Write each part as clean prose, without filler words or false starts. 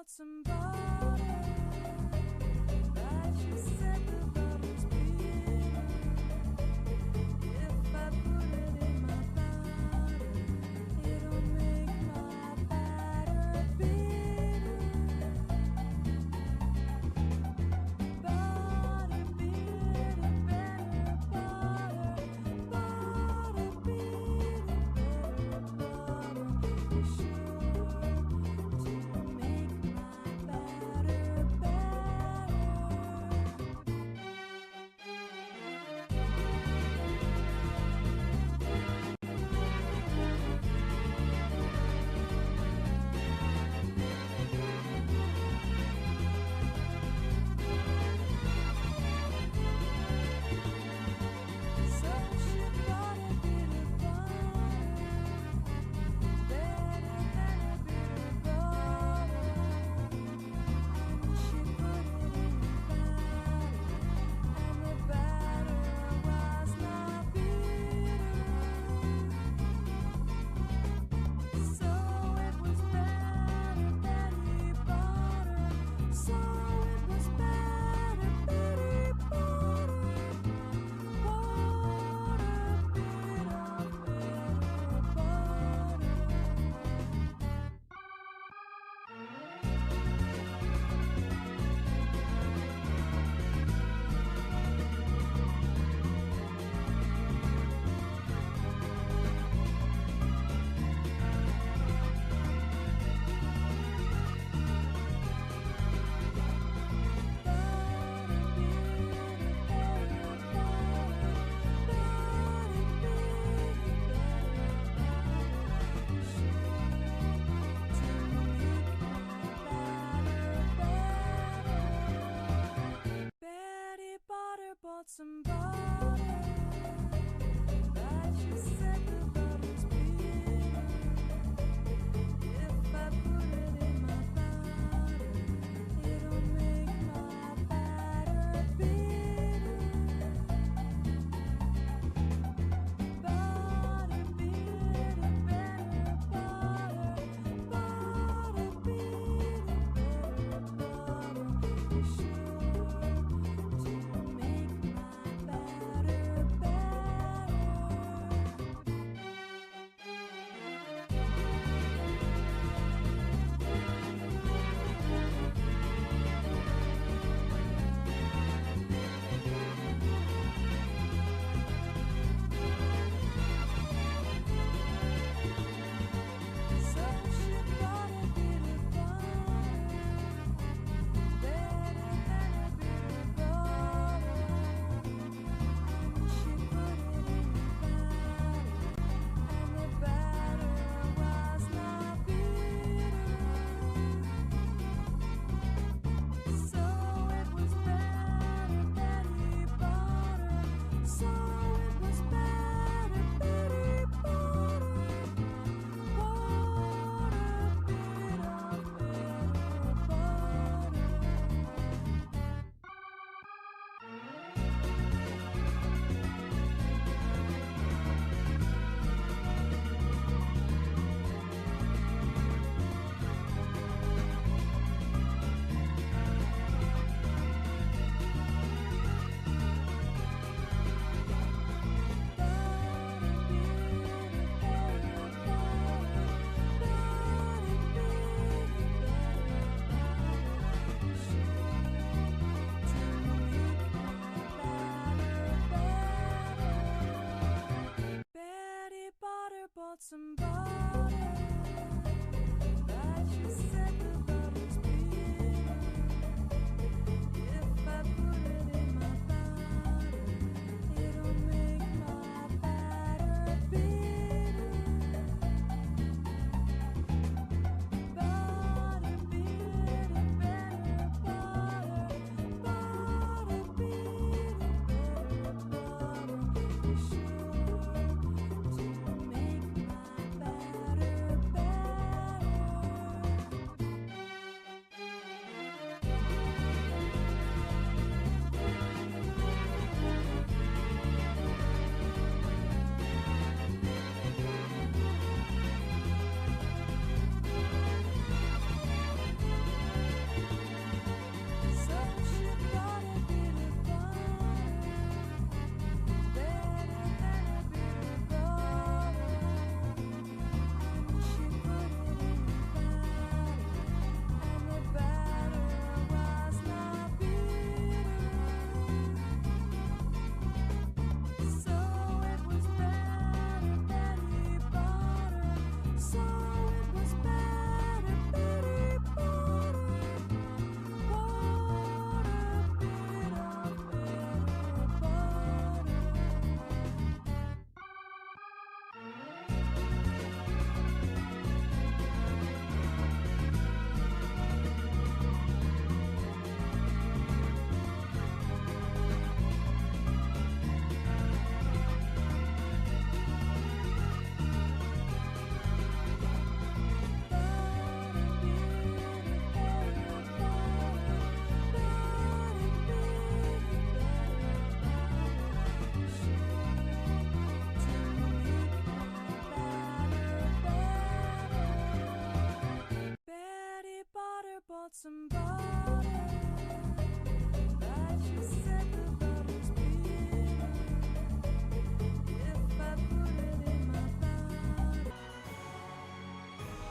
some butter, but she said the butter's bitter. If I put it in my butter, it'll make my batter bitter. Butter, bitter, better butter, butter, bitter, better butter. Be sure to make my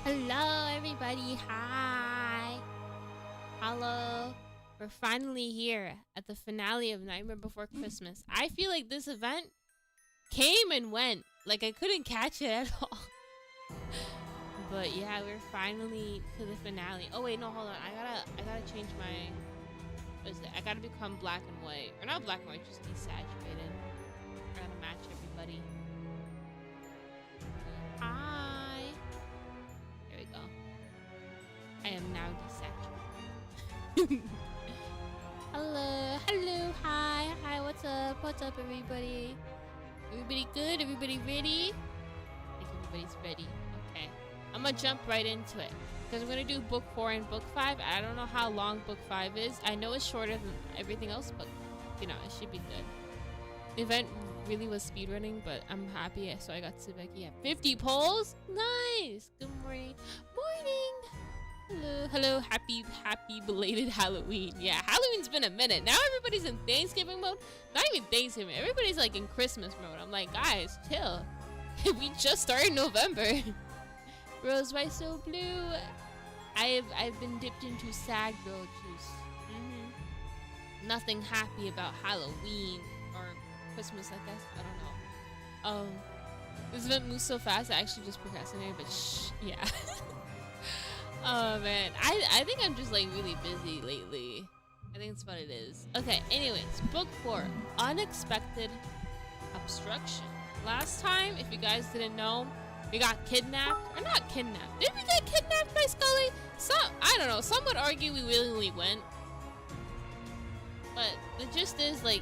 Hello, everybody. Hi. Hello. We're finally here at the finale of Nightmare Before Christmas. I feel like this event came and went. Like I couldn't catch it at all. But yeah, we're finally to the finale. Oh wait, no, hold on. I gotta change my. What is it? I gotta become black and white, or not black and white, just desaturated. I gotta match everybody. Hi. There we go. I am now desaturated. Hello, hello, hi, what's up, everybody? Everybody good? Everybody ready? I think everybody's ready. Okay, I'm gonna jump right into it because I'm gonna do book 4 and book 5. I don't know how long book 5 is. I know it's shorter than everything else, but you know, it should be good. The event really was speedrunning, but I'm happy, so I got Sebek. Yeah, 50 polls. Nice. Good morning. Hello, hello, happy belated Halloween. Yeah, Halloween's been a minute. Now everybody's in Thanksgiving mode. Not even Thanksgiving. Everybody's like in Christmas mode. I'm like, guys, chill. We just started November. Rose, why so blue? I've been dipped into sad girl juice. Nothing happy about Halloween or Christmas, I guess. I don't know. This event moves so fast. I actually just procrastinated, but shh, yeah. Oh man, I think I'm just like really busy lately. I think that's what it is. Okay, anyways, book 4, Unexpected Obstruction. Last time, if you guys didn't know, we got kidnapped, or not kidnapped. Did we get kidnapped by Skully? I don't know, some would argue we willingly went. But the gist is like,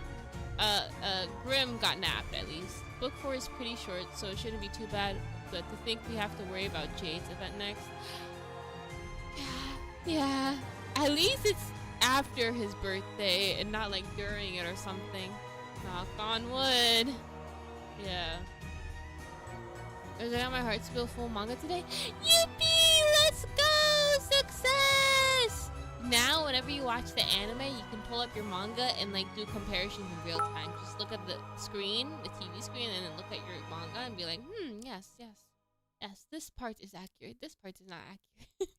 Grim got napped at least. Book 4 is pretty short, so it shouldn't be too bad. But to think we have to worry about Jade's event next. Yeah, at least it's after his birthday and not like during it or something. Knock on wood. Yeah. I got my heart spill full manga today. Yippee! Let's go! Success! Now, whenever you watch the anime, you can pull up your manga and like do comparisons in real time. Just look at the screen, the TV screen, and then look at your manga and be like, yes, this part is accurate. This part is not accurate.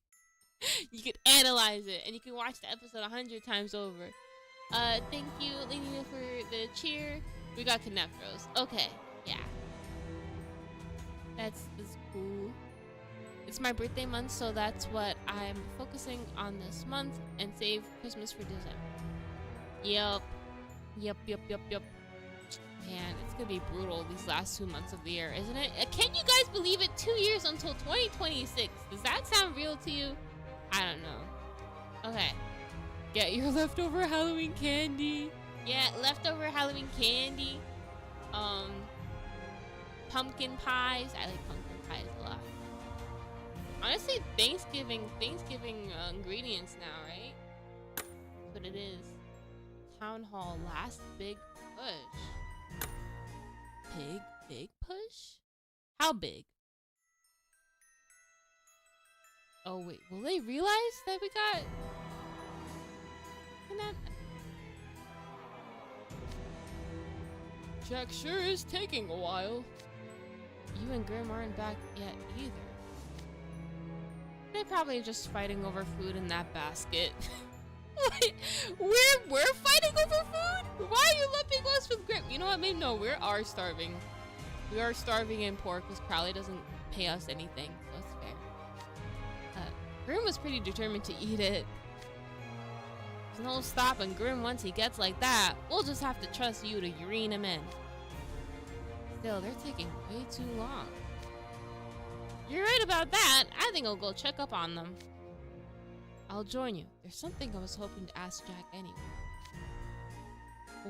You can analyze it, and you can watch the episode 100 times over. Thank you, Lena, for the cheer. We got kidnapped, Rose. Okay, yeah. That's cool. It's my birthday month, so that's what I'm focusing on this month, and save Christmas for December. Yep. Man, it's gonna be brutal these last 2 months of the year, isn't it? Can you guys believe it? 2 years until 2026. Does that sound real to you? I don't know. Okay. Get your leftover Halloween candy. Yeah, leftover Halloween candy. Pumpkin pies. I like pumpkin pies a lot. Honestly, Thanksgiving ingredients now, right? That's what it is. Town Hall, last big push. Big push? How big? Oh wait, will they realize that we got kidnapped? Jack sure is taking a while. You and Grim aren't back yet either. They're probably just fighting over food in that basket. Wait, we're fighting over food? Why are you lumping us with Grim? You know what? Maybe no, we are starving. We are starving and poor because Crowley doesn't pay us anything, so it's fair. Grim was pretty determined to eat it. There's no stopping Grim once he gets like that. We'll just have to trust you to urine him in. Still, they're taking way too long. You're right about that. I think I'll go check up on them. I'll join you. There's something I was hoping to ask Jack anyway.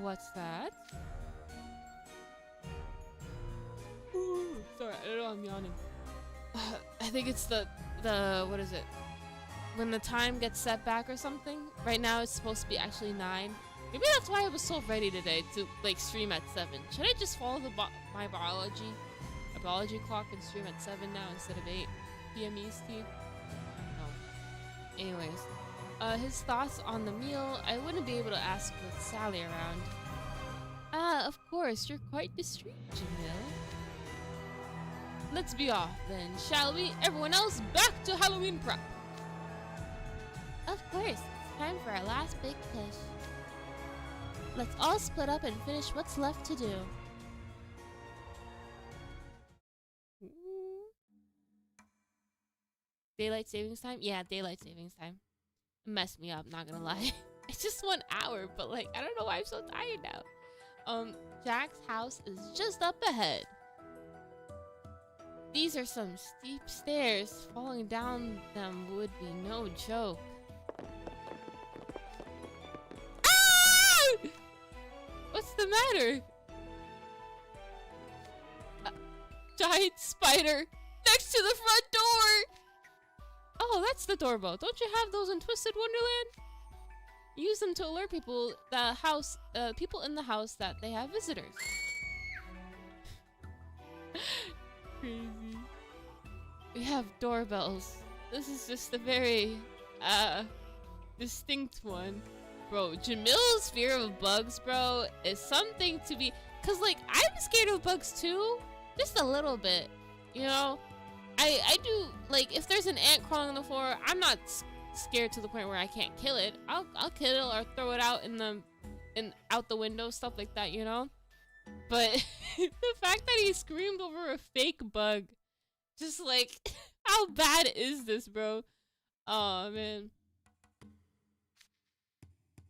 What's that? Ooh, sorry, I don't know, I'm yawning. I think it's the what is it? When the time gets set back or something. Right now it's supposed to be actually 9. Maybe that's why I was so ready today to like stream at 7. Should I just follow my biology clock and stream at 7 now instead of 8 p.m. EST? No. Anyways, his thoughts on the meal. I wouldn't be able to ask with Sally around. Of course, you're quite discreet, Jamil. let's be off then, shall we? Everyone else, back to Halloween prep. Of course, it's time for our last big push. Let's all split up and finish what's left to do. Daylight savings time? Yeah, daylight savings time. It messed me up, not gonna lie. It's just 1 hour, but like, I don't know why I'm so tired now. Jack's house is just up ahead. These are some steep stairs. Falling down them would be no joke. Ah! What's the matter? Giant spider next to the front door! Oh, that's the doorbell. Don't you have those in Twisted-Wonderland? Use them to alert people in the house that they have visitors. Crazy. We have doorbells. This is just a very distinct one. Bro, Jamil's fear of bugs, bro, is something to be, cause like I'm scared of bugs too, just a little bit, you know. I do, like, if there's an ant crawling on the floor, I'm not scared to the point where I can't kill it. I'll kill it or throw it out out the window, stuff like that, you know. But the fact that he screamed over a fake bug, just like, how bad is this, bro? Oh man.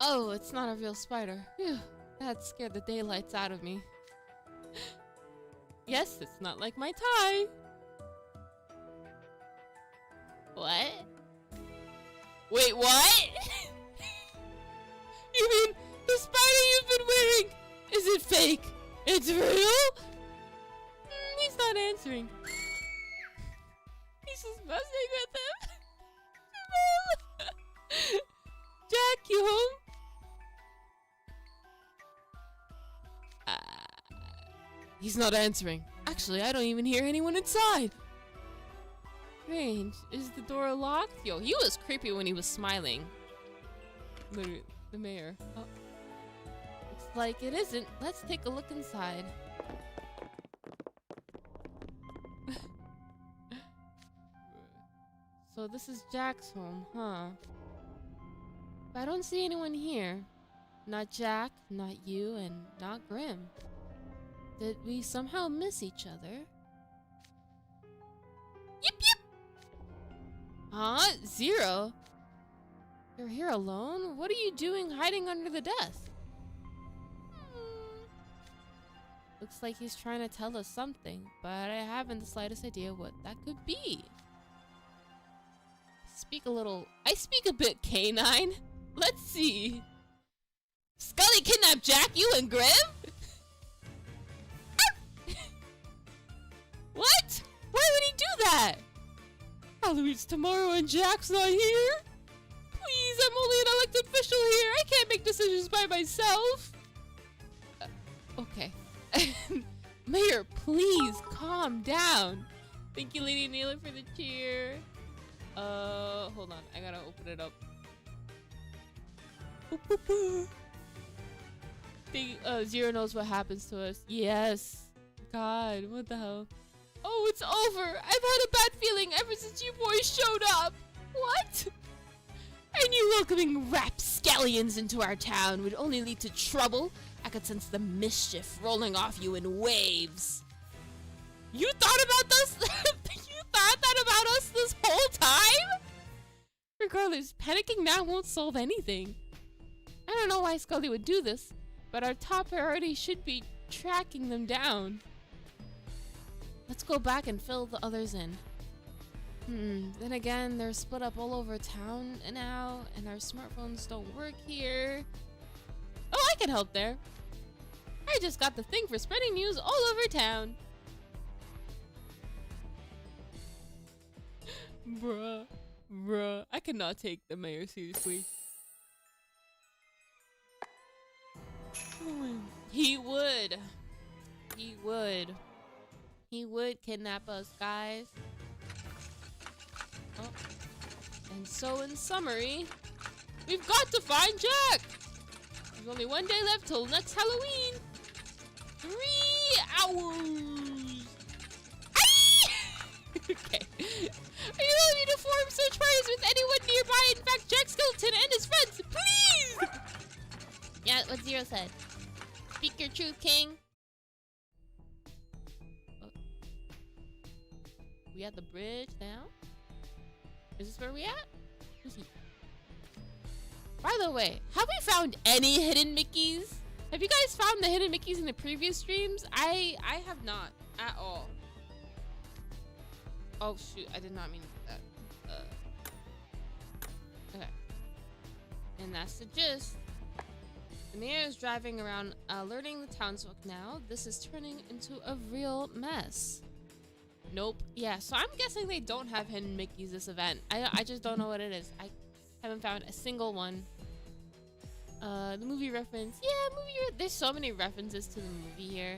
Oh, it's not a real spider. Phew, that scared the daylights out of me. Yes, it's not like my tie. What? Wait, what? You mean the spider you've been wearing? Is it fake? It's real? He's not answering. He's just messing with him. Jack, you home? He's not answering. Actually, I don't even hear anyone inside. Strange. Is the door locked? Yo, he was creepy when he was smiling. The mayor. Oh. Looks like it isn't. Let's take a look inside. So this is Jack's home, huh? But I don't see anyone here. Not Jack, not you, and not Grim. Did we somehow miss each other? Yip yip! Huh? Zero? You're here alone? What are you doing hiding under the desk? Looks like he's trying to tell us something, but I haven't the slightest idea what that could be. I speak a bit canine. Let's see. Skully kidnapped Jack, you and Grim? What? Why would he do that? Halloween's tomorrow and Jack's not here? Please, I'm only an elected official here. I can't make decisions by myself. Okay. Mayor, please calm down. Thank you, Lady Naylor, for the cheer. Hold on. I gotta open it up. Zero knows what happens to us. Yes. God, what the hell? Oh, it's over. I've had a bad feeling ever since you boys showed up. What? I knew welcoming rapscallions into our town would only lead to trouble. I could sense the mischief rolling off you in waves. You thought about this? You thought that about us this whole time? Regardless, panicking now won't solve anything. I don't know why Skully would do this, but our top priority should be tracking them down. Let's go back and fill the others in. Then again, they're split up all over town now, and our smartphones don't work here. Oh, I can help there. I just got the thing for spreading news all over town. Bruh, I cannot take the mayor seriously. He would. He would kidnap us, guys. Oh. And so in summary, we've got to find Jack! There's only 1 day left till next Halloween! 3 hours! Aye! Okay. Are you willing to form search parties with anyone nearby? In fact, Jack Skeleton and his friends, please! Yeah, what Zero said. Speak your truth, King. Oh. We at the bridge now? Is this where we at? Who's he? By the way, have we found any hidden Mickeys? Have you guys found the hidden Mickeys in the previous streams? I have not at all. Oh shoot, I did not mean that. Okay. And that's the gist. The mayor is driving around alerting the townsfolk now. This is turning into a real mess. Nope. Yeah, so I'm guessing they don't have hidden Mickeys this event. I just don't know what it is. I haven't found a single one. The movie reference. Yeah, there's so many references to the movie here.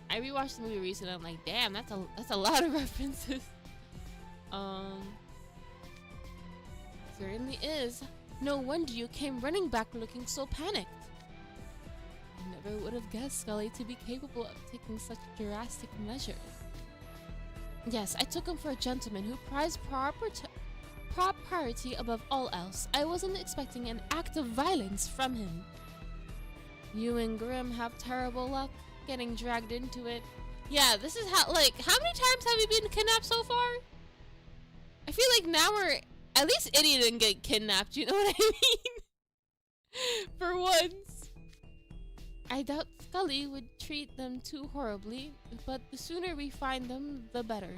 I rewatched the movie recently. I'm like, damn, that's a lot of references. Certainly is. No wonder you came running back looking so panicked. I never would have guessed Skully to be capable of taking such drastic measures. Yes, I took him for a gentleman who prized propriety above all else. I wasn't expecting an act of violence from him. You and Grim have terrible luck getting dragged into it. Yeah, this is how many times have you been kidnapped so far? I feel like now at least Idia didn't get kidnapped, you know what I mean? For once. I doubt Skully would treat them too horribly, but the sooner we find them, the better.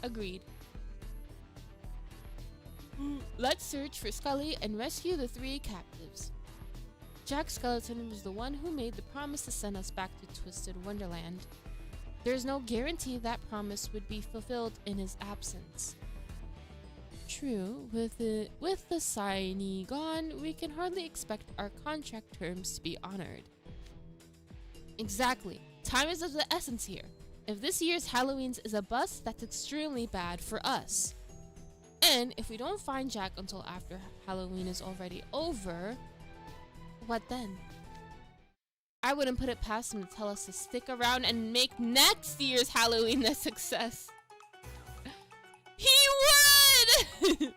Agreed. Let's search for Skully and rescue the 3 captives. Jack Skeleton was the one who made the promise to send us back to Twisted-Wonderland. There's no guarantee that promise would be fulfilled in his absence. True, with the signee gone, we can hardly expect our contract terms to be honored. Exactly. Time is of the essence here. If this year's Halloween's is a bust, that's extremely bad for us. And if we don't find Jack until after Halloween is already over, what then? I wouldn't put it past him to tell us to stick around and make next year's Halloween a success. He would!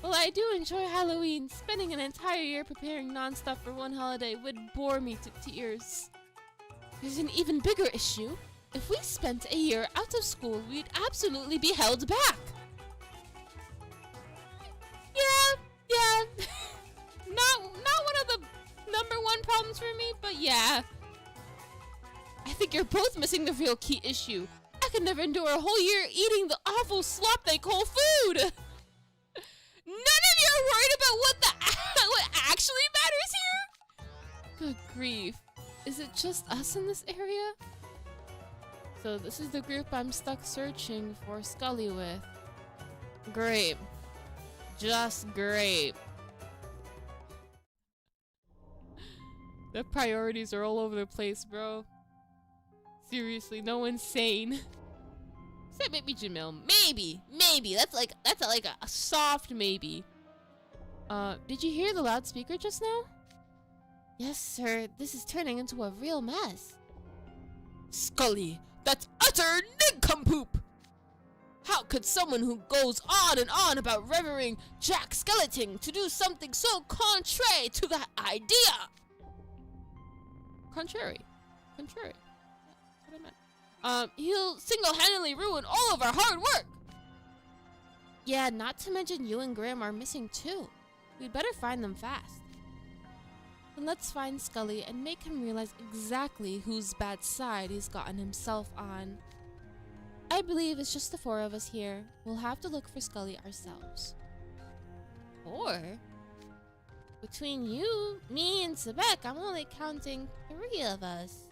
Well, I do enjoy Halloween. Spending an entire year preparing non-stop for one holiday would bore me to tears. There's an even bigger issue. If we spent a year out of school, we'd absolutely be held back. Yeah. Not one of the #1 problems for me, but yeah. I think you're both missing the real key issue. I could never endure a whole year eating the awful slop they call food. None of you are worried about what actually matters here? Good grief. Is it just us in this area? So this is the group I'm stuck searching for Skully with. Great. Just great. The priorities are all over the place, bro. Seriously, no one's sane. Except maybe Jamil. Maybe. That's like a soft maybe. Did you hear the loudspeaker just now? Yes, sir. This is turning into a real mess. Skully, that's utter nincompoop! How could someone who goes on and on about revering Jack Skeleton to do something so contrary to that idea? Contrary. That's what I meant. He'll single-handedly ruin all of our hard work! Yeah, not to mention you and Graham are missing too. We'd better find them fast. Then let's find Skully and make him realize exactly whose bad side he's gotten himself on. I believe it's just the 4 of us here. We'll have to look for Skully ourselves. 4? Between you, me, and Sebek, I'm only counting 3 of us.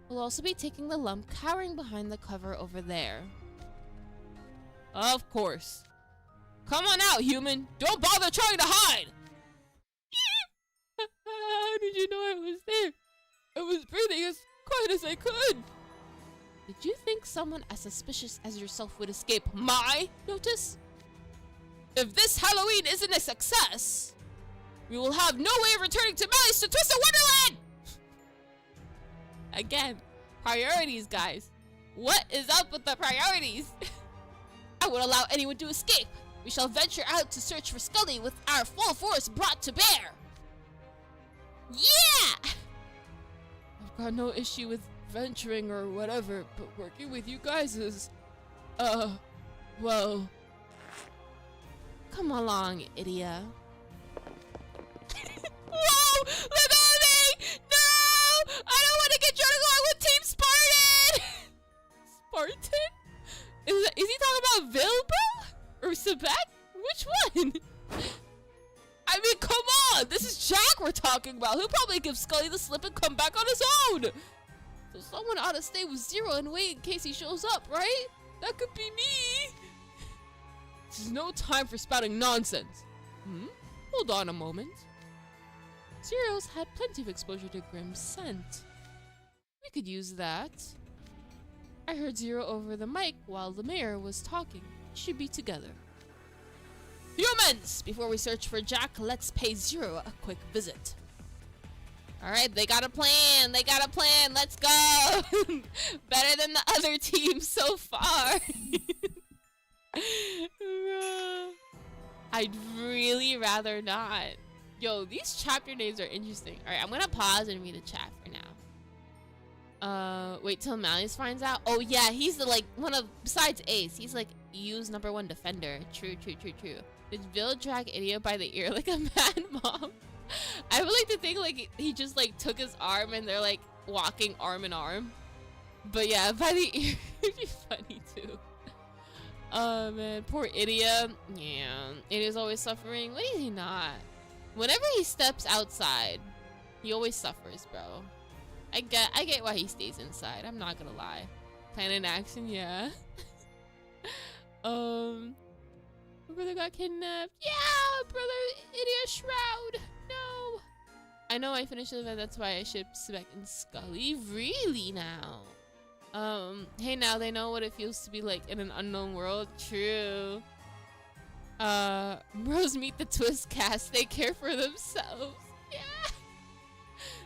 We'll also be taking the lump cowering behind the cover over there. Of course. Come on out, human. Don't bother trying to hide. How did you know I was there? I was breathing as quiet as I could. Did you think someone as suspicious as yourself would escape my notice? If this Halloween isn't a success, we will have no way of returning to Mally's to Twisted-Wonderland! Again, priorities, guys. What is up with the priorities? I won't allow anyone to escape. We shall venture out to search for Skully with our full force brought to bear. Yeah! I've got no issue with venturing or whatever, but working with you guys is, well... Come along, Idia. Whoa! Let go of me! No! I don't want to get drawn along with Team Spartan! Spartan? Is he talking about Vilbra? Or Sebek? Which one? I mean, come on! This is Jack we're talking about. He'll probably give Skully the slip and come back on his own! So someone ought to stay with Zero and wait in case he shows up, right? That could be me! This is no time for spouting nonsense. Hold on a moment. Zero's had plenty of exposure to Grimm's scent. We could use that. I heard Zero over the mic while the mayor was talking. We should be together. Humans! Before we search for Jack, let's pay Zero a quick visit. Alright, they got a plan. They got a plan. Let's go. Better than the other team so far. I'd really rather not. Yo, these chapter names are interesting. Alright, I'm gonna pause and read the chat for now. Wait till Malleus finds out. Oh yeah, he's the one of, besides Ace, he's like EU's #1 defender. True. Did Bill drag Idia by the ear like a mad mom? I would like to think he just took his arm and they're walking arm in arm. But yeah, by the ear it'd be funny too. Oh man, poor Idia. Yeah, Idia's always suffering. What is he not? Whenever he steps outside, he always suffers, bro. I get why he stays inside. I'm not gonna lie. Plan in action, yeah. My brother got kidnapped. Yeah, brother, Idia Shroud. No. I know I finished the event. That's why I shipped Sebek and Skully. Really now? Hey, now they know what it feels to be in an unknown world. True. Bros meet the Twist cast. They care for themselves. Yeah.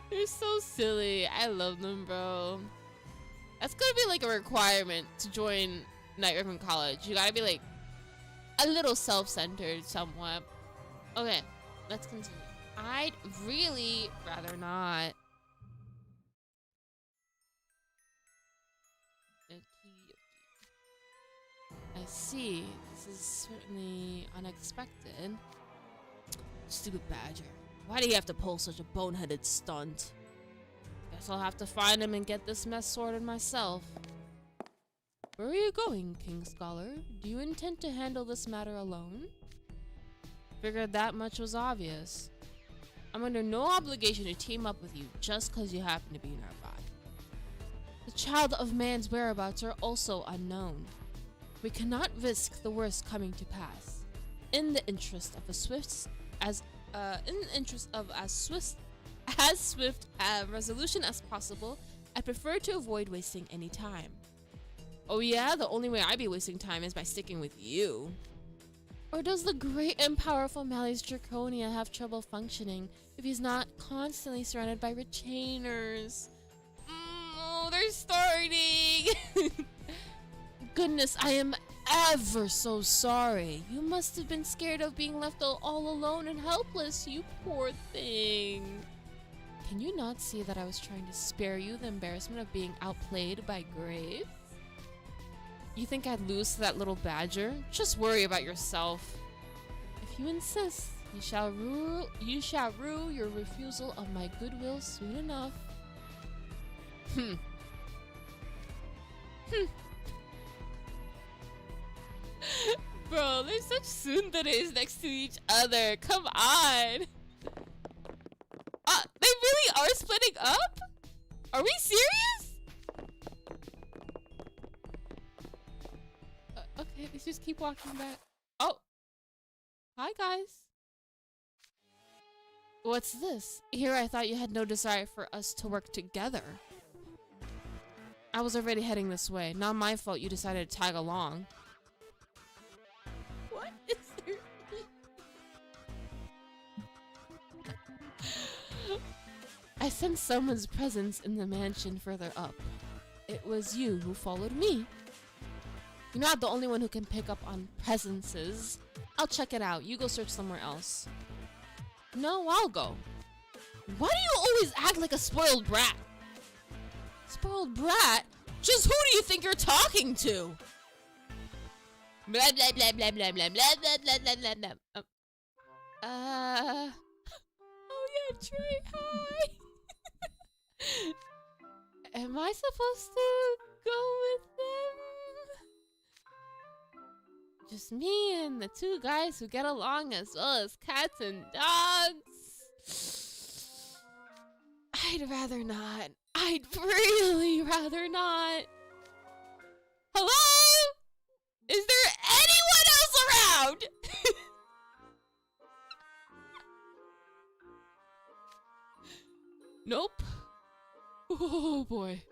They're so silly. I love them, bro. That's gonna be a requirement to join Night Ribbon College. You gotta be a little self-centered somewhat. Okay, let's continue. I'd really rather not. I see. This is certainly unexpected. Stupid Badger. Why do you have to pull such a boneheaded stunt? Guess I'll have to find him and get this mess sorted myself. Where are you going, King Scholar? Do you intend to handle this matter alone? Figured that much was obvious. I'm under no obligation to team up with you just because you happen to be nearby. The child of man's whereabouts are also unknown. We cannot risk the worst coming to pass. In the interest of as swift resolution as possible, I prefer to avoid wasting any time. Oh yeah, the only way I'd be wasting time is by sticking with you. Or does the great and powerful Malleus Draconia have trouble functioning if he's not constantly surrounded by retainers? Oh, they're starting! Goodness, I am ever so sorry. You must have been scared of being left all alone and helpless, you poor thing. Can you not see that I was trying to spare you the embarrassment of being outplayed by Graves? You think I'd lose to that little badger? Just worry about yourself. If you insist, you shall rue your refusal of my goodwill soon enough. Bro, they're such tsunderes next to each other. Come on. They really are splitting up? Are we serious? Okay, let's just keep walking back. Oh. Hi, guys. What's this? Here I thought you had no desire for us to work together. I was already heading this way. Not my fault you decided to tag along. What is there? I sensed someone's presence in the mansion further up. It was you who followed me. You're not the only one who can pick up on presences. I'll check it out. You go search somewhere else. No, I'll go. Why do you always act like a spoiled brat? Spoiled brat? Just who do you think you're talking to? Blah blah blah blah blah blah blah blah blah blah blah. Oh yeah, Trey, hi. Am I supposed to go with them? Just me and the two guys who get along as well as cats and dogs. I'd rather not. I'd really rather not. Hello? Is there anyone else around? Nope. Oh boy.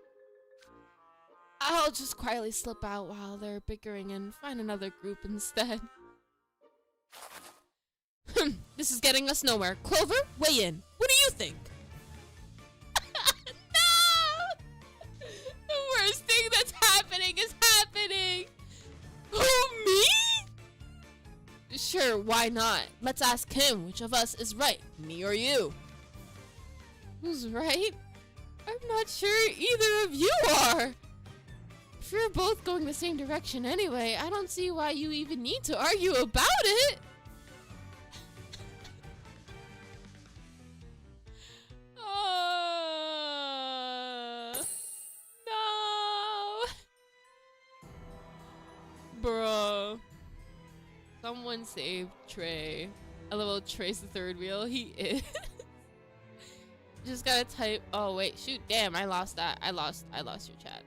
I'll just quietly slip out while they're bickering and find another group instead. This is getting us nowhere. Clover, weigh in. What do you think? No! The worst thing that's happening is happening. Who, me? Sure, why not? Let's ask him which of us is right, me or you. Who's right? I'm not sure either of you are. If you're both going the same direction anyway, I don't see why you even need to argue about it. No. Bro. Someone saved Trey. I love how Trey's the third wheel. He is. Just gotta type. Oh wait, shoot! Damn, I lost that. I lost your chat.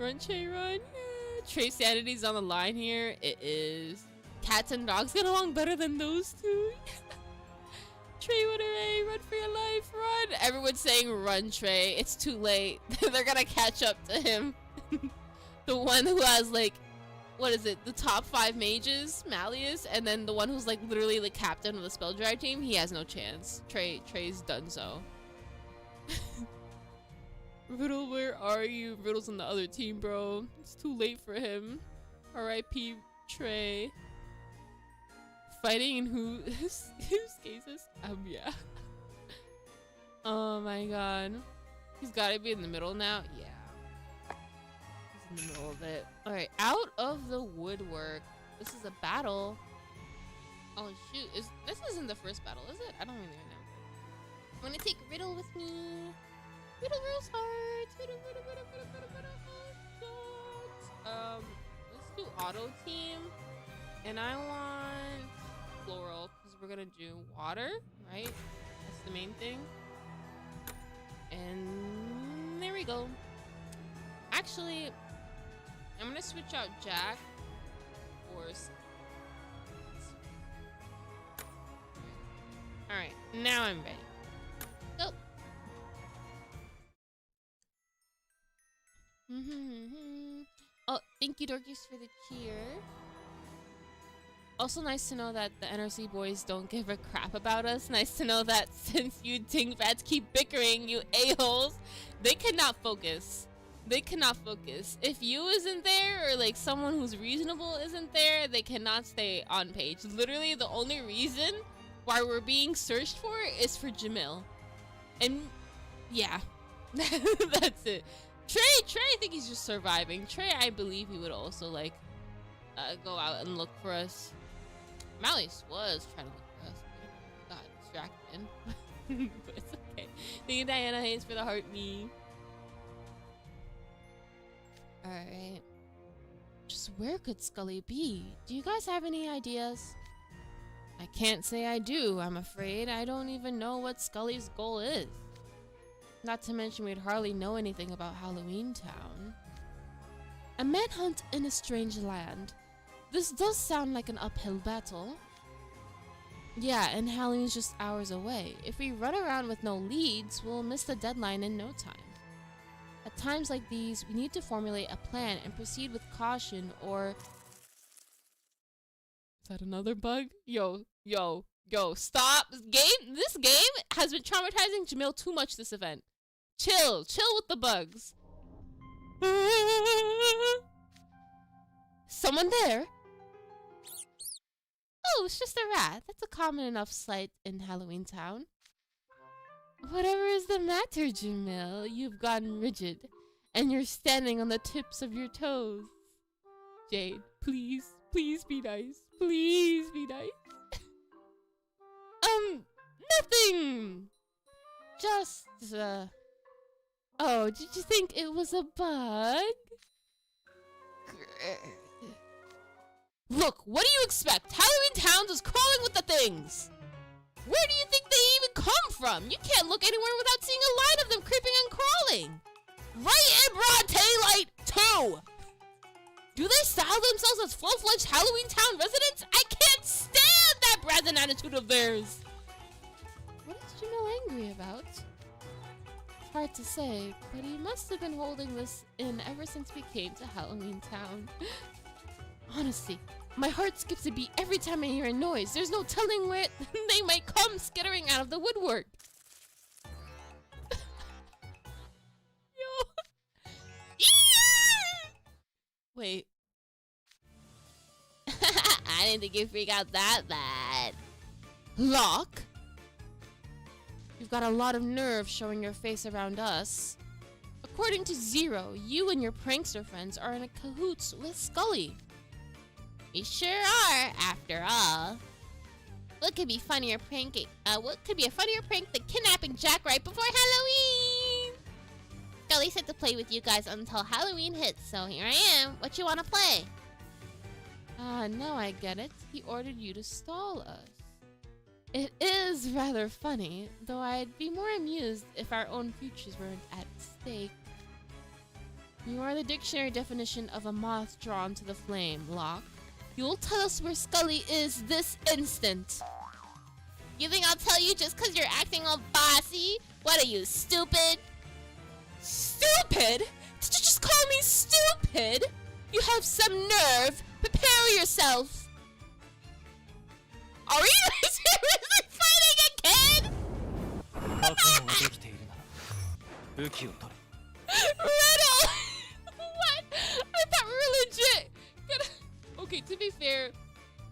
Run, Trey, run! Yeah. Trey sanity's on the line here. It is. Cats and dogs get along better than those two. Trey, what a run for your life, run! Everyone's saying run, Trey. It's too late. They're gonna catch up to him. The one who has like, what is it? The top 5 mages, Malleus, and then the one who's like literally the captain of the spell drive team. He has no chance. Trey's done so. Riddle, where are you? Riddle's on the other team, bro. It's too late for him. R.I.P. Trey. Fighting in whose cases? Yeah. Oh my god. He's gotta be in the middle now. Yeah. In the middle of it. Alright, out of the woodwork. This is a battle. Oh shoot, this isn't the first battle, is it? I don't really know. I'm gonna take Riddle with me. Riddle Rose Hearts. Riddle Hearts. Let's do auto team. And I want floral, because we're gonna do water, right? That's the main thing. And there we go. Actually, I'm gonna switch out Jack for. Alright, now I'm ready. Go! Oh, thank you, Dorkies, for the cheer. Also nice to know that the NRC boys don't give a crap about us. Nice to know that since you dingbats keep bickering, you a-holes, they cannot focus. They cannot focus. If you isn't there, or like someone who's reasonable isn't there, they cannot stay on page. Literally, the only reason why we're being searched for is for Jamil. And yeah, that's it. Trey, I think he's just surviving. Trey, I believe he would also like go out and look for us. Malleus was trying to look for us, but got distracted. But it's okay. Thank you, Diana Hayes, for the heart me. Alright. Just where could Skully be? Do you guys have any ideas? I can't say I do, I'm afraid. I don't even know what Skully's goal is. Not to mention we'd hardly know anything about Halloween Town. A manhunt in a strange land. This does sound like an uphill battle. Yeah, and Halloween's just hours away. If we run around with no leads, we'll miss the deadline in no time. At times like these, we need to formulate a plan and proceed with caution, or... Is that another bug? Yo, stop! This game has been traumatizing Jamil too much this event. Chill with the bugs. Someone there? Oh, it's just a rat. That's a common enough sight in Halloween Town. Whatever is the matter, Jamil? You've gotten rigid, and you're standing on the tips of your toes. Jade, please, please be nice. Please be nice. Nothing. Just, oh, did you think it was a bug? Look, what do you expect? Halloween Town is crawling with the things. Where do you think they even come from? You can't look anywhere without seeing a line of them creeping and crawling. Right in broad daylight, too. Do they style themselves as full-fledged Halloween Town residents? I can't stand that brazen attitude of theirs. What is Jamil angry about? It's hard to say, but he must have been holding this in ever since we came to Halloween Town. Honestly, my heart skips a beat every time I hear a noise. There's no telling where they might come skittering out of the woodwork. Yo. Wait. I didn't think you'd freak out that bad. Lock? You've got a lot of nerve showing your face around us. According to Zero, you and your prankster friends are in a cahoots with Skully. We sure are, after all. What could be a funnier prank than kidnapping Jack right before Halloween? Skully said to play with you guys until Halloween hits, so here I am. What you wanna play? Now I get it. He ordered you to stall us. It is rather funny, though I'd be more amused if our own futures weren't at stake. You are the dictionary definition of a moth drawn to the flame, Lock. You'll tell us where Skully is this instant. You think I'll tell you just because you're acting all bossy? What are you, stupid? Stupid? Did you just call me stupid? You have some nerve. Prepare yourself. Are we seriously fighting a kid? Riddle! What? I thought we were legit. Okay, to be fair,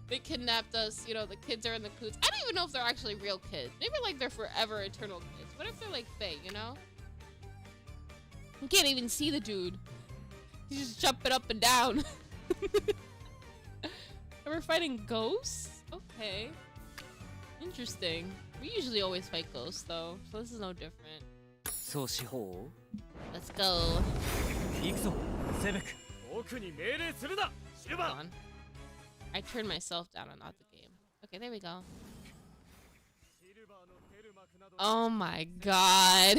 they kidnapped us. You know, the kids are in the coots. I don't even know if they're actually real kids. Maybe like they're forever eternal kids. What if they're like fake, you know? We can't even see the dude. He's just jumping up and down. And we're fighting ghosts? Okay. Interesting. We usually always fight ghosts though, so this is no different. Let's go. Hold on. I turned myself down and not the game. Okay, there we go. Oh my god.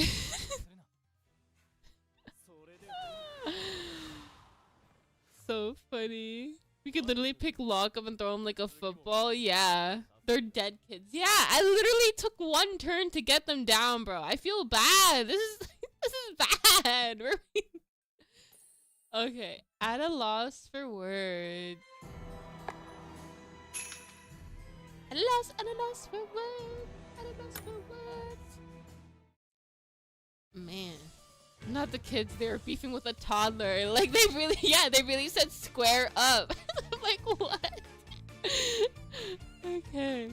So funny. We could literally pick Lock up and throw him like a football. Yeah. They're dead kids. Yeah, I literally took one turn to get them down, bro. I feel bad. This is bad. Okay. At a loss for words. At a loss for words. At a loss for words. Man. Not the kids, they were beefing with a toddler. Like they really said square up. I'm like, what? Okay.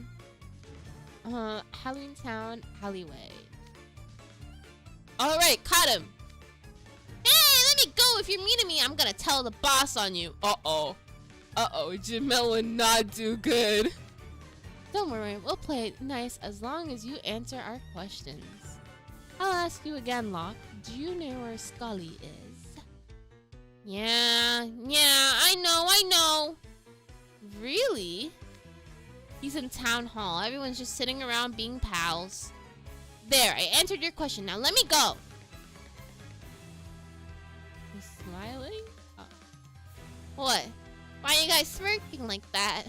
Halloween Town, alleyway. Alright, caught him. Hey, let me go. If you're mean to me, I'm gonna tell the boss on you. Uh-oh. Uh-oh, Jamil would not do good. Don't worry, we'll play it nice as long as you answer our questions. I'll ask you again, Lock. Do you know where Skully is? Yeah, I know. Really? He's in town hall. Everyone's just sitting around being pals. There, I answered your question. Now let me go. He's smiling? Oh. What? Why are you guys smirking like that?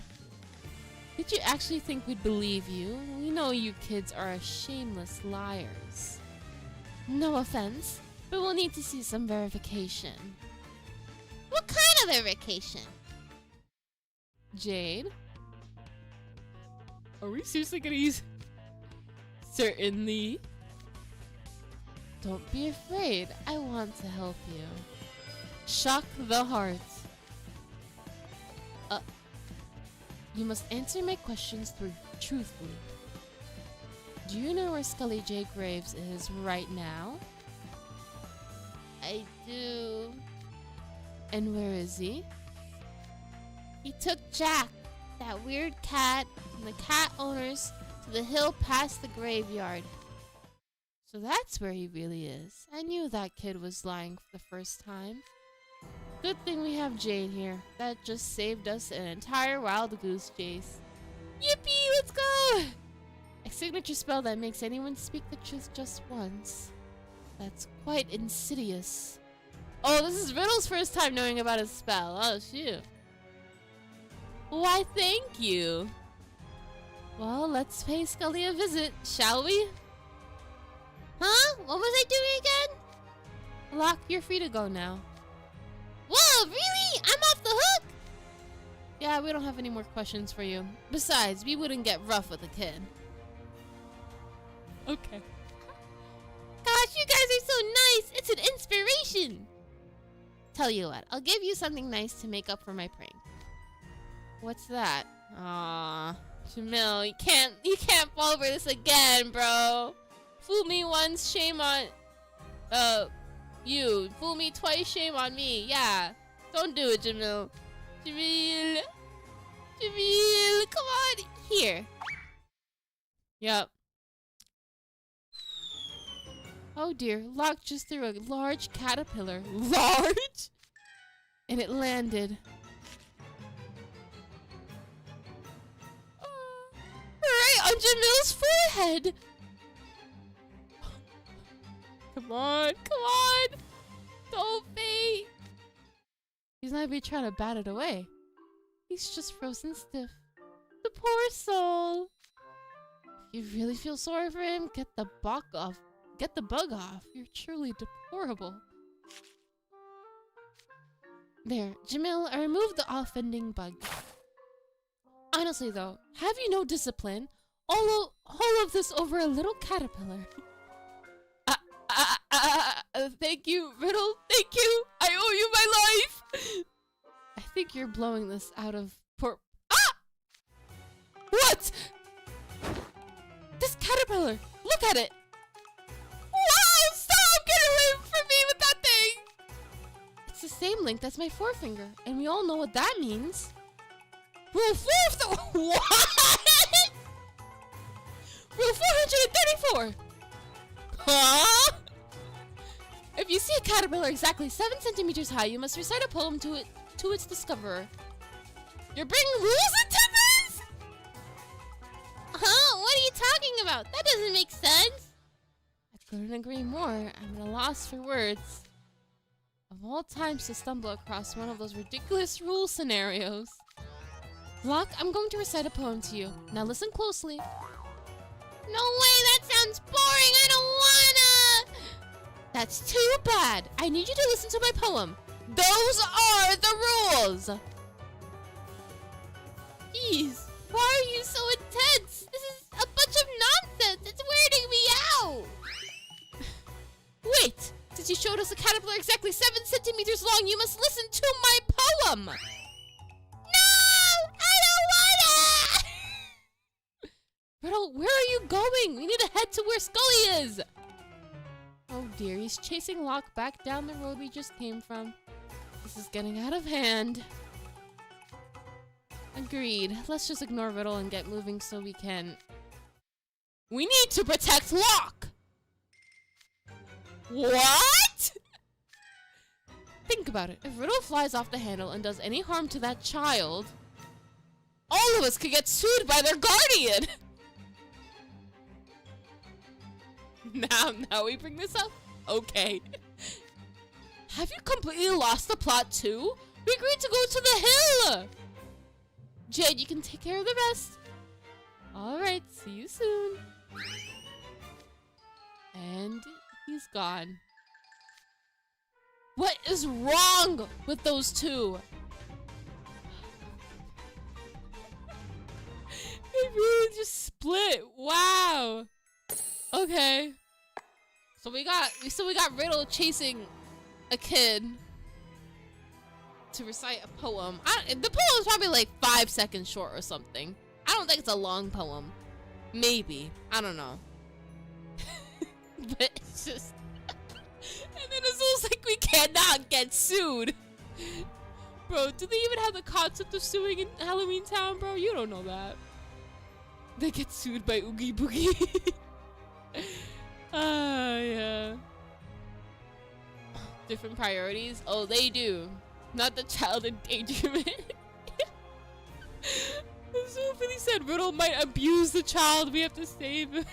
Did you actually think we'd believe you? We know you kids are shameless liars. No offense, but we'll need to see some verification. What kind of verification? Jade? Are we seriously gonna use... Certainly. Don't be afraid. I want to help you. Shock the heart. You must answer my questions truthfully. Do you know where Skully J. Graves is right now? I do. And where is he? He took Jack, that weird cat, and the cat owners to the hill past the graveyard. So that's where he really is. I knew that kid was lying for the first time. Good thing we have Jane here. That just saved us an entire wild goose chase. Yippee, let's go! A signature spell that makes anyone speak the truth just once. That's quite insidious. Oh, this is Riddle's first time knowing about his spell. Oh, shoot. Why, thank you. Well, let's pay Skully a visit, shall we? Huh? What was I doing again? Lock, you're free to go now. Whoa, really? I'm off the hook? Yeah, we don't have any more questions for you. Besides, we wouldn't get rough with a kid. Okay. Gosh, you guys are so nice. It's an inspiration. Tell you what, I'll give you something nice to make up for my prank. What's that? Aw, Jamil, you can't fall for this again, bro. Fool me once, shame on you. Fool me twice, shame on me. Yeah. Don't do it, Jamil. Jamil, come on. Here. Yup. Oh dear, Lock just threw a large caterpillar. Large? And it landed. Right on Jamil's forehead. Come on. Don't faint. He's not even trying to bat it away. He's just frozen stiff. The poor soul. If you really feel sorry for him, get the bug off. You're truly deplorable. There, Jamil, I removed the offending bug. Honestly though, have you no discipline? All of this over a little caterpillar. Thank you, Riddle. Thank you. I owe you my life. I think you're blowing this out of What? This caterpillar. Look at it. Wow! Stop! Get away from me with that thing. It's the same length as my forefinger, and we all know what that means. Rule 4 What? Rule 434. Huh? If you see a caterpillar exactly 7 centimeters high, you must recite a poem to its discoverer. You're bringing rules into this? Huh? What are you talking about? That doesn't make sense. I couldn't agree more. I'm at a loss for words. Of all times to stumble across one of those ridiculous rule scenarios. Lock, I'm going to recite a poem to you. Now listen closely. No way, that sounds boring. I don't wanna. That's too bad. I need you to listen to my poem. Those are the rules. Jeez, why are you so intense? This is a bunch of nonsense. It's weirding me out. Wait, since you showed us a caterpillar exactly 7 centimeters long, you must listen to my poem. No, I don't wanna. Riddle, where are you going? We need to head to where Skully is. Oh dear, he's chasing Lock back down the road we just came from. This is getting out of hand. Agreed. Let's just ignore Riddle and get moving so we can... We need to protect Lock! What? Think about it. If Riddle flies off the handle and does any harm to that child, all of us could get sued by their guardian! Now we bring this up? Okay. Have you completely lost the plot too? We agreed to go to the hill! Jade, you can take care of the rest. Alright, see you soon. And he's gone. What is wrong with those two? They really just split. Wow. Okay. So we got Riddle chasing a kid. to recite a poem. The poem is probably like 5 seconds short or something. I don't think it's a long poem. Maybe. I don't know. But it's just... And then it's like, we cannot get sued. Bro, do they even have the concept of suing in Halloween Town, bro? You don't know that. They get sued by Oogie Boogie. Yeah. Different priorities? Oh, they do. Not the child endangerment. So really said Riddle might abuse the child. We have to save him.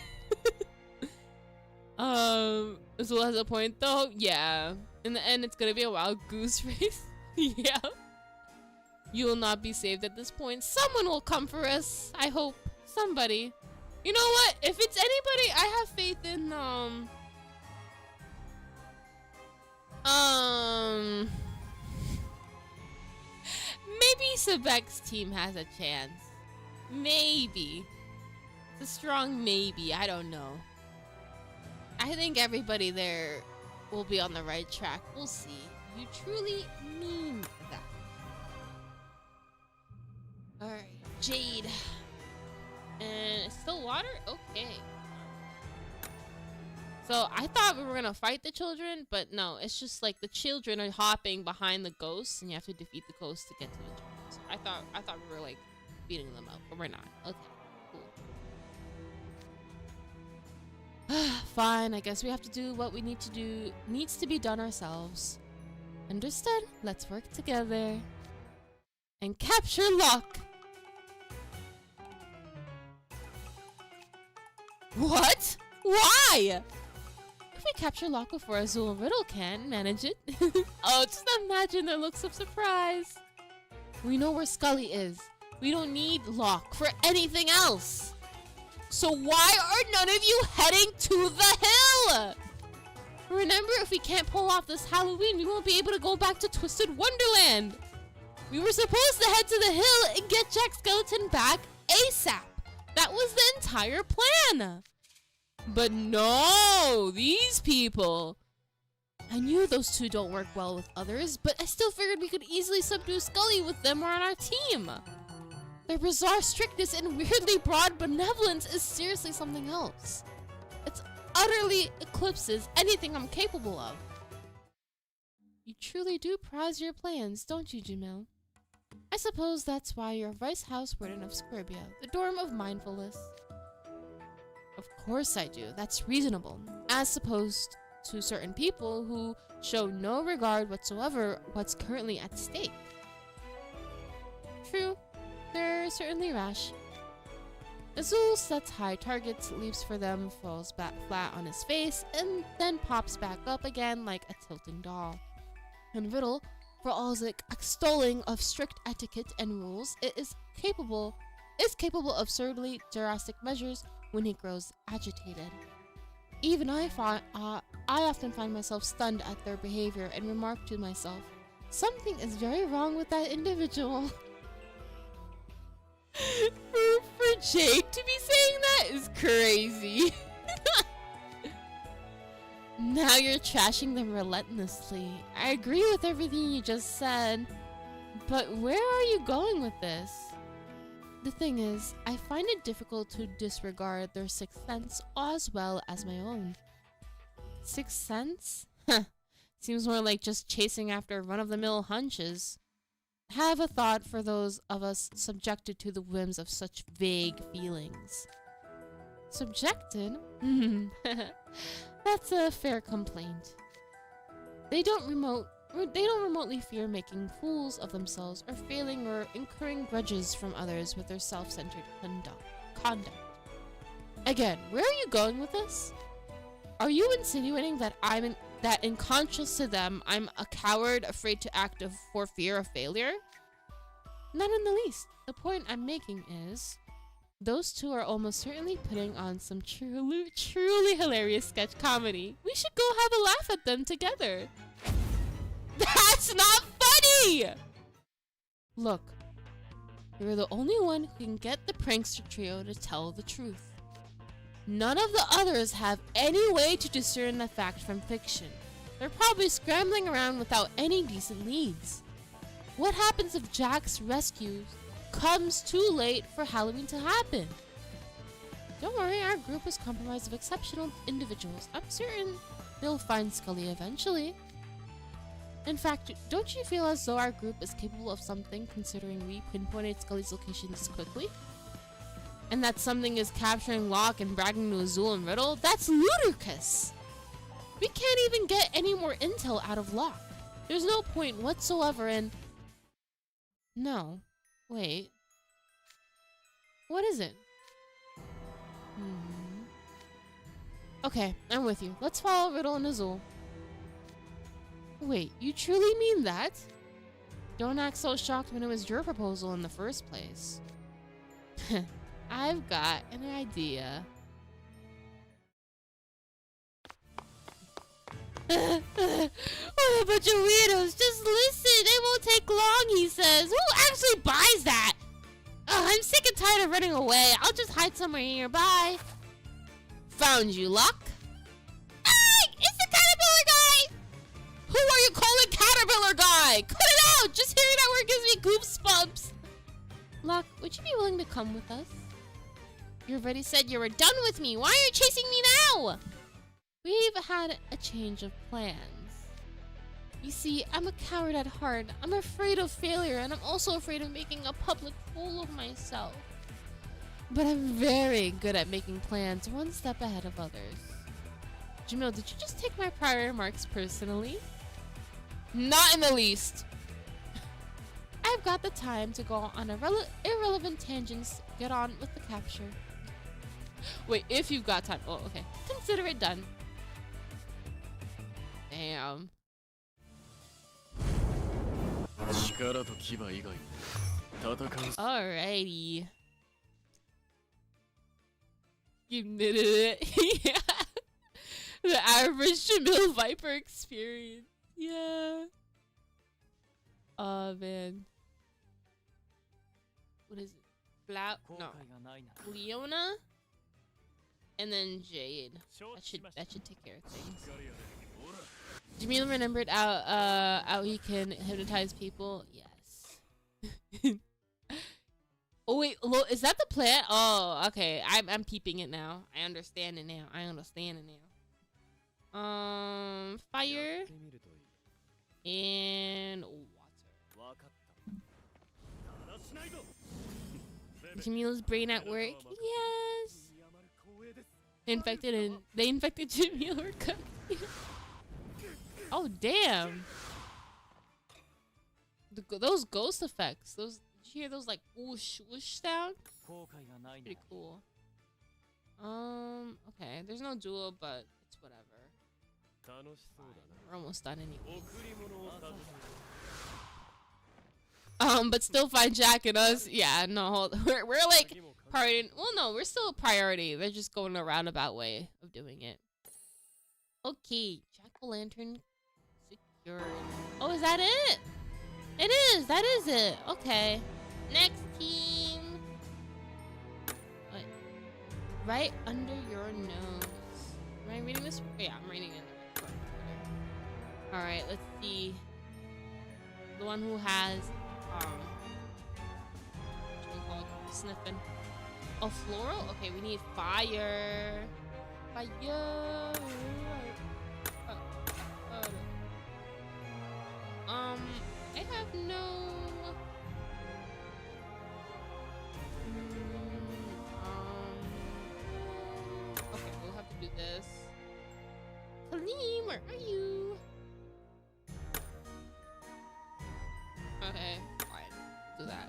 Azul has a point though. Yeah. In the end, it's gonna be a wild goose race. Yeah. You will not be saved at this point. Someone will come for us. I hope. Somebody. You know what? If it's anybody, I have faith in, maybe Sebek's team has a chance. Maybe. It's a strong maybe. I don't know. I think everybody there will be on the right track. We'll see. You truly mean that. Alright. Jade. And it's still water? Okay. So I thought we were gonna fight the children, but no, it's just like the children are hopping behind the ghosts and you have to defeat the ghosts to get to the children. So I thought we were like beating them up, but we're not. Okay, cool. Fine, I guess we have to do what we need to do. Needs to be done ourselves. Understood? Let's work together. And capture Lock! What? Why? If we capture Lock before Azul and Riddle can manage it. Oh, just imagine their looks of surprise. We know where Skully is. We don't need Lock for anything else. So why are none of you heading to the hill? Remember, if we can't pull off this Halloween, we won't be able to go back to Twisted-Wonderland. We were supposed to head to the hill and get Jack Skeleton back ASAP. That was the entire plan. But no, these people. I knew those two don't work well with others, but I still figured we could easily subdue Skully with them on our team. Their bizarre strictness and weirdly broad benevolence is seriously something else. It utterly eclipses anything I'm capable of. You truly do prize your plans, don't you, Jamil? I suppose that's why you're Vice House Warden of Scorbia, the dorm of mindfulness. Of course I do. That's reasonable, as opposed to certain people who show no regard whatsoever what's currently at stake. True, they're certainly rash. Azul sets high targets, leaps for them, falls back flat on his face, and then pops back up again like a tilting doll. And Riddle, for all his extolling of strict etiquette and rules, is capable of absurdly drastic measures when he grows agitated. Even I often find myself stunned at their behavior and remark to myself, something is very wrong with that individual. for Jake to be saying that is crazy. Now you're trashing them relentlessly. I agree with everything you just said, but where are you going with this? The thing is, I find it difficult to disregard their sixth sense as well as my own. Sixth sense? Huh. Seems more like just chasing after run-of-the-mill hunches. Have a thought for those of us subjected to the whims of such vague feelings. Subjected? That's a fair complaint. They don't remotely fear making fools of themselves or failing or incurring grudges from others with their self-centered conduct. Again, where are you going with this? Are you insinuating that in contrast to them, I'm a coward afraid to act for fear of failure? Not in the least. The point I'm making is, those two are almost certainly putting on some truly hilarious sketch comedy. We should go have a laugh at them together. That's not funny! Look, you're the only one who can get the prankster trio to tell the truth. None of the others have any way to discern the fact from fiction. They're probably scrambling around without any decent leads. What happens if Jack's rescue comes too late for Halloween to happen? Don't worry, our group is comprised of exceptional individuals. I'm certain they'll find Skully eventually. In fact, don't you feel as though our group is capable of something, considering we pinpointed Skully's location this quickly? And that something is capturing Lock and bragging to Azul and Riddle? That's ludicrous! We can't even get any more intel out of Lock. There's no point whatsoever in... No. Wait. What is it? Okay, I'm with you. Let's follow Riddle and Azul. Wait, you truly mean that? Don't act so shocked when it was your proposal in the first place. I've got an idea. What a bunch of weirdos. Just listen. It won't take long, he says. Who actually buys that? Ugh, I'm sick and tired of running away. I'll just hide somewhere nearby. Found you, Lock. It's the caterpillar guy! Who are you calling caterpillar guy? Cut it out! Just hearing that word gives me goosebumps. Lock, would you be willing to come with us? You already said you were done with me. Why are you chasing me now? We've had a change of plans. You see, I'm a coward at heart. I'm afraid of failure, and I'm also afraid of making a public fool of myself. But I'm very good at making plans one step ahead of others. Jamil, did you just take my prior remarks personally? Not in the least. I've got the time to go on irrelevant tangents. Get on with the capture. Wait, if you've got time. Oh, okay. Consider it done. Damn. Alrighty. You did it. Yeah. The average Jamil Viper experience. Yeah. Oh man. What is it? No. Leona? And then Jade. That should take care of things. Jamil remembered how he can hypnotize people. Yes. Oh wait, is that the plant? Oh, okay. I'm peeping it now. I understand it now. Fire and water. Jamil's brain at work. Yes. They infected Jamil or cooked. Oh damn. Those ghost effects. Did you hear those like whoosh whoosh sound? Pretty cool. Okay. There's no duel, but it's whatever. We're almost done anyway. But still find Jack and us. Yeah, no, we're like priority. Well, no, we're still a priority. They're just going a roundabout way of doing it. Okay, Jack-o'-lantern secured. Oh, is that it? It is. That is it. Okay. Next team. What? Right under your nose. Am I reading this? Yeah, I'm reading it. Alright, let's see. The one who has, sniffing. Oh, floral? Okay, we need fire. Fire. I have no... Okay, we'll have to do this. Kalim, where are you? Okay, fine. Do that.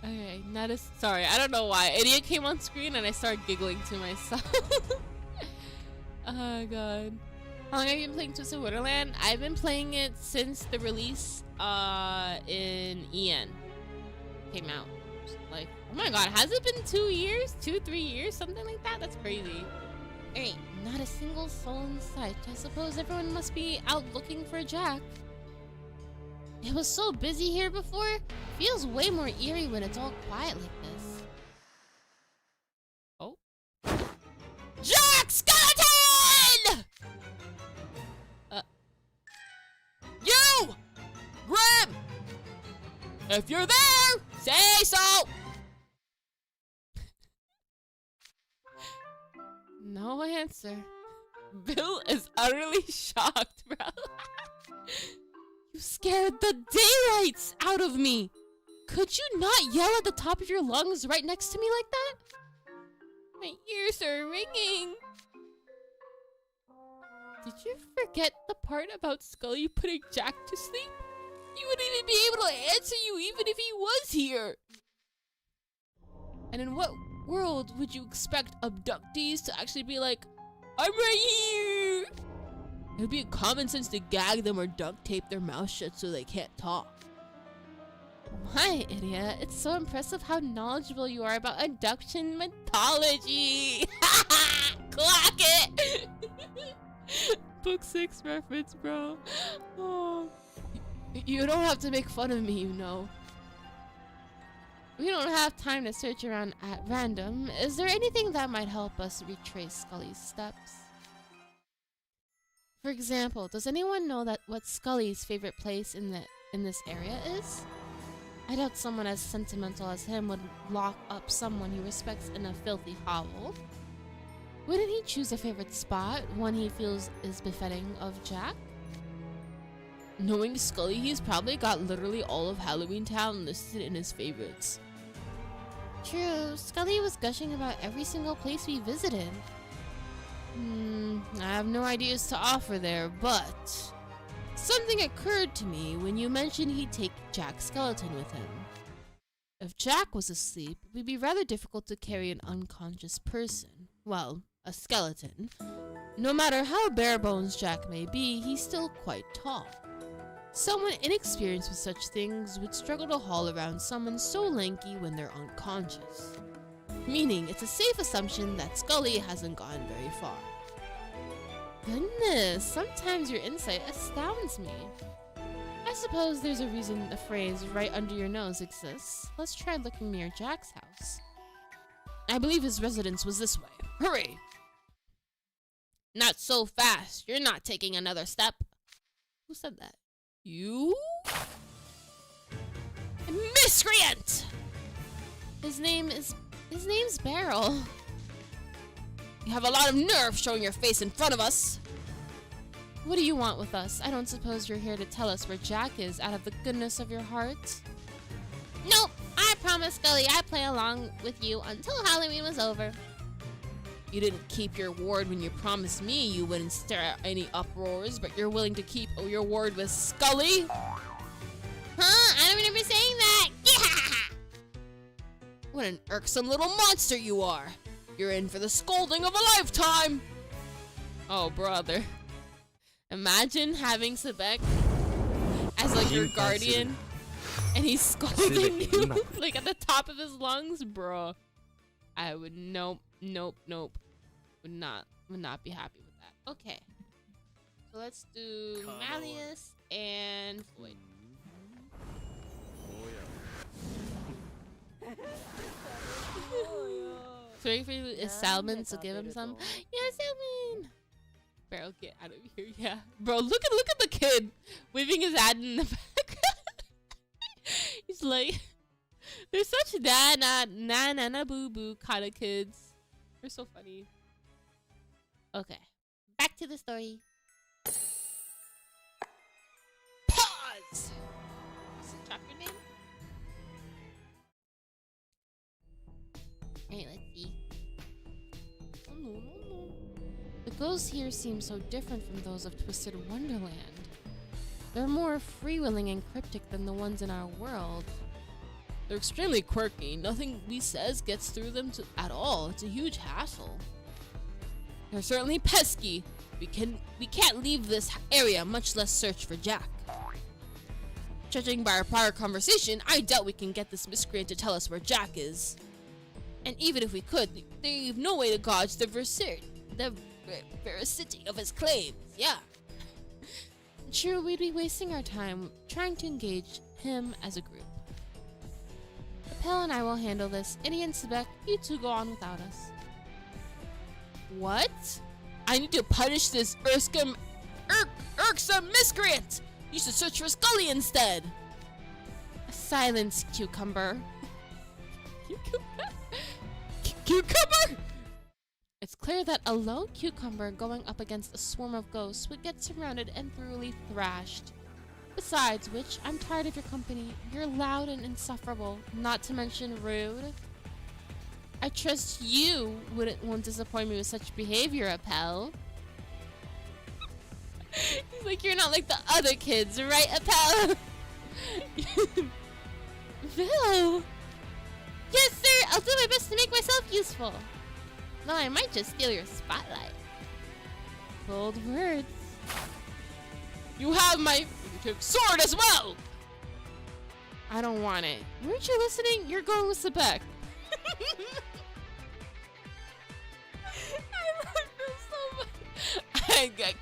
Okay, not a... Sorry, I don't know why. Idia came on screen and I started giggling to myself. Oh god. How long have you been playing Twisted-Wonderland? I've been playing it since the release in EN came out. Like, oh my god, has it been 2 years? 2-3 years? Something like that? That's crazy. Alright, not a single soul in sight. I suppose everyone must be out looking for Jack. It was so busy here before. Feels way more eerie when it's all quiet like this. Oh, If you're there, say so! No answer. Bill is utterly shocked, bro. You scared the daylights out of me! Could you not yell at the top of your lungs right next to me like that? My ears are ringing. Did you forget the part about Skully putting Jack to sleep? He wouldn't even be able to answer you even if he was here. And in what world would you expect abductees to actually be like, I'm right here? It would be common sense to gag them or duct tape their mouth shut so they can't talk. My idiot, it's so impressive how knowledgeable you are about abduction mythology. Clock it! Book 6 reference, bro. Oh. You don't have to make fun of me, you know. We don't have time to search around at random. Is there anything that might help us retrace Skully's steps? For example, does anyone know what Skully's favorite place in this area is? I doubt someone as sentimental as him would lock up someone he respects in a filthy hovel. Wouldn't he choose a favorite spot, one he feels is befitting of Jack? Knowing Skully, he's probably got literally all of Halloween Town listed in his favorites. True, Skully was gushing about every single place we visited. I have no ideas to offer there, but something occurred to me when you mentioned he'd take Jack's skeleton with him. If Jack was asleep, it would be rather difficult to carry an unconscious person. Well, a skeleton. No matter how bare bones Jack may be, he's still quite tall. Someone inexperienced with such things would struggle to haul around someone so lanky when they're unconscious. Meaning, it's a safe assumption that Skully hasn't gone very far. Goodness, sometimes your insight astounds me. I suppose there's a reason the phrase right under your nose exists. Let's try looking near Jack's house. I believe his residence was this way. Hurry! Not so fast. You're not taking another step. Who said that? You? Miscreant! His name's Beryl. You have a lot of nerve showing your face in front of us. What do you want with us? I don't suppose you're here to tell us where Jack is out of the goodness of your heart? Nope. I promised Skully I'd play along with you until Halloween was over. You didn't keep your word when you promised me you wouldn't stir out any uproars, but you're willing to keep your word with Skully? Huh? I don't remember saying that. Yeah! What an irksome little monster you are. You're in for the scolding of a lifetime. Oh, brother. Imagine having Sebek as like your guardian and he's scolding you like at the top of his lungs, bro. I would nope. Would not be happy with that. Okay. So let's do Malleus and Floyd. So waiting for Salmon to give him some. Yeah, Salmon. Bro, get out of here. Yeah, bro. Look at the kid waving his hand in the background. He's like, they're such na boo boo kind of kids. They're so funny. Okay, back to the story. Pause. What's the chapter name? Alright, let's see. Oh, no. The ghosts here seem so different from those of Twisted-Wonderland. They're more freewheeling and cryptic than the ones in our world. They're extremely quirky. Nothing we says gets through them at all. It's a huge hassle. They're certainly pesky. We can't leave this area, much less search for Jack. Judging by our prior conversation, I doubt we can get this miscreant to tell us where Jack is. And even if we could, they've no way to gauge the veracity of his claims. Yeah. True, we'd be wasting our time trying to engage him as a group. Appel and I will handle this. Idia and Sebek, you two go on without us. What? I need to punish this irksome miscreant! You should search for Skully instead! Silence, cucumber. Cucumber! It's clear that a lone cucumber going up against a swarm of ghosts would get surrounded and thoroughly thrashed. Besides which, I'm tired of your company. You're loud and insufferable, not to mention rude. I trust you won't disappoint me with such behavior, Appel. He's like, you're not like the other kids, right, Appel? Bill! Yes, sir! I'll do my best to make myself useful. Though I might just steal your spotlight. Bold words. You have my sword as well! I don't want it. Weren't you listening? You're going with Sebek. I love Bill so much.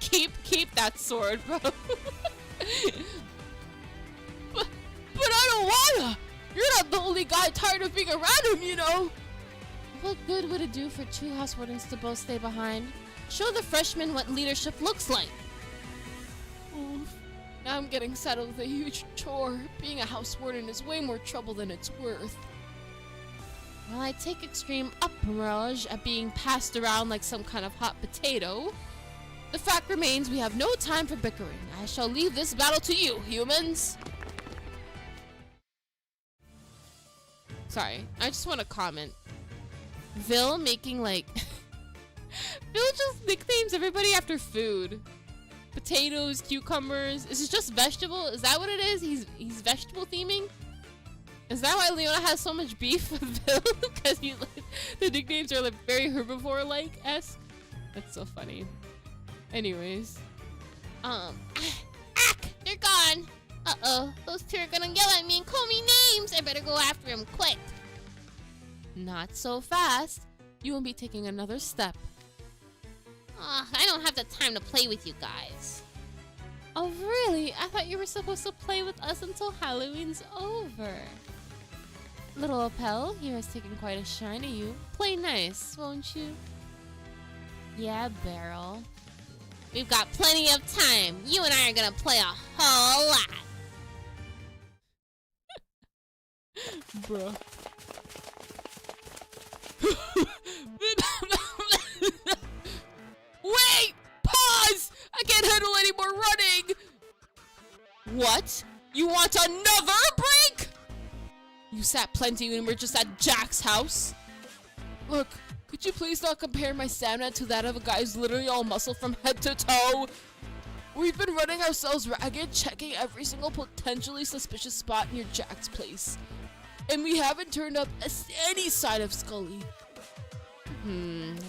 Keep that sword, bro. but I don't wanna! You're not the only guy tired of being around him, you know! What good would it do for two house wardens to both stay behind? Show the freshmen what leadership looks like! Oof. Now I'm getting saddled with a huge chore. Being a house warden is way more trouble than it's worth. While I take extreme umbrage at being passed around like some kind of hot potato, the fact remains we have no time for bickering. I shall leave this battle to you, humans! Sorry, I just want to comment. Vil making like... Vil just nicknames everybody after food. Potatoes, cucumbers. Is it just vegetable? Is that what it is? He's vegetable theming? Is that why Leona has so much beef with Vil? Because the nicknames are like very herbivore-like-esque? That's so funny. Anyways. They're gone! Uh-oh, those two are gonna yell at me and call me names! I better go after him quick! Not so fast. You won't be taking another step. I don't have the time to play with you guys. Oh really? I thought you were supposed to play with us until Halloween's over. Little Appel, here has taken quite a shine to you. Play nice, won't you? Yeah, Beryl. We've got plenty of time. You and I are gonna play a whole lot. Bruh. Wait! Pause! I can't handle any more running! What? You want another break? You sat plenty when we were just at Jack's house. Look, could you please not compare my stamina to that of a guy who's literally all muscle from head to toe? We've been running ourselves ragged, checking every single potentially suspicious spot near Jack's place. And we haven't turned up any sign of Skully.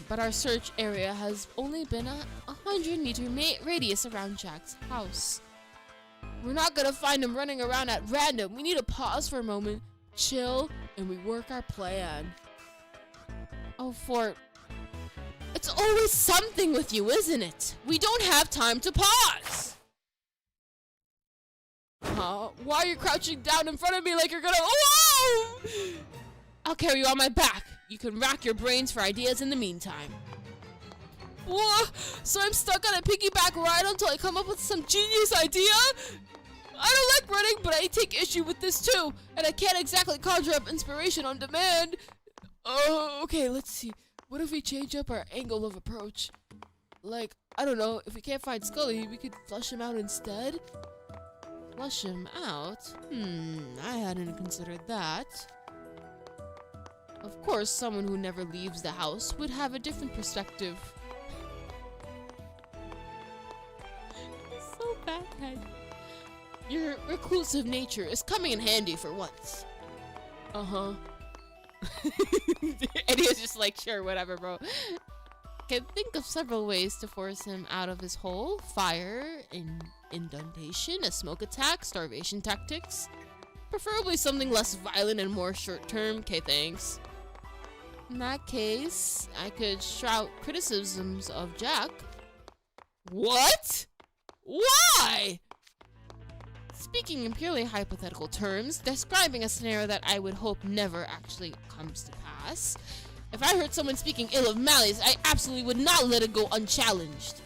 But our search area has only been a 100-meter radius around Jack's house. We're not gonna find him running around at random. We need to pause for a moment, chill, and we work our plan. Oh, Fort. It's always something with you, isn't it? We don't have time to pause! Why are you crouching down in front of me like you're gonna— Whoa! I'll carry you on my back. You can rack your brains for ideas in the meantime. Whoa! So I'm stuck on a piggyback ride until I come up with some genius idea? I don't like running, but I take issue with this too, and I can't exactly conjure up inspiration on demand. Oh, okay, let's see. What if we change up our angle of approach? Like, I don't know, if we can't find Skully, we could flush him out instead? Flush him out? I hadn't considered that. Of course, someone who never leaves the house would have a different perspective. So bad. Your reclusive nature is coming in handy for once. Uh-huh. And he was just like, sure, whatever, bro. Can think of several ways to force him out of his hole. Fire, inundation, a smoke attack, starvation tactics. Preferably something less violent and more short-term. Okay, thanks. In that case, I could shout criticisms of Jack. What? Why? Speaking in purely hypothetical terms, describing a scenario that I would hope never actually comes to pass. If I heard someone speaking ill of Malleus, I absolutely would not let it go unchallenged.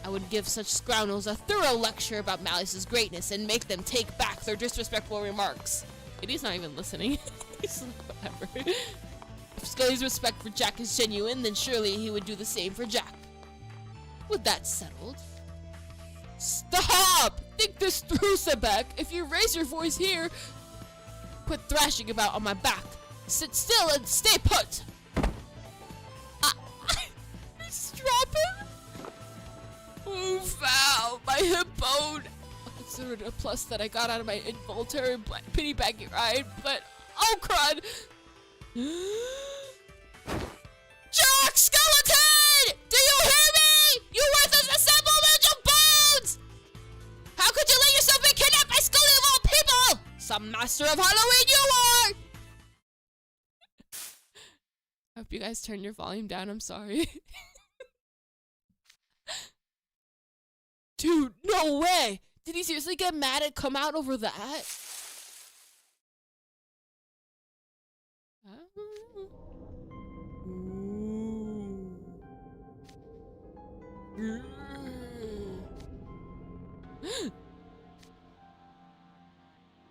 I would give such scoundrels a thorough lecture about Malleus's greatness and make them take back their disrespectful remarks. Idia's not even listening. He's like, whatever. If Skully's respect for Jack is genuine, then surely he would do the same for Jack. With that settled. Stop! Think this through, Sebek. If you raise your voice here, quit thrashing about on my back. Sit still and stay put. Just drop him. Oh, foul! My hip bone. I consider it a plus that I got out of my involuntary piggyback ride, but oh crud! Jack Skeleton! Do you hear me? You worthless assemblage of bones! How could you let yourself be kidnapped by Skully of all people? Some master of Halloween you are! I hope you guys turn your volume down, I'm sorry. Dude, no way! Did he seriously get mad and come out over that?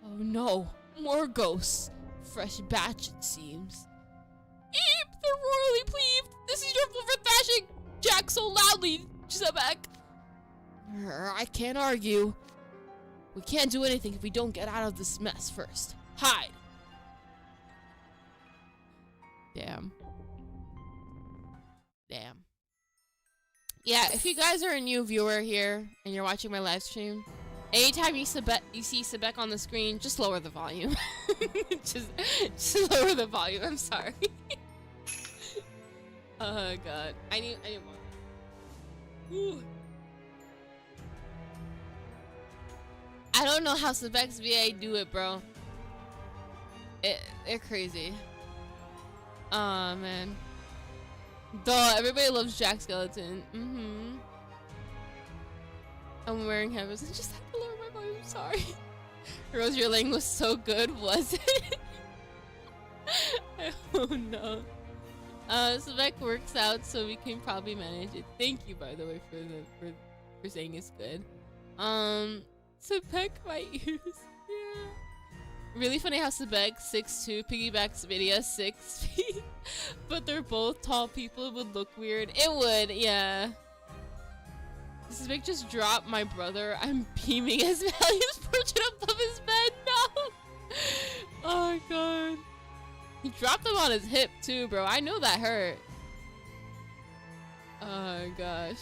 Oh no, more ghosts. Fresh batch, it seems. Eep! They're royally pleased! This is your fault for thrashing Jack so loudly, Sebek. I can't argue. We can't do anything if we don't get out of this mess first. Hide! Damn. Damn. Yeah, if you guys are a new viewer here and you're watching my live stream, anytime you see Sebek on the screen, just lower the volume. just lower the volume. I'm sorry. Oh god, I need more. Ooh. I don't know how Sebek's VA do it, bro. They're crazy. Aw, man. Duh, everybody loves Jack Skeleton. Mm-hmm. I'm wearing headphones. I just had to lower my volume, sorry. Rose, your laying was so good, was it? Oh no. Sebek works out, so we can probably manage it. Thank you, by the way, for saying it's good. Sebek might use. Yeah. Really funny how Sebek 6'2" piggybacks Idia 6 feet, but they're both tall people. It would look weird. It would, yeah. Sebek just dropped my brother. I'm beaming as Valiant's perched above his bed. No. Oh god. He dropped him on his hip too, bro. I know that hurt. Oh gosh.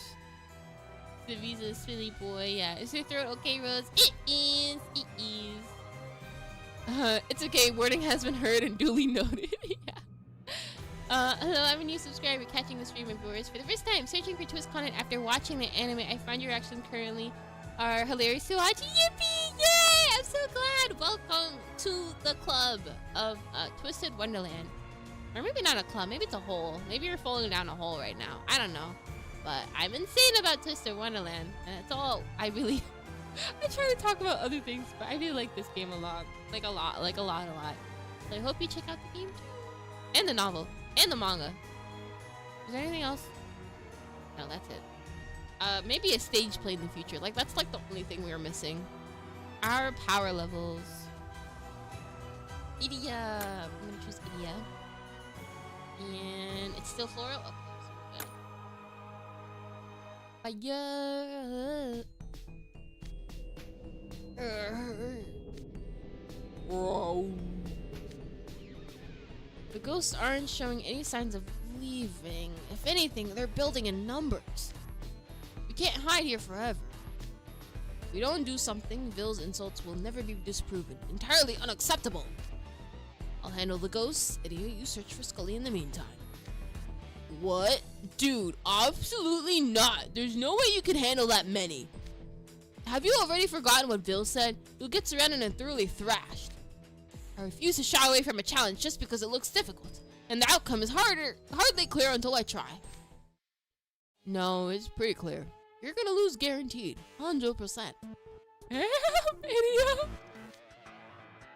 Vivi's a silly boy. Yeah. Is your throat okay, Rose? It is. It is. It's okay. Wording has been heard and duly noted. Yeah. Hello, I'm a new subscriber catching the stream of viewers for the first time. Searching for twist content after watching the anime. I find your reactions currently are hilarious to watch. Yippee! Yay! I'm so glad. Welcome to the club of Twisted-Wonderland. Or maybe not a club. Maybe it's a hole. Maybe you're falling down a hole right now. I don't know. But I'm insane about Twisted-Wonderland. And that's all I really... I try to talk about other things, but I do like this game a lot. Like a lot. So I hope you check out the game too. And the novel. And the manga. Is there anything else? No, that's it. Maybe a stage play in the future. Like, that's like the only thing we were missing. Our power levels. Idia. I'm gonna choose Idia. And it's still floral? Okay, so good. Fire. Whoa. The ghosts aren't showing any signs of leaving. If anything, they're building in numbers. We can't hide here forever. If we don't do something, Ville's insults will never be disproven. Entirely unacceptable. I'll handle the ghosts. Idia, you search for Skully in the meantime. What? Dude, absolutely not. There's no way you can handle that many. Have you already forgotten what Ville said? You'll get surrounded and thoroughly thrashed. I refuse to shy away from a challenge just because it looks difficult. And the outcome is hardly clear until I try. No, it's pretty clear. You're gonna lose guaranteed. 100%. Idiot.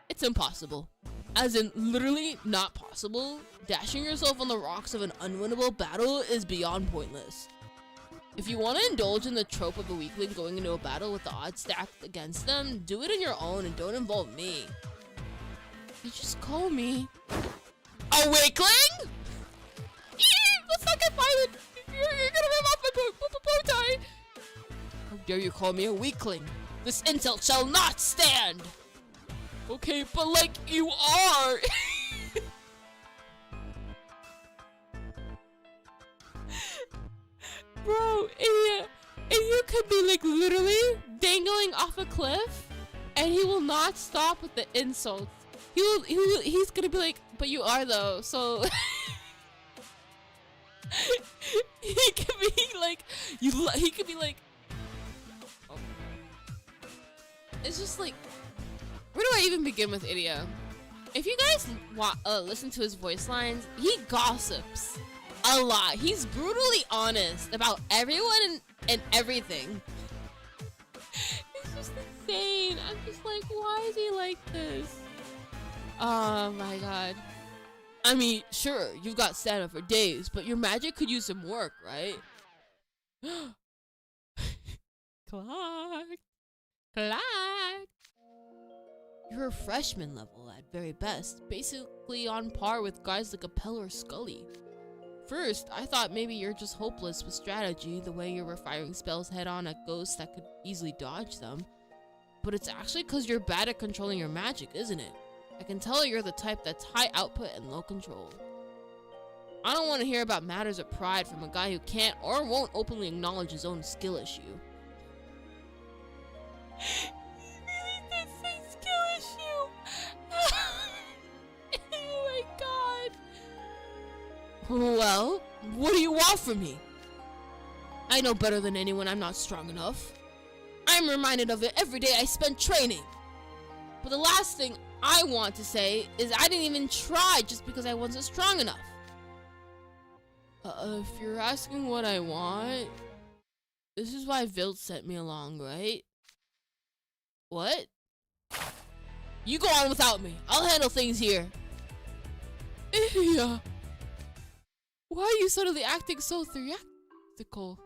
It's impossible. As in, literally not possible. Dashing yourself on the rocks of an unwinnable battle is beyond pointless. If you want to indulge in the trope of a weakling going into a battle with the odds stacked against them, do it on your own and don't involve me. You just call me a weakling? Let's not get violent. You're gonna rip off my bow tie. How dare you call me a weakling? This insult shall not stand. Okay, but like you are. Bro, Idia, you could be like literally dangling off a cliff, and he will not stop with the insults. He's gonna be like, but you are though, so he could be like, he could be like, oh. It's just like, where do I even begin with Idia? If you guys listen to his voice lines, he gossips a lot. He's brutally honest about everyone and everything. It's just insane. I'm just like, why is he like this? Oh my god. I mean, sure, you've got stamina for days, but your magic could use some work, right? Clock. You're a freshman level at very best, basically on par with guys like Appel or Skully. First, I thought maybe you're just hopeless with strategy, the way you were firing spells head-on at ghosts that could easily dodge them. But it's actually because you're bad at controlling your magic, isn't it? I can tell you're the type that's high output and low control. I don't want to hear about matters of pride from a guy who can't or won't openly acknowledge his own skill issue. He really did say skill issue! Oh my god! Well, what do you want from me? I know better than anyone I'm not strong enough. I'm reminded of it every day I spend training. But the last thing I want to say is I didn't even try just because I wasn't strong enough. If you're asking what I want, this is why Vild sent me along, right? What? You go on without me. I'll handle things here. Yeah. Why are you suddenly acting so theatrical?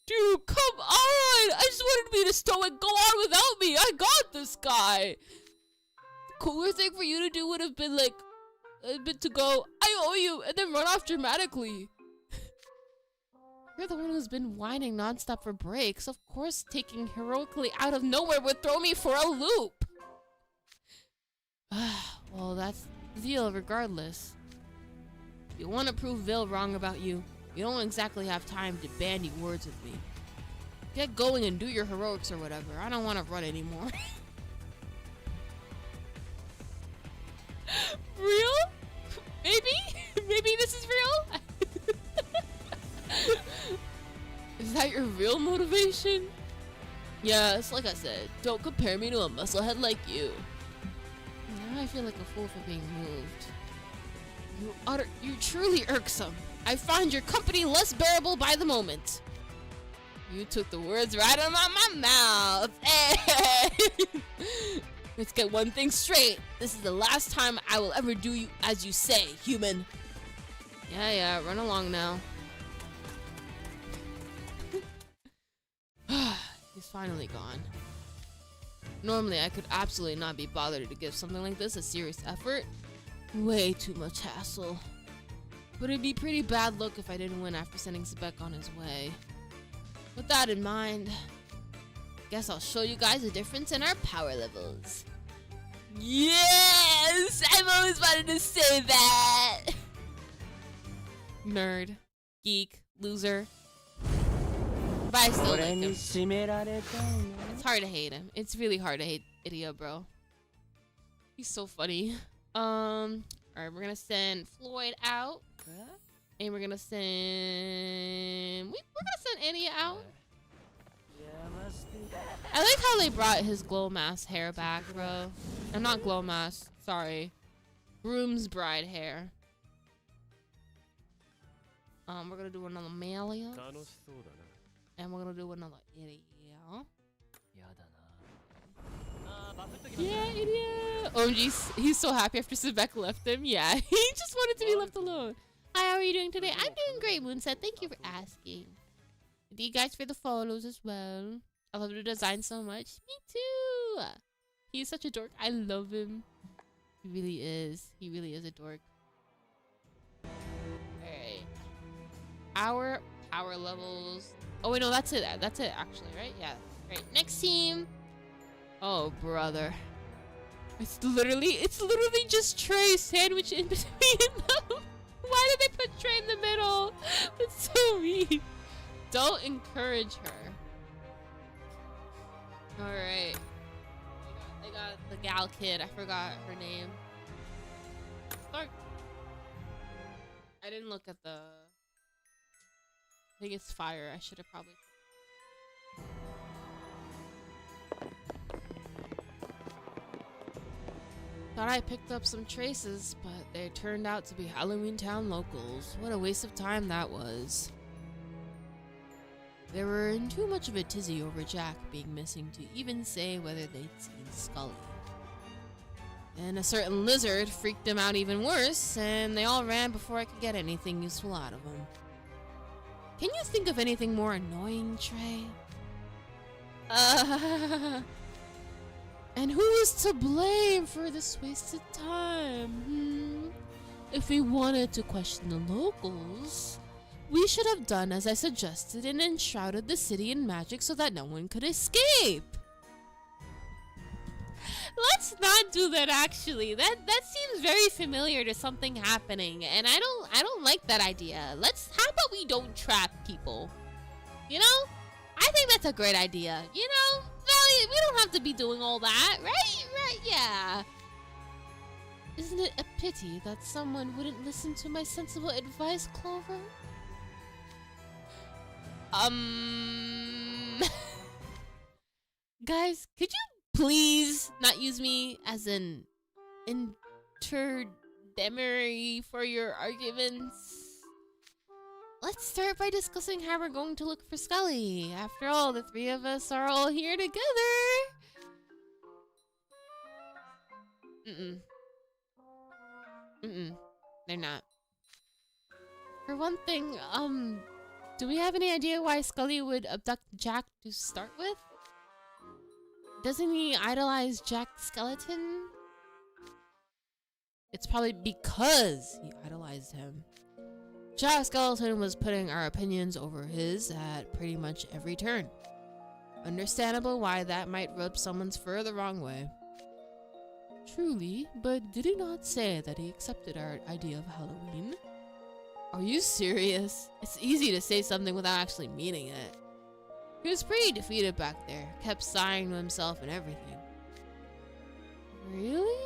Dude, come on! I just wanted to be the stoic. Go on without me. I got this guy. The cooler thing for you to do would have been like, to go, I owe you, and then run off dramatically. You're the one who's been whining nonstop for breaks. Of course, taking heroically out of nowhere would throw me for a loop. Well, that's the deal regardless. You want to prove Vil wrong about you. You don't exactly have time to bandy words with me. Get going and do your heroics or whatever. I don't want to run anymore. Real? Maybe? Maybe this is real? Is that your real motivation? Yes, like I said, don't compare me to a musclehead like you. Now I feel like a fool for being moved. You're truly irksome. I find your company less bearable by the moment. You took the words right out of my mouth. Hey. Let's get one thing straight. This is the last time I will ever do you as you say, human. Yeah, run along now. He's finally gone. Normally, I could absolutely not be bothered to give something like this a serious effort. Way too much hassle. But it'd be pretty bad look if I didn't win after sending Sebek on his way. With that in mind, guess I'll show you guys the difference in our power levels. Yes! I've always wanted to say that! Nerd. Geek. Loser. But I still like him. It's hard to hate him. It's really hard to hate Idia, bro. He's so funny. Alright, we're gonna send Floyd out. And we're gonna send... We're gonna send Idia out. I like how they brought his glow mask hair back, bro. I'm not glow mask, sorry. Groom's bride hair. We're gonna do another Malia. And we're gonna do another Idia. Yeah, Idia. OMG, he's so happy after Sebek left him. Yeah, he just wanted to be left alone. Hi, how are you doing today? I'm doing great, Moonset. Thank you for asking. Thank you guys for the follows as well. I love the design so much. Me too. He's such a dork. I love him. He really is. He really is a dork. Alright. Our power levels. Oh wait, no, that's it. That's it actually, right? Yeah. Right. Next team. Oh brother. It's literally just Trey sandwiched in between them. Why did they put Trey in the middle? That's so mean. Don't encourage her. Alright. They got the gal kid. I forgot her name. Start. I didn't look at the... I think it's fire. I should have probably... Thought I picked up some traces, but they turned out to be Halloween Town locals. What a waste of time that was. They were in too much of a tizzy over Jack being missing to even say whether they'd seen Skully. And a certain lizard freaked them out even worse, and they all ran before I could get anything useful out of them. Can you think of anything more annoying, Trey? And who is to blame for this wasted time? If we wanted to question the locals, we should have done as I suggested and enshrouded the city in magic so that no one could escape. Let's not do that actually. That seems very familiar to something happening, and I don't like that idea. How about we don't trap people? You know? I think that's a great idea. You know? We don't have to be doing all that, right? Right, yeah. Isn't it a pity that someone wouldn't listen to my sensible advice, Clover? Guys, could you please not use me as an intermediary for your arguments? Let's start by discussing how we're going to look for Skully. After all, the three of us are all here together. They're not. For one thing, do we have any idea why Skully would abduct Jack to start with? Doesn't he idolize Jack's skeleton? It's probably because he idolized him. Jack Skeleton was putting our opinions over his at pretty much every turn. Understandable why that might rub someone's fur the wrong way. Truly, but did he not say that he accepted our idea of Halloween? Are you serious? It's easy to say something without actually meaning it. He was pretty defeated back there, kept sighing to himself and everything. Really?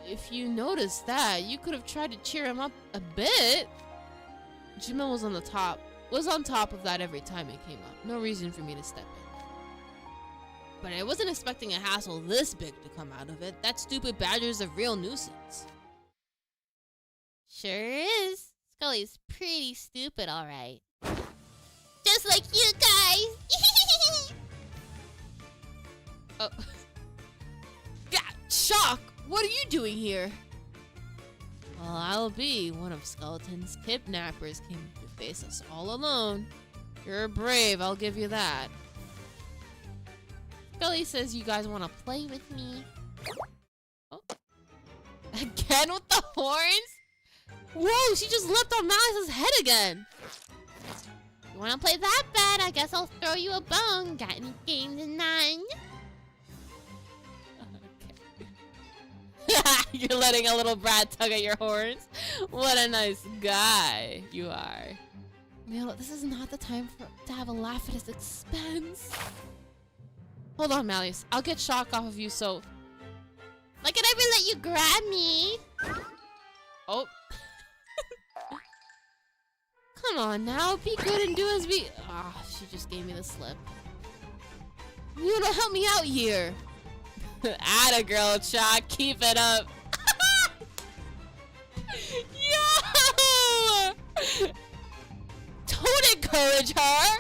If you noticed that, you could have tried to cheer him up a bit. Jamil was on top of that every time it came up. No reason for me to step in. But I wasn't expecting a hassle this big to come out of it. That stupid badger's a real nuisance. Sure is. Skully's pretty stupid, alright. Just like you guys! Oh. God, shock! What are you doing here? Well, I'll be. One of Skeleton's kidnappers came to face us all alone. You're brave, I'll give you that. Skully says you guys want to play with me. Oh. Again with the horns? Whoa, she just leapt on Malice's head again. You want to play that bad? I guess I'll throw you a bone. Got any game tonight? You're letting a little brat tug at your horns? What a nice guy you are. Milo, this is not the time to have a laugh at his expense. Hold on, Malleus. I'll get shock off of you, so... Like, I never let you grab me. Oh. Come on now, be good and do as we... Ah, she just gave me the slip. You don't help me out here. Atta girl, Chalk, keep it up. Yo! Don't encourage her.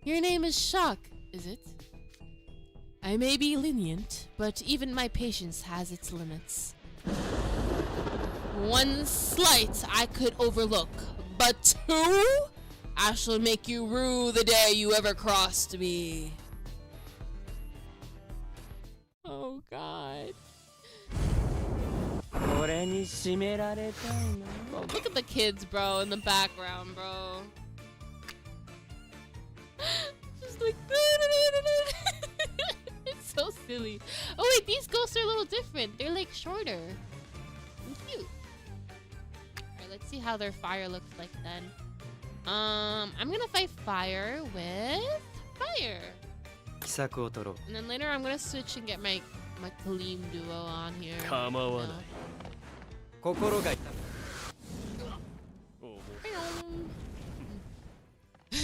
Your name is Shock, is it? I may be lenient, but even my patience has its limits. One slight I could overlook, but two? I shall make you rue the day you ever crossed me. Bro, look at the kids, bro, in the background, bro. Just like it's so silly. Oh wait, these ghosts are a little different. They're like shorter and cute. Alright, let's see how their fire looks like then. I'm gonna fight fire with fire. And then later I'm gonna switch and get my Kaleem duo on here.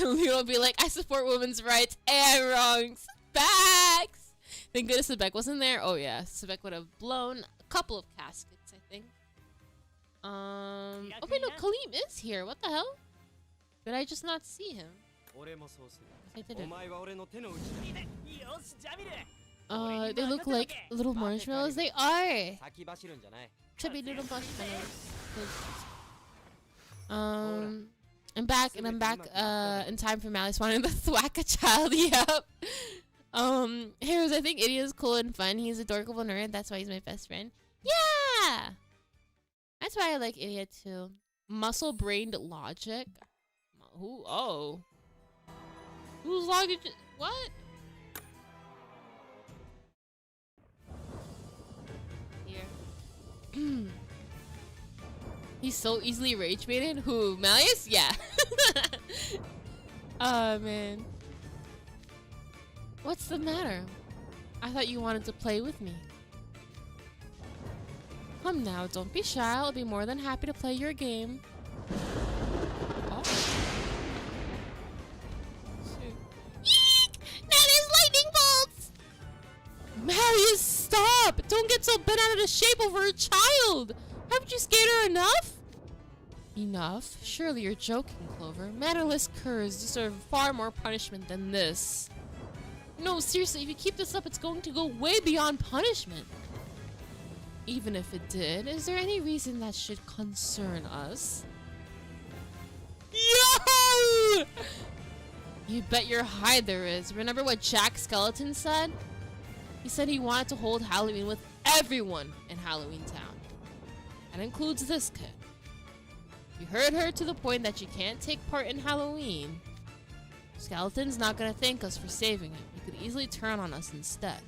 Leo'll be like, I support women's rights and wrongs. Facts! Thank goodness Sebek wasn't there. Oh yeah, Sebek would have blown a couple of caskets, I think. Oh wait, no, Kaleem is here. What the hell? Did I just not see him? I didn't. They look like little marshmallows. They are! Chubby little marshmallows. I'm back, and I'm back in time for Malice wanting to thwack a child. Yep. Heroes, I think Idia's cool and fun. He's a dorkable nerd. That's why he's my best friend. Yeah! That's why I like Idia too. Muscle-brained logic. Who? Oh. Who's logic? What? Here. He's so easily rage baited. Who? Malleus? Yeah. Oh man. What's the matter? I thought you wanted to play with me. Come now, don't be shy. I'll be more than happy to play your game. Oh. Shoot. Eek! Now there's lightning bolts! Marius, stop! Don't get so bent out of the shape over a child! Haven't you scared her enough? Enough? Surely you're joking, Clover. Mannerless curs deserve far more punishment than this. No, seriously, if you keep this up, it's going to go way beyond punishment. Even if it did, is there any reason that should concern us? Yo! You bet your hide there is. Remember what Jack Skeleton said? He said he wanted to hold Halloween with everyone in Halloween Town. That includes this kid. You hurt her to the point that she can't take part in Halloween. Skeleton's not gonna thank us for saving him. He could easily turn on us instead.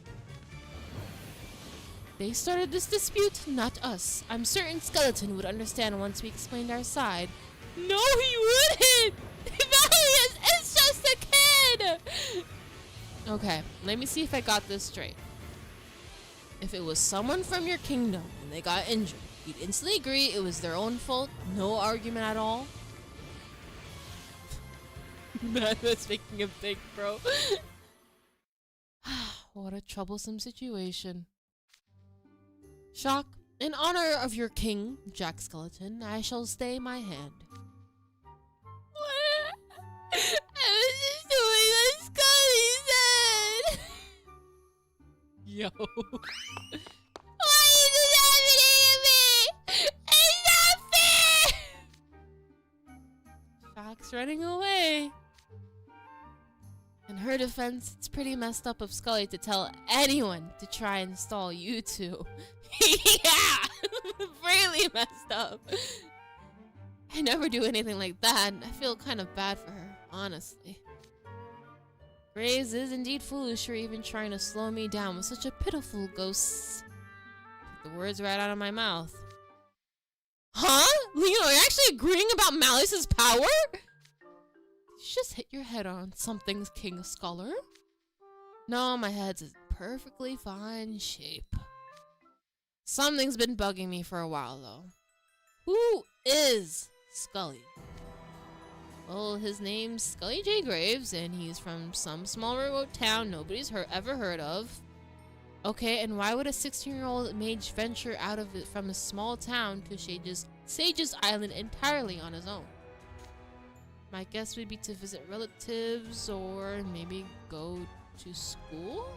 They started this dispute, not us. I'm certain Skeleton would understand once we explained our side. No, he wouldn't! Valiant, it's just a kid! Okay, let me see if I got this straight. If it was someone from your kingdom and they got injured, you'd instantly agree it was their own fault, no argument at all? Man, that's making him think, bro. What a troublesome situation. Shock, in honor of your king, Jack Skeleton, I shall stay my hand. What? I was just doing what Scully said! Yo. Why is this happening to me? It's not fair! Shock's running away. In her defense, it's pretty messed up of Scully to tell anyone to try and stall you two. Yeah! Really messed up. I never do anything like that. I feel kind of bad for her, honestly. Graves is indeed foolish for even trying to slow me down with such a pitiful ghost. Get the words right out of my mouth. Huh? Leo, you're actually agreeing about Malice's power? You just hit your head on something's King Scholar. No, my head's in perfectly fine shape. Something's been bugging me for a while, though. Who is Scully? Well, his name's Scully J. Graves, and he's from some small remote town nobody's ever heard of. Okay, and why would a 16-year-old mage venture out of it from a small town to Sage's Island entirely on his own? My guess would be to visit relatives or maybe go to school?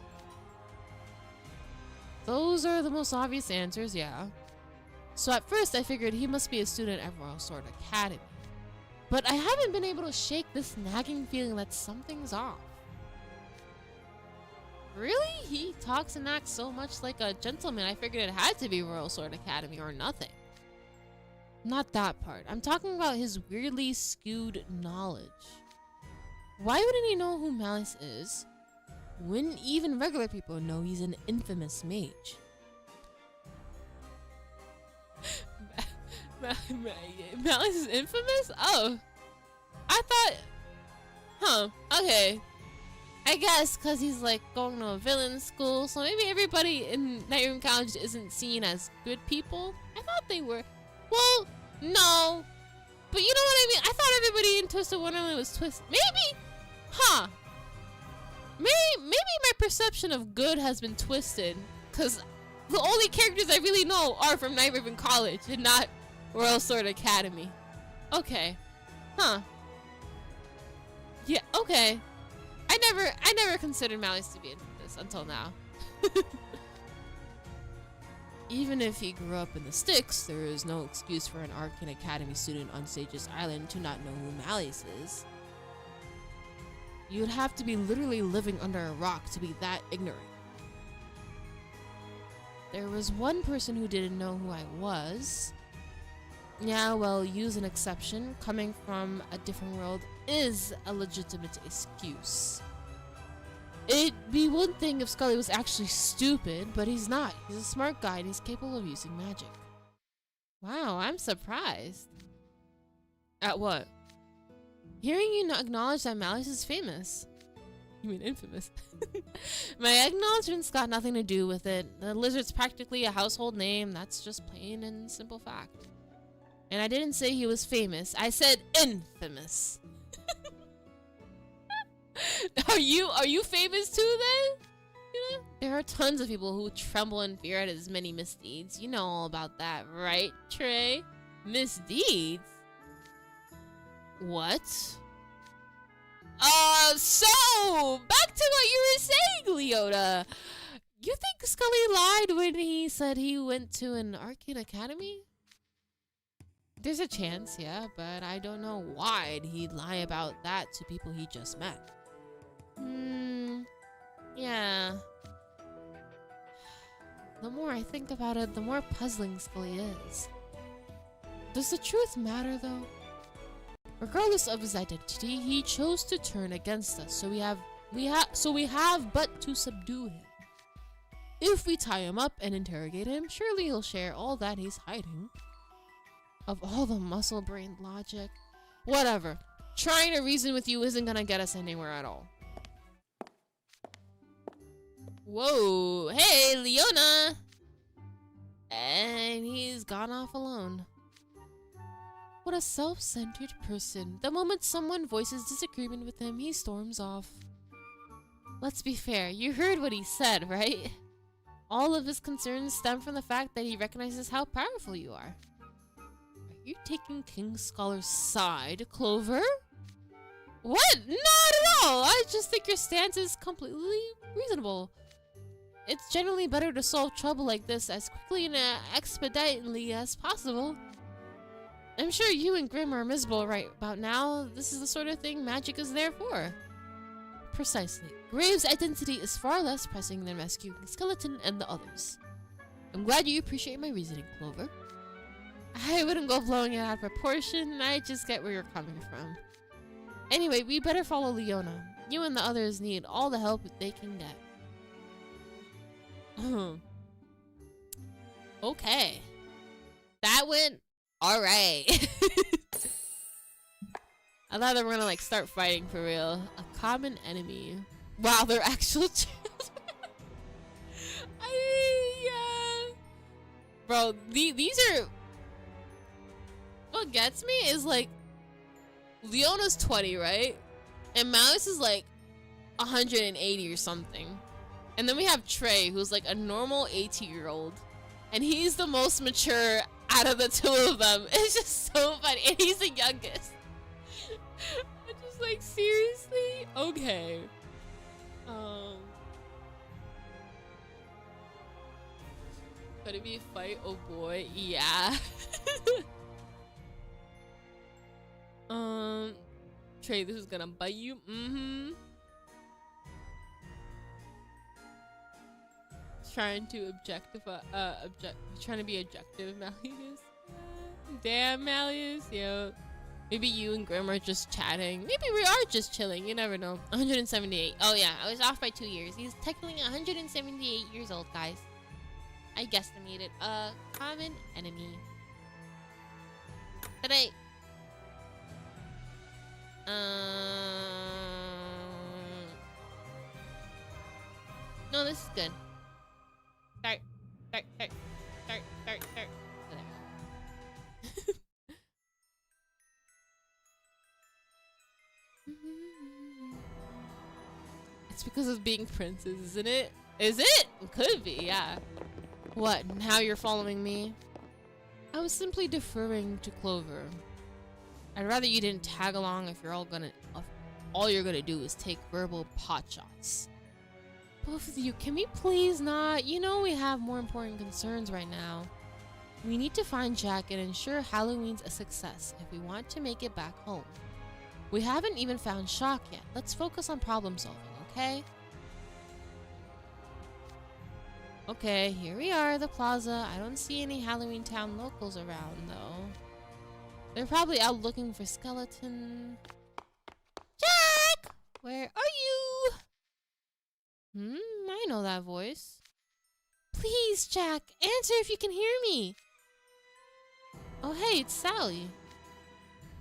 Those are the most obvious answers, yeah. So at first I figured he must be a student at Royal Sword Academy. But I haven't been able to shake this nagging feeling that something's off. Really? He talks and acts so much like a gentleman, I figured it had to be Royal Sword Academy or nothing. Not that part. I'm talking about his weirdly skewed knowledge. Why wouldn't he know who Malice is? When even regular people know he's an infamous mage. Malice is infamous? Oh. I thought... Huh. Okay. I guess because he's like going to a villain school, so maybe everybody in Nightroom College isn't seen as good people. I thought they were. Well, no. But you know what I mean? I thought everybody in Twisted-Wonderland was twisted. Maybe? Huh. Maybe my perception of good has been twisted. Because the only characters I really know are from Nightroom College and not Royal Sword Academy. Okay. Huh. Yeah, okay. I never considered Malice to be into this until now. Even if he grew up in the sticks, there is no excuse for an Arcane Academy student on Sage's Island to not know who Malice is. You'd have to be literally living under a rock to be that ignorant. There was one person who didn't know who I was. Yeah, well, use an exception. Coming from a different world is a legitimate excuse. It'd be one thing if Skully was actually stupid, but he's not. He's a smart guy and he's capable of using magic. Wow, I'm surprised. At what? Hearing you acknowledge that Malice is famous. You mean infamous? My acknowledgement's got nothing to do with it. The lizard's practically a household name. That's just plain and simple fact. And I didn't say he was famous. I said infamous. Are you famous too then? You know, there are tons of people who tremble in fear at his many misdeeds. You know all about that, right, Trey? Misdeeds? What? So back to what you were saying, Leona. You think Skully lied when he said he went to an Arcane Academy? There's a chance, yeah, but I don't know why he'd lie about that to people he just met. Yeah. The more I think about it, the more puzzling Skully is. Does the truth matter, though? Regardless of his identity, he chose to turn against us, so we have but to subdue him. If we tie him up and interrogate him, surely he'll share all that he's hiding. Of all the muscle-brained logic. Whatever. Trying to reason with you isn't gonna get us anywhere at all. Whoa. Hey, Leona! And he's gone off alone. What a self-centered person. The moment someone voices disagreement with him, he storms off. Let's be fair, you heard what he said, right? All of his concerns stem from the fact that he recognizes how powerful you are. Are you taking King Scholar's side, Clover? What? Not at all! I just think your stance is completely reasonable. It's generally better to solve trouble like this as quickly and expeditiously as possible. I'm sure you and Grim are miserable right about now. This is the sort of thing magic is there for. Precisely. Graves' identity is far less pressing than rescuing Skeleton and the others. I'm glad you appreciate my reasoning, Clover. I wouldn't go blowing it out of proportion. I just get where you're coming from. Anyway, we better follow Leona. You and the others need all the help they can get. Okay. That went alright. I thought they were gonna like start fighting for real. A common enemy. Wow, they're actual children. Yeah. Bro, these are... What gets me is like... Leona's 20, right? And Malice is like 180 or something. And then we have Trey, who's like a normal 18-year-old. And he's the most mature out of the two of them. It's just so funny. And he's the youngest. I'm just like, seriously? Okay. Could it be a fight? Oh boy, yeah. Trey, this is gonna bite you. Trying to objectify, trying to be objective, Malleus. Damn, Malleus, yo. Maybe you and Grim are just chatting. Maybe we are just chilling. You never know. 178. Oh yeah, I was off by 2 years. He's technically 178 years old, guys. I guesstimated. Common enemy. Today. No, this is good. Start. It's because of being princes, isn't it? Is it? Could be, yeah. What? Now you're following me? I was simply deferring to Clover. I'd rather you didn't tag along if you're all you're gonna do is take verbal pot shots. Both of you, can we please not? You know we have more important concerns right now. We need to find Jack and ensure Halloween's a success if we want to make it back home. We haven't even found Shock yet. Let's focus on problem solving, okay? Okay, here we are, the plaza. I don't see any Halloween Town locals around, though. They're probably out looking for skeleton. Jack! Where are you? I know that voice. Please, Jack, answer if you can hear me. Oh, hey, it's Sally.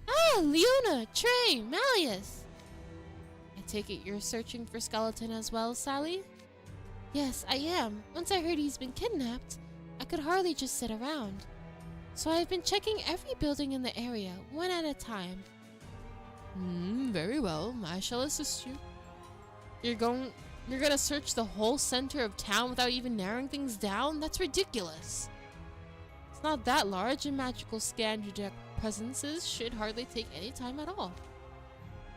Ah, Leona, Trey, Malleus. I take it you're searching for skeleton as well, Sally? Yes, I am. Once I heard he's been kidnapped, I could hardly just sit around. So I've been checking every building in the area, one at a time. Very well. I shall assist you. You're gonna search the whole center of town without even narrowing things down? That's ridiculous. It's not that large, and magical scan detect presences should hardly take any time at all.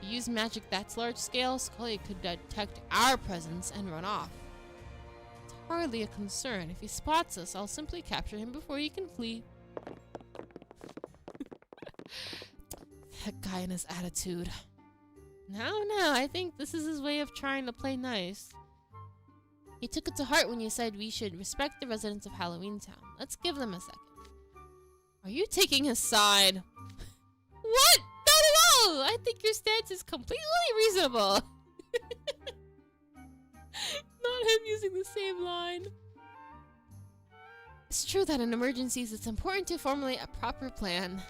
If you use magic that's large scale, Skully could detect our presence and run off. It's hardly a concern. If he spots us, I'll simply capture him before he can flee. That guy and his attitude. No, I think this is his way of trying to play nice. He took it to heart when you said we should respect the residents of Halloween Town. Let's give them a second. Are you taking his side? What? No! I think your stance is completely reasonable. Not him using the same line. It's true that in emergencies it's important to formulate a proper plan.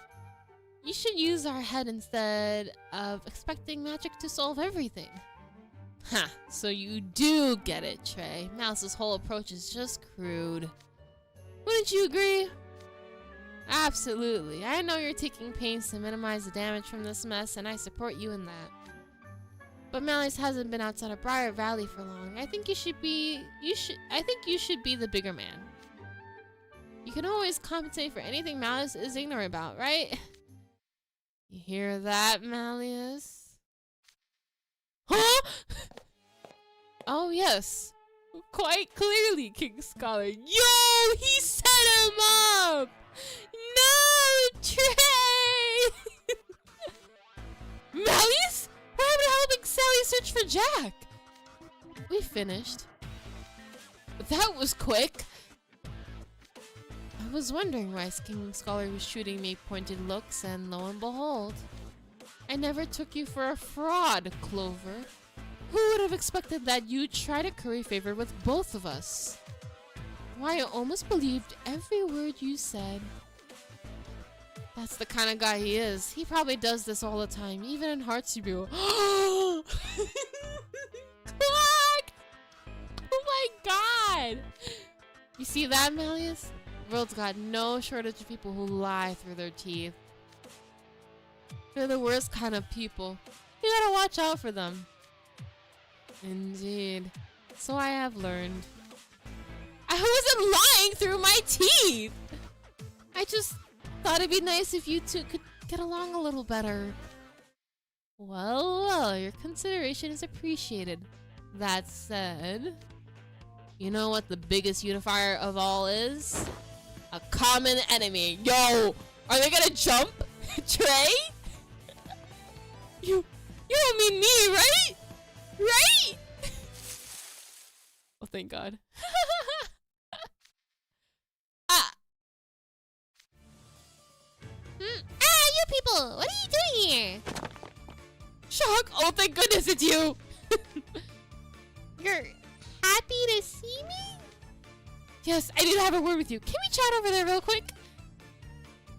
You should use our head instead of expecting magic to solve everything. Ha, so you do get it, Trey. Mouse's whole approach is just crude. Wouldn't you agree? Absolutely. I know you're taking pains to minimize the damage from this mess, and I support you in that. But Malleus hasn't been outside of Briar Valley for long. I think you should be the bigger man. You can always compensate for anything Malleus is ignorant about, right? You hear that, Malleus? Huh? Oh, yes. Quite clearly, King Scholar. Yo, he set him up! No, Trey! Malleus? Why am I helping Sally search for Jack? We finished. That was quick. I was wondering why King Scholar was shooting me pointed looks, and lo and behold. I never took you for a fraud, Clover. Who would have expected that you'd try to curry favor with both of us? Why, I almost believed every word you said. That's the kind of guy he is. He probably does this all the time, even in Heartstube. Oh my god! You see that, Malleus? The world's got no shortage of people who lie through their teeth. They're the worst kind of people. You gotta watch out for them. Indeed. So I have learned. I wasn't lying through my teeth! I just thought it'd be nice if you two could get along a little better. Well, your consideration is appreciated. That said, you know what the biggest unifier of all is? A common enemy. Yo! Are they gonna jump? Trey? You don't mean me, right? Right? Oh, thank God. Shock? Oh, thank goodness it's you! You're happy to see me? Yes, I need to have a word with you. Can we chat over there real quick?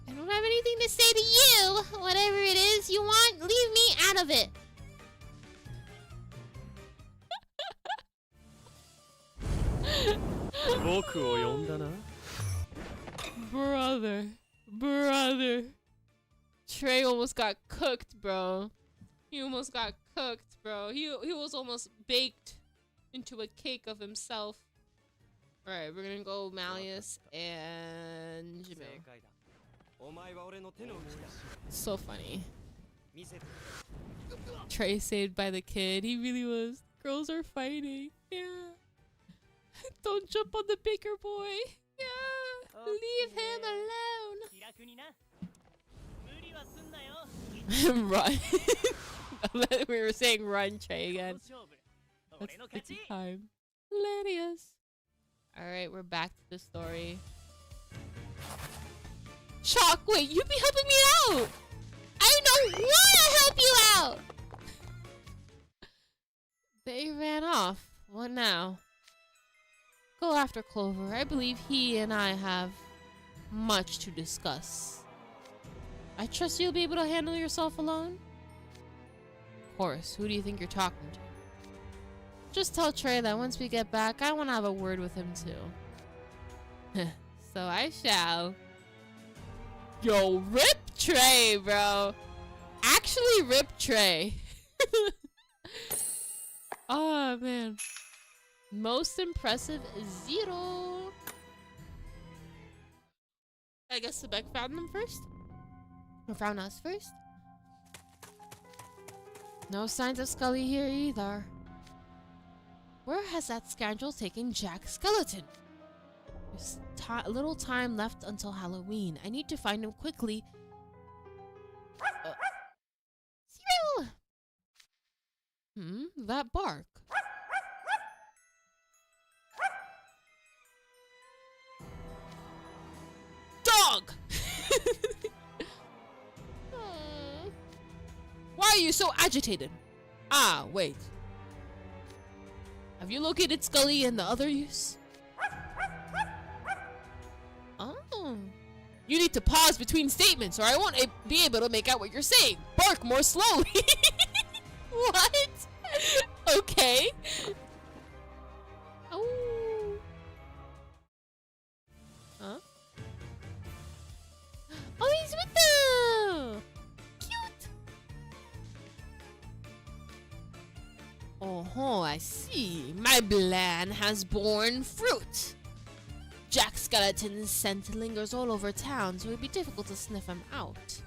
I don't have anything to say to you. Whatever it is you want, leave me out of it. Brother. Trey almost got cooked, bro. He almost got cooked, bro. He was almost baked into a cake of himself. Alright, we're gonna go Malleus and Jamil. So funny. Trey saved by the kid. He really was. Girls are fighting. Yeah. Don't jump on the baker boy. Yeah. Leave him alone. Run. We were saying run, Trey, again. It's time. Lydia's. Alright, we're back to the story. Shock, wait, you be helping me out! I don't wanna help you out! They ran off. What now? Go after Clover. I believe he and I have much to discuss. I trust you'll be able to handle yourself alone? Of course. Who do you think you're talking to? Just tell Trey that once we get back, I want to have a word with him too. So I shall. Yo, rip Trey, bro. Actually, rip Trey. Oh, man. Most impressive is 0. I guess Sebek found them first? Or found us first? No signs of Skully here either. Where has that scoundrel taken Jack Skeleton? There's little time left until Halloween. I need to find him quickly. Zero! That bark. Dog! Why are you so agitated? Ah, wait. Have you located Skully and the other use? Oh. You need to pause between statements or I won't be able to make out what you're saying. Bark more slowly. What? Okay. Oh. Huh? Oh, he's with them. Cute. Oh, I see. My plan has borne fruit. Jack Skeleton's scent lingers all over town, so it would be difficult to sniff him out.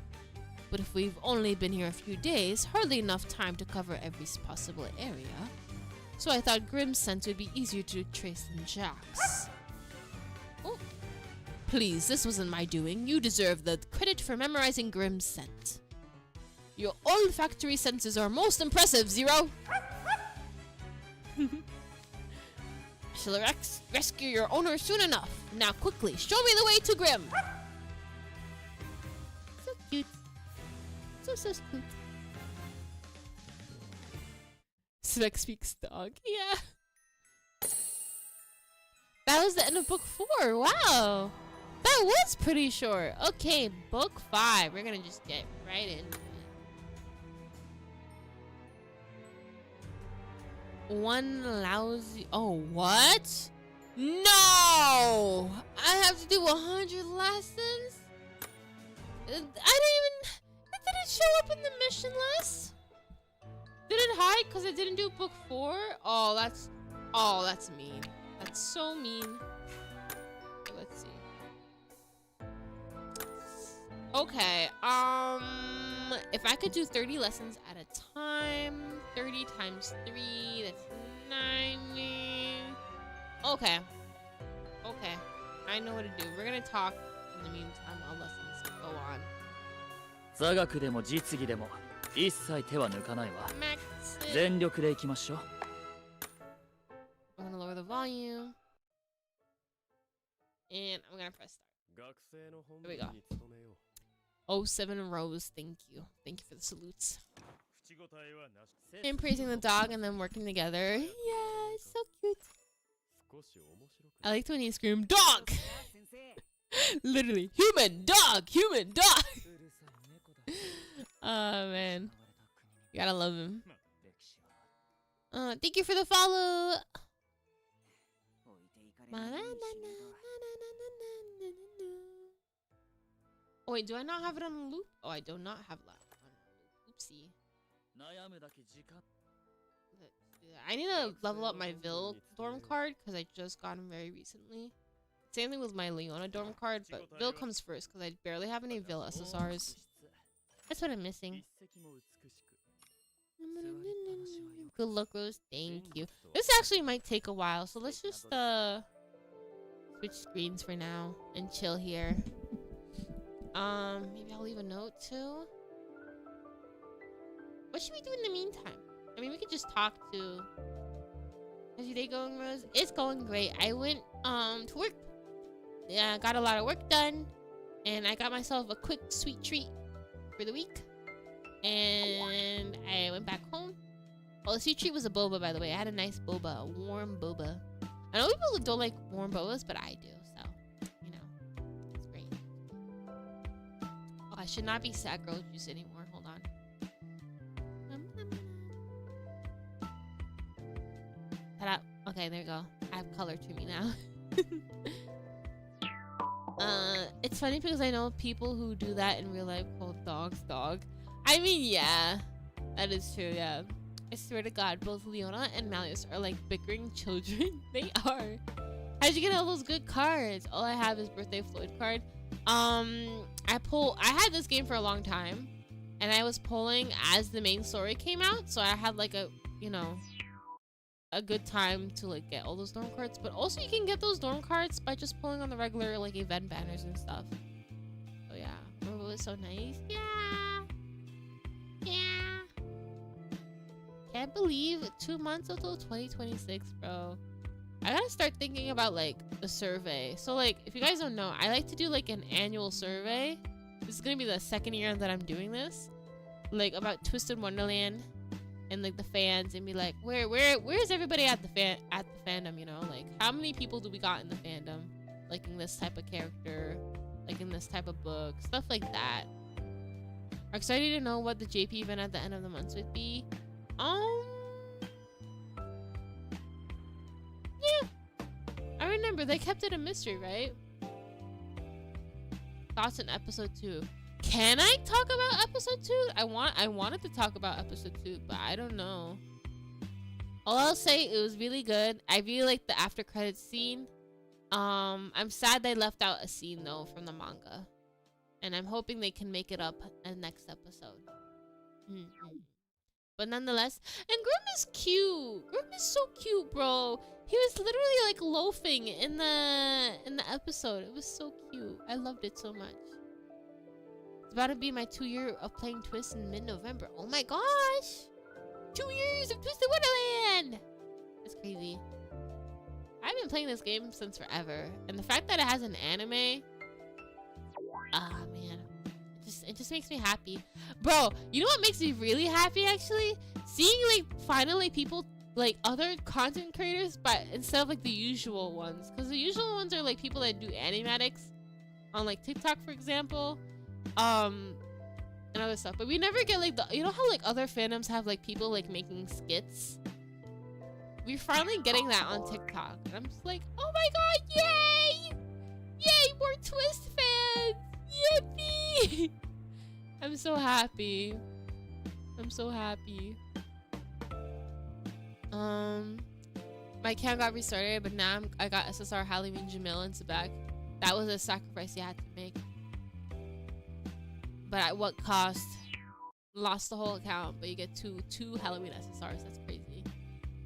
But if we've only been here a few days, hardly enough time to cover every possible area. So I thought Grimm's scent would be easier to trace than Jack's. Oh. Please, this wasn't my doing. You deserve the credit for memorizing Grimm's scent. Your olfactory senses are most impressive, Zero! I shall rescue your owner soon enough. Now quickly, show me the way to Grimm! So cute. So cute. Sebek speaks dog. Yeah. That was the end of book 4. Wow. That was pretty short. Okay, book 5. We're gonna just get right into it. One lousy. Oh, what? No! I have to do 100 lessons? I didn't even. Did it show up in the mission list? Did it hide because I didn't do book 4? Oh, that's mean. That's so mean. Okay, let's see. Okay, if I could do 30 lessons at a time, 30 times 3, that's 90. Okay. Okay. I know what to do. We're gonna talk in the meantime while lessons go on. 座学でも実技でも一切手は抜かないわ。全力でいきましょう。I'm gonna lower the volume. And I'm gonna press start. Here we go. Oh, 7 rows. Thank you. Thank you for the salutes. And praising the dog and then working together. Yeah, it's so cute. I liked when he screamed, dog! Literally, human, dog, human, dog! Oh, man. You gotta love him. Thank you for the follow. Oh, wait, do I not have it on the loop? Oh, I do not have that on the loop. Oopsie. I need to level up my Vil dorm card because I just got him very recently. Same thing with my Leona dorm card, but Vil comes first because I barely have any Vil SSRs. That's what I'm missing. Good luck, Rose. Thank you. This actually might take a while, so let's just switch screens for now and chill here. Maybe I'll leave a note too. What should we do in the meantime? I mean, we could just talk to. How's your day going, Rose? It's going great. I went to work. Yeah, got a lot of work done, and I got myself a quick sweet treat for the week. And I went back home. Oh, the sweet treat was a boba, by the way. I had a nice boba, a warm boba. I know people don't like warm bobas, but I do. So, you know, it's great. Oh, I should not be sad girl juice anymore. Hold on. Ta-da. Okay, there you go. I have color to me now. It's funny because I know people who do that in real life call dogs dog. I mean, yeah, that is true, yeah. I swear to God, both Leona and Malleus are like bickering children. They are. How'd you get all those good cards? All I have is Birthday Floyd card. I had this game for a long time, and I was pulling as the main story came out, so I had like a, you know, a good time to like get all those dorm cards. But also you can get those dorm cards by just pulling on the regular like event banners and stuff. So yeah, it was so nice. Yeah. Yeah. Can't believe 2 months until 2026, bro. I gotta start thinking about like the survey. So like, if you guys don't know, I like to do like an annual survey. This is gonna be the second year that I'm doing this. Like about Twisted-Wonderland and like the fans, and be like, where's everybody at the fandom, you know? Like, how many people do we got in the fandom liking this type of character, liking this type of book, stuff like that. I'm excited to know what the JP event at the end of the month would be. Yeah. I remember they kept it a mystery, right? Thoughts in episode 2. Can I talk about episode 2? I wanted to talk about episode 2, but I don't know. All I'll say, it was really good. I really like the after credits scene. I'm sad they left out a scene though from the manga. And I'm hoping they can make it up in the next episode. But nonetheless, and Grim is cute. Grim is so cute, bro. He was literally like loafing in the episode. It was so cute. I loved it so much. It's about to be my 2 year of playing Twist in mid-November. Oh my gosh! 2 years of Twisted-Wonderland! That's crazy. I've been playing this game since forever. And the fact that it has an anime, man, it just makes me happy, bro. You know what makes me really happy, actually? Seeing like finally people like other content creators, but instead of like the usual ones, because the usual ones are like people that do animatics on like TikTok, for example, and other stuff. But we never get like the, you know how like other fandoms have like people like making skits. We're finally getting that on TikTok, and I'm just like, oh my god, yay! Yay, more Twist fans! Yippee! I'm so happy. I'm so happy. My account got restarted, but now I got SSR Halloween, Jamil, and Sebek. That was a sacrifice you had to make. But at what cost? Lost the whole account, but you get two Halloween SSRs. That's crazy.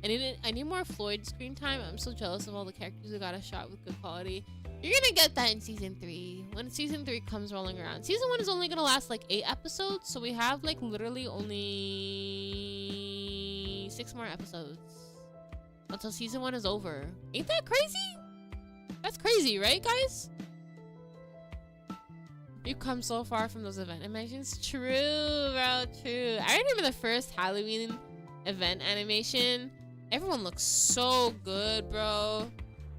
I need more Floyd screen time. I'm so jealous of all the characters who got a shot with good quality. You're gonna get that in season 3 when season 3 comes rolling around. Season 1 is only gonna last like 8 episodes, so we have like literally only 6 more episodes until season 1 is over. Ain't that crazy? That's crazy, right, guys? You've come so far from those event animations. True, bro, true. I remember the first Halloween event animation. Everyone looks so good, bro.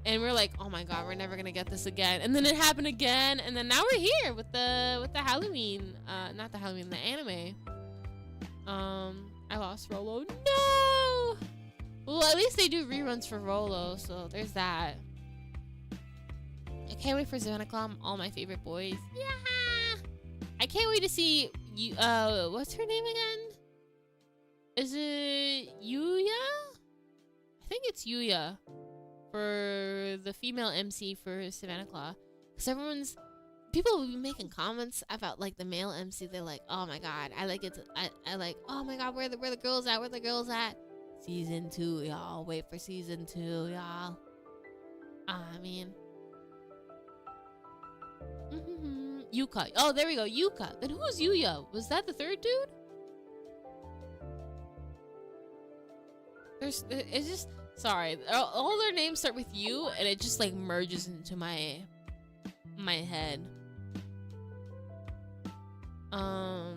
And we're like, oh my god, we're never gonna get this again. And then it happened again, and then now we're here with the Halloween, not the Halloween, the anime. I lost Rolo. No! Well, at least they do reruns for Rolo, so there's that. I can't wait for Savannah Clam, all my favorite boys. Yeah! I can't wait to see you. What's her name again? Is it Yuya? I think it's Yuya for the female MC for Savannah Claw. Because people will be making comments about like the male MC. They're like, oh my god, I like it. I like, oh my god, where the girls at? Where the girls at? Season 2, y'all. Wait for season 2, y'all. I mean. Yuka. Oh, there we go. Yuka. Then who's Yuya? Was that the third dude? It's just, sorry. All their names start with U, and it just like merges into my head. I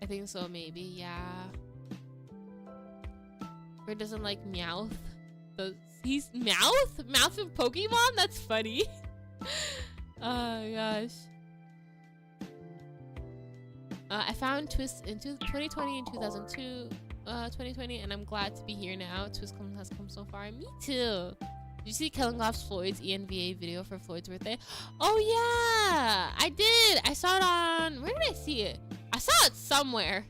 think so, maybe. Yeah. Or doesn't like Meowth. He's Meowth? Meowth in Pokemon? That's funny. Oh gosh. I found Twist in 2020 and 2002, 2020, and I'm glad to be here now. Twist has come so far. Me too. Did you see Kellen Goff's Floyd's ENVA video for Floyd's birthday? Oh yeah, I did. I saw it on, where did I see it? I saw it somewhere.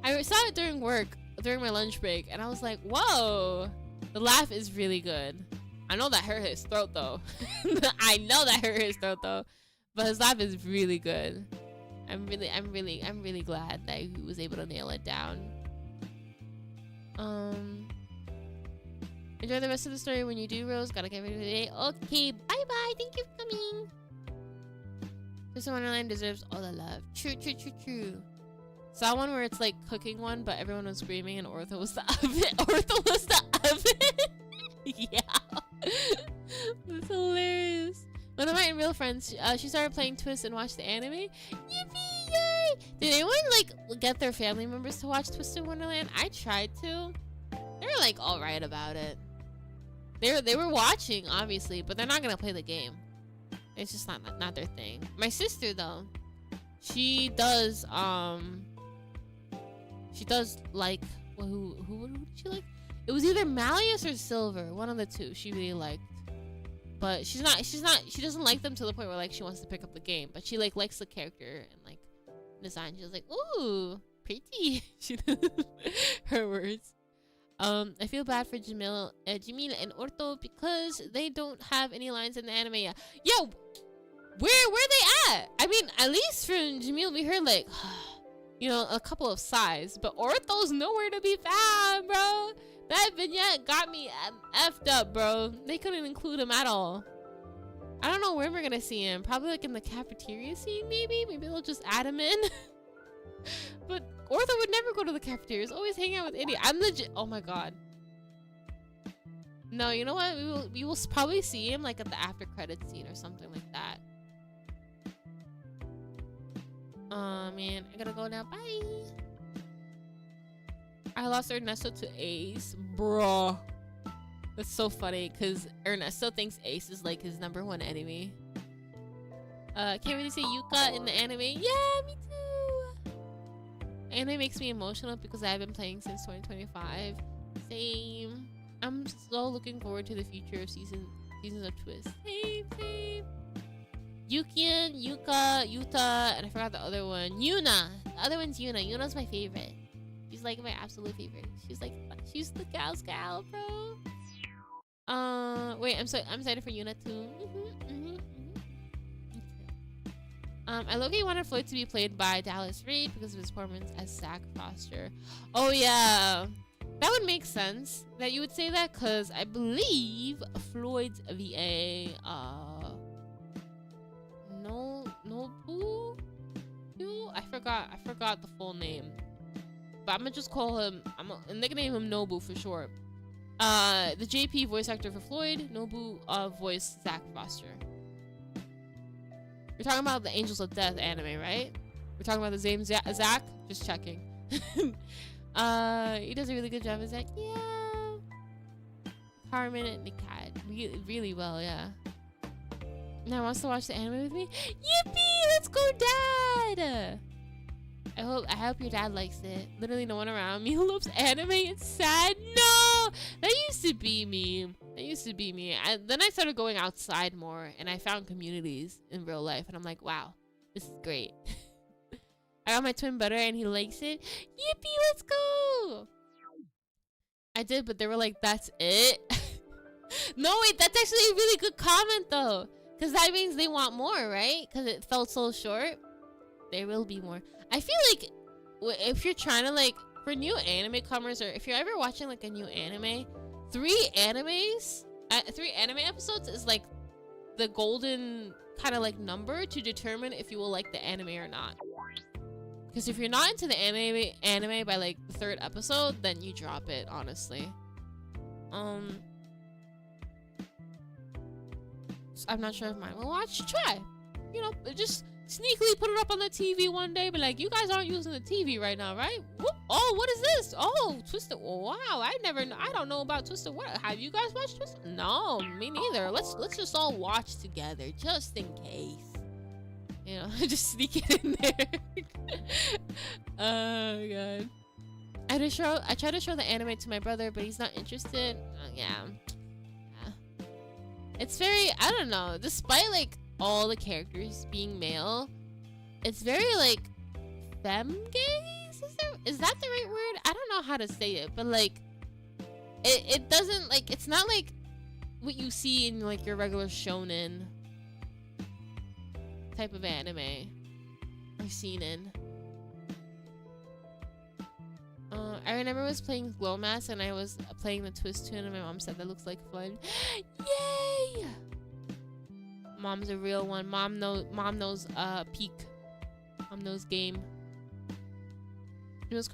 I saw it during work, during my lunch break, and I was like, whoa, the laugh is really good. I know that hurt his throat though. I know that hurt his throat though, but his laugh is really good. I'm really glad that he was able to nail it down. Enjoy the rest of the story when you do, Rose. Gotta get ready for the day. Okay, bye bye. Thank you for coming. Twisted-Wonderland deserves all the love. True. Saw one where it's like cooking one, but everyone was screaming and Ortho was the oven. Ortho was the oven. Yeah. That's hilarious. One of my real friends, she started playing Twist and watched the anime. Yippee! Yay! Did anyone like get their family members to watch Twisted-Wonderland? I tried to. They were like all right about it. They were watching obviously, but they're not gonna play the game. It's just not their thing. My sister though, she does like, well, who did she like? It was either Malleus or Silver, one of the two she really liked. But she doesn't like them to the point where like she wants to pick up the game, but she like likes the character and like design. She was like, ooh, pretty. She her words. I feel bad for Jamil and Orto because they don't have any lines in the anime yet. Yo, where they at? I mean, at least from Jamil we heard like, you know, a couple of sighs, but Ortho's nowhere to be found, bro. That vignette got me effed up, bro. They couldn't include him at all. I don't know where we're gonna see him. Probably like in the cafeteria scene, maybe. Maybe they'll just add him in. But Ortho would never go to the cafeteria. He's always hanging out with Idia. I'm legit. Oh my god. No, you know what? We will probably see him like at the after credits scene or something like that. Man, I gotta go now. Bye. I lost Ernesto to Ace, bruh. That's so funny because Ernesto thinks Ace is like his #1 enemy. Can't really see Yuka in the anime. Yeah, me too. Anime makes me emotional because I've been playing since 2025. Same. I'm so looking forward to the future of seasons of Twist. Same. Yukian, Yuka, Yuta, and I forgot the other one. Yuna. The other one's Yuna. Yuna's my favorite. She's like my absolute favorite. She's the gal, bro. Wait, I'm excited for Yuna too. I low-key wanted Floyd to be played by Dallas Reed because of his performance as Zach Foster. Oh yeah, that would make sense that you would say that because I believe Floyd's VA, Nobu? I forgot the full name. But I'm gonna just call him, I'm gonna nickname him Nobu for short. The JP voice actor for Floyd, Nobu voiced Zach Foster. We're talking about the Angels of Death anime, right? We're talking about the same Zach? Just checking. He does a really good job as Zach. Yeah. Carmen and the cat. Really, really well, yeah. Now wants to watch the anime with me? Yippee! Let's go, Dad! I hope your dad likes it. Literally no one around me loves anime. It's sad. No! That used to be me. Then I started going outside more, and I found communities in real life, and I'm like, wow, this is great. I got my twin brother, and he likes it. Yippee, let's go! I did, but they were like, that's it? No, wait, that's actually a really good comment, though. Because that means they want more, right? Because it felt so short. There will be more. I feel like if you're trying to, like, for new anime comers, or if you're ever watching, like, a new anime, 3 anime episodes is, like, the golden kind of, like, number to determine if you will like the anime or not. Because if you're not into the anime by, like, the 3rd episode, then you drop it, honestly. I'm not sure if mine will watch. Try. You know, just sneakily put it up on the TV one day. But like, you guys aren't using the TV right now, right? Whoop. Oh, what is this? Oh, Twisted. Wow, I don't know about Twisted. What? Have you guys watched Twisted? No, me neither. Let's just all watch together, just in case. You know, just sneak it in there. Oh god. I tried to show the anime to my brother, but he's not interested. Yeah. It's very, I don't know, despite like all the characters being male, it's very like femme-gaze? Is that the right word? I don't know how to say it, but like it doesn't, like, it's not like what you see in like your regular shonen type of anime or seinen. I remember I was playing Glow Mask and I was playing the Twist tune and my mom said that looks like fun. Yay! Mom's a real one. Mom knows peak. Mom knows game. It was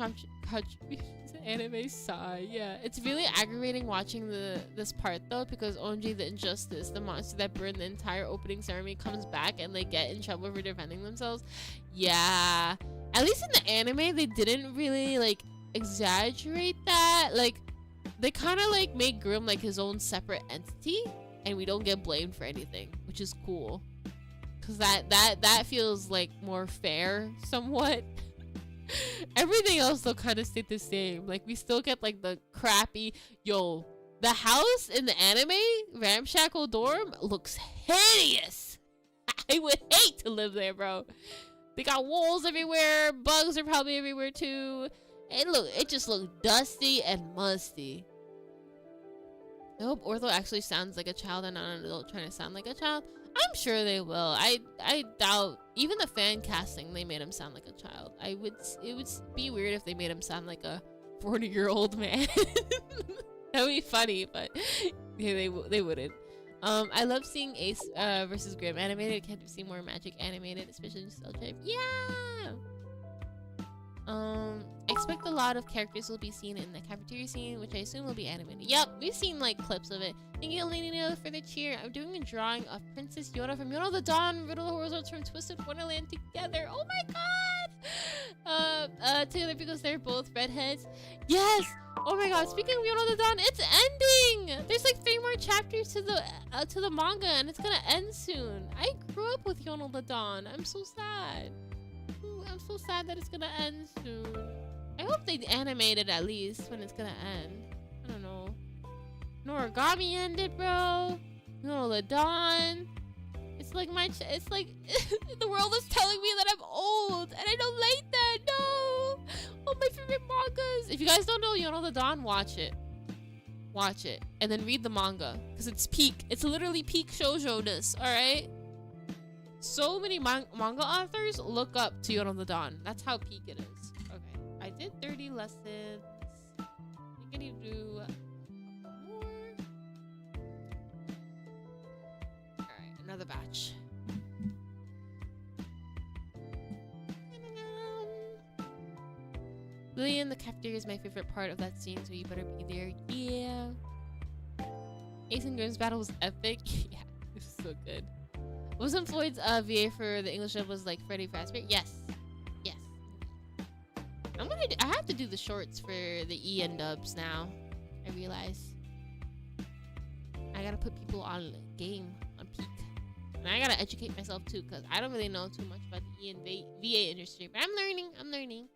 anime sigh. Yeah, it's really aggravating watching this part though, because Onji the Injustice, the monster that burned the entire opening ceremony, comes back and they get in trouble for defending themselves. Yeah, at least in the anime they didn't really like exaggerate that. Like they kind of like make Grim like his own separate entity, and we don't get blamed for anything, which is cool, because that feels like more fair somewhat. Everything else though kind of stayed the same. Like we still get like the crappy, yo, the house in the anime ramshackle dorm looks hideous. I would hate to live there, bro. They got walls everywhere, bugs are probably everywhere too. It just looked dusty and musty. I hope Ortho actually sounds like a child and not an adult trying to sound like a child. I'm sure they will. I doubt, even the fan casting, they made him sound like a child. It would be weird if they made him sound like a 40-year-old man. That would be funny, but yeah, they wouldn't. I love seeing Ace versus Grim animated. Can't see more magic animated, especially in Cell Tribe. Yeah. Expect a lot of characters will be seen in the cafeteria scene, which I assume will be animated. Yep, we've seen like clips of it. Thank you, Elena, for the cheer. I'm doing a drawing of Princess Yoda from Yoda the Dawn, Riddle Horizons from Twisted-Wonderland together. Oh my god! Together because they're both redheads. Yes! Oh my god, speaking of Yoda the Dawn, it's ending! There's like 3 more chapters to the manga, and it's gonna end soon. I grew up with Yoda the Dawn. I'm so sad. I'm so sad that it's gonna end soon. I hope they animate it at least when it's gonna end. I don't know. Noragami ended, bro. No, the Dawn. It's like it's like the world is telling me that I'm old, and I don't like that. No. Oh, my favorite mangas. If you guys don't know Yono the Dawn, watch it. Watch it, and then read the manga, because it's peak. It's literally peak shoujo-ness. All right. So many manga authors look up to Yono the Dawn. That's how peak it is. Okay, I did 30 lessons. I think I need to do more. Alright, another batch. Lily in the cafeteria is my favorite part of that scene, so you better be there. Yeah. Ace and Grim's battle was epic. Yeah, it was so good. Wasn't Floyd's VA for the English dub was like Freddie Fazbear? Yes. Yes. I have to do the shorts for the EN dubs now. I realize. I gotta put people on game, on peak. And I gotta educate myself too, because I don't really know too much about the EN VA industry. But I'm learning.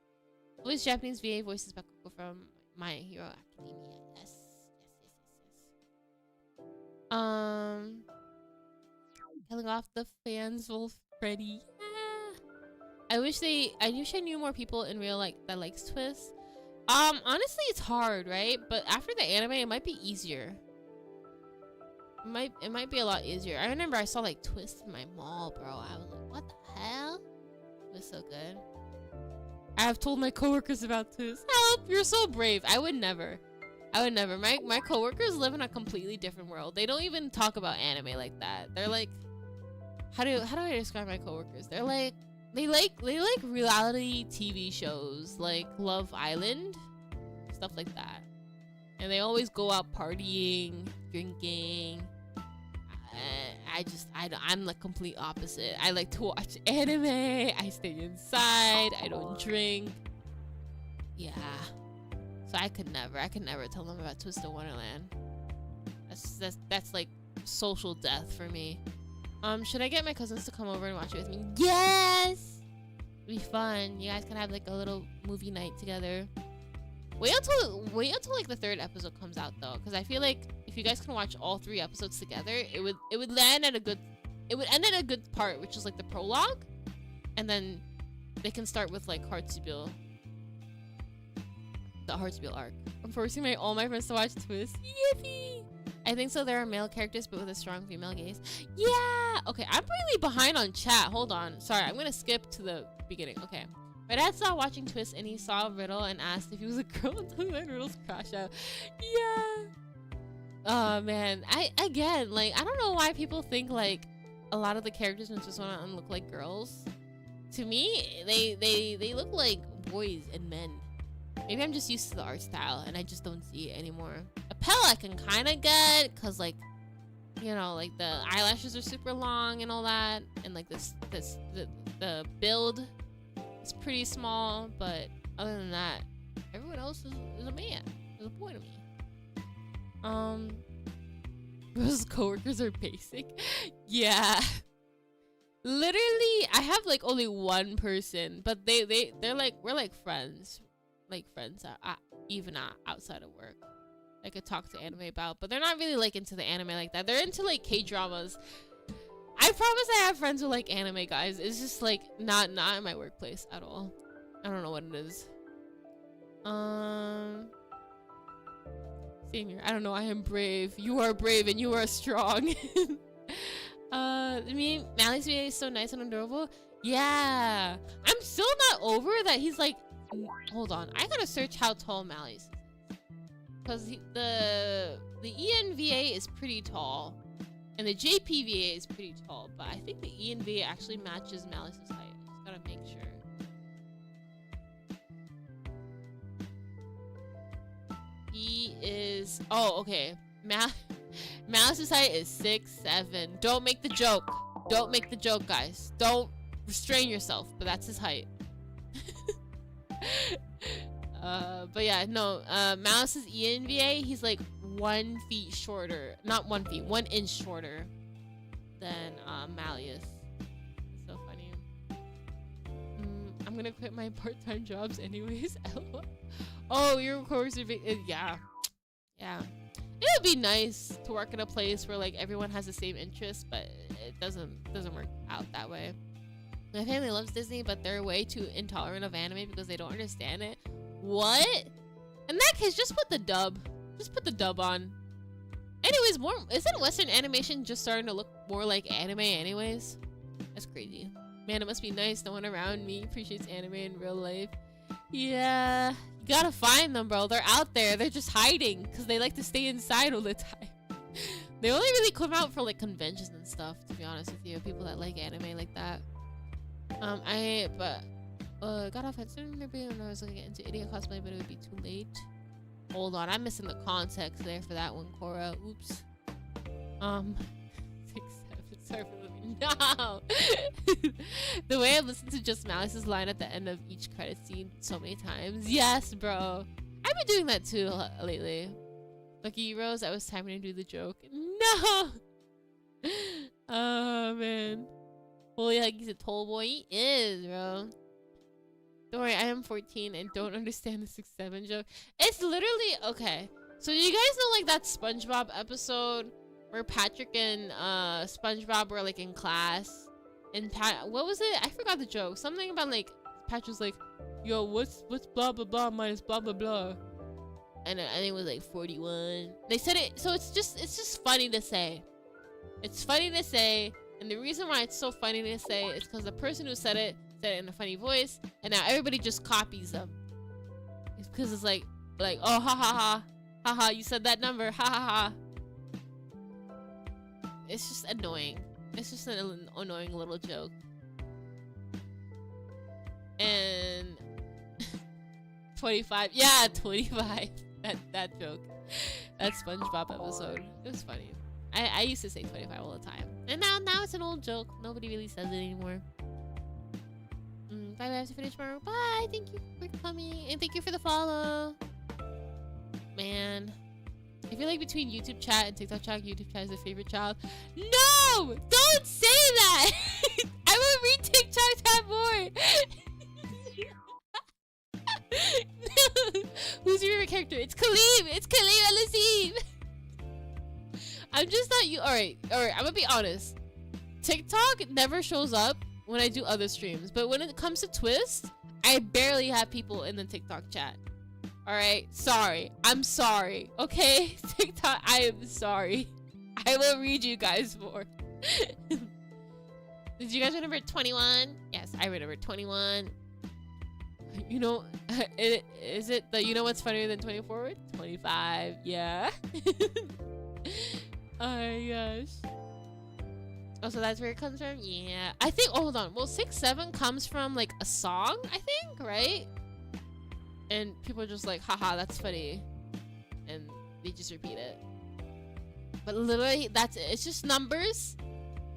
Voice Japanese VA voices Bakugo from My Hero Academia. Yes. Killing off the fans will Freddy. Yeah. I wish I knew more people in real life that likes Twist. Honestly it's hard, right? But after the anime it might be easier. It might be a lot easier. I remember I saw like Twist in my mall, bro. I was like, what the hell? It was so good. I have told my coworkers about Twist. Help! You're so brave. I would never. My coworkers live in a completely different world. They don't even talk about anime like that. They're like, how do I describe my coworkers? They're like, they like reality TV shows like Love Island, stuff like that. And they always go out partying, drinking. I'm the complete opposite. I like to watch anime. I stay inside. I don't drink. Yeah. So I could never tell them about Twisted-Wonderland. That's like social death for me. Should I get my cousins to come over and watch it with me? Yes! It'd be fun. You guys can have like a little movie night together. Wait until like the 3rd episode comes out though, because I feel like if you guys can watch all 3 episodes together, it would end at a good part, which is like the prologue, and then they can start with like the Heartspiel arc. I'm forcing all my friends to watch Twist. Yippee! I think so. There are male characters, but with a strong female gaze. Yeah. Okay, I'm really behind on chat. Hold on. Sorry, I'm gonna skip to the beginning. Okay. My dad saw watching Twist and he saw Riddle and asked if he was a girl until then Riddle's crash out. Yeah. Oh man. I don't know why people think like a lot of the characters in Twist-Wonderland look like girls. To me, they look like boys and men. Maybe I'm just used to the art style and I just don't see it anymore. Appel I can kind of get, cause like, you know, like the eyelashes are super long and all that, and like the build is pretty small. But other than that, everyone else is a man, is a boy to me. Those coworkers are basic. Yeah. Literally, I have like only one person, but they're like, we're like friends. Like friends even outside of work. I could talk to anime about, but they're not really like into the anime like that. They're into like K-dramas. I promise I have friends who like anime, guys. It's just like not in my workplace at all. I don't know what it is. Same here. I don't know. I am brave. You are brave and you are strong. I mean, Mally's VA is so nice and adorable. Yeah. I'm still not over that he's like, hold on, I gotta search how tall Mally's is, because the ENVA is pretty tall and the JPVA is pretty tall, but I think the ENVA actually matches Mally's height. I just gotta make sure. He is, oh okay, Mally's height is 6'7". Don't make the joke. Don't make the joke, guys. Don't restrain yourself, but that's his height. But yeah, no, Malice's ENVA, he's like 1 feet shorter, not 1 feet, 1 inch shorter than Malleus. It's so funny. I'm gonna quit my part-time jobs anyways. Oh, your course are big. Yeah. It would be nice to work in a place where like everyone has the same interests, but it doesn't work out that way. My family loves Disney, but they're way too intolerant of anime because they don't understand it. What? In that case, just put the dub. Just put the dub on. Anyways, isn't Western animation just starting to look more like anime anyways? That's crazy. Man, it must be nice. No one around me appreciates anime in real life. Yeah. You gotta find them, bro. They're out there. They're just hiding because they like to stay inside all the time. They only really come out for like conventions and stuff, to be honest with you. People that like anime like that. Got off at certain when I was gonna get into Idia cosplay, but it would be too late. Hold on, I'm missing the context there for that one, Cora. Oops. 6'7". Sorry for living No. The way I've listened to Just Malice's line at the end of each credit scene so many times. Yes, bro. I've been doing that too lately. Lucky Heroes, I was timing to do the joke. No. Oh man. Holy heck, he's a tall boy. He is, bro. Don't worry, I am 14 and don't understand the 6-7 joke. It's literally okay. So you guys know like that SpongeBob episode where Patrick and SpongeBob were like in class, and what was it? I forgot the joke. Something about like Patrick's like, "Yo, what's blah blah blah minus blah blah blah," and I think it was like 41. They said it, so it's just funny to say. It's funny to say, and the reason why it's so funny to say is because the person who said it in a funny voice, and now everybody just copies them. It's because it's like oh ha ha ha ha ha, you said that number, ha ha ha. It's just annoying. It's just an annoying little joke. And 25, yeah, 25. That joke, that SpongeBob episode, it was funny. I used to say 25 all the time, and now it's an old joke. Nobody really says it anymore. Bye, I have to finish tomorrow. Bye. Thank you for coming, and thank you for the follow. Man, I feel like between YouTube chat and TikTok chat, YouTube chat is the favorite child. No! Don't say that! I will read TikTok chat more! No. Who's your favorite character? It's Khalib! It's Khalib Al-Azim! I'm just not you. Alright, I'm gonna be honest. TikTok never shows up when I do other streams, but when it comes to Twist, I barely have people in the TikTok chat. Alright, sorry. I'm sorry. Okay? TikTok, I am sorry. I will read you guys more. Did you guys remember 21? Yes, I remember 21. You know, is it the, you know what's funnier than 24? 25, yeah. Oh my gosh. Oh, so that's where it comes from? Yeah. I think, oh, hold on. Well, 6-7 comes from like a song, I think, right? And people are just like, haha, that's funny. And they just repeat it. But literally, that's it. It's just numbers.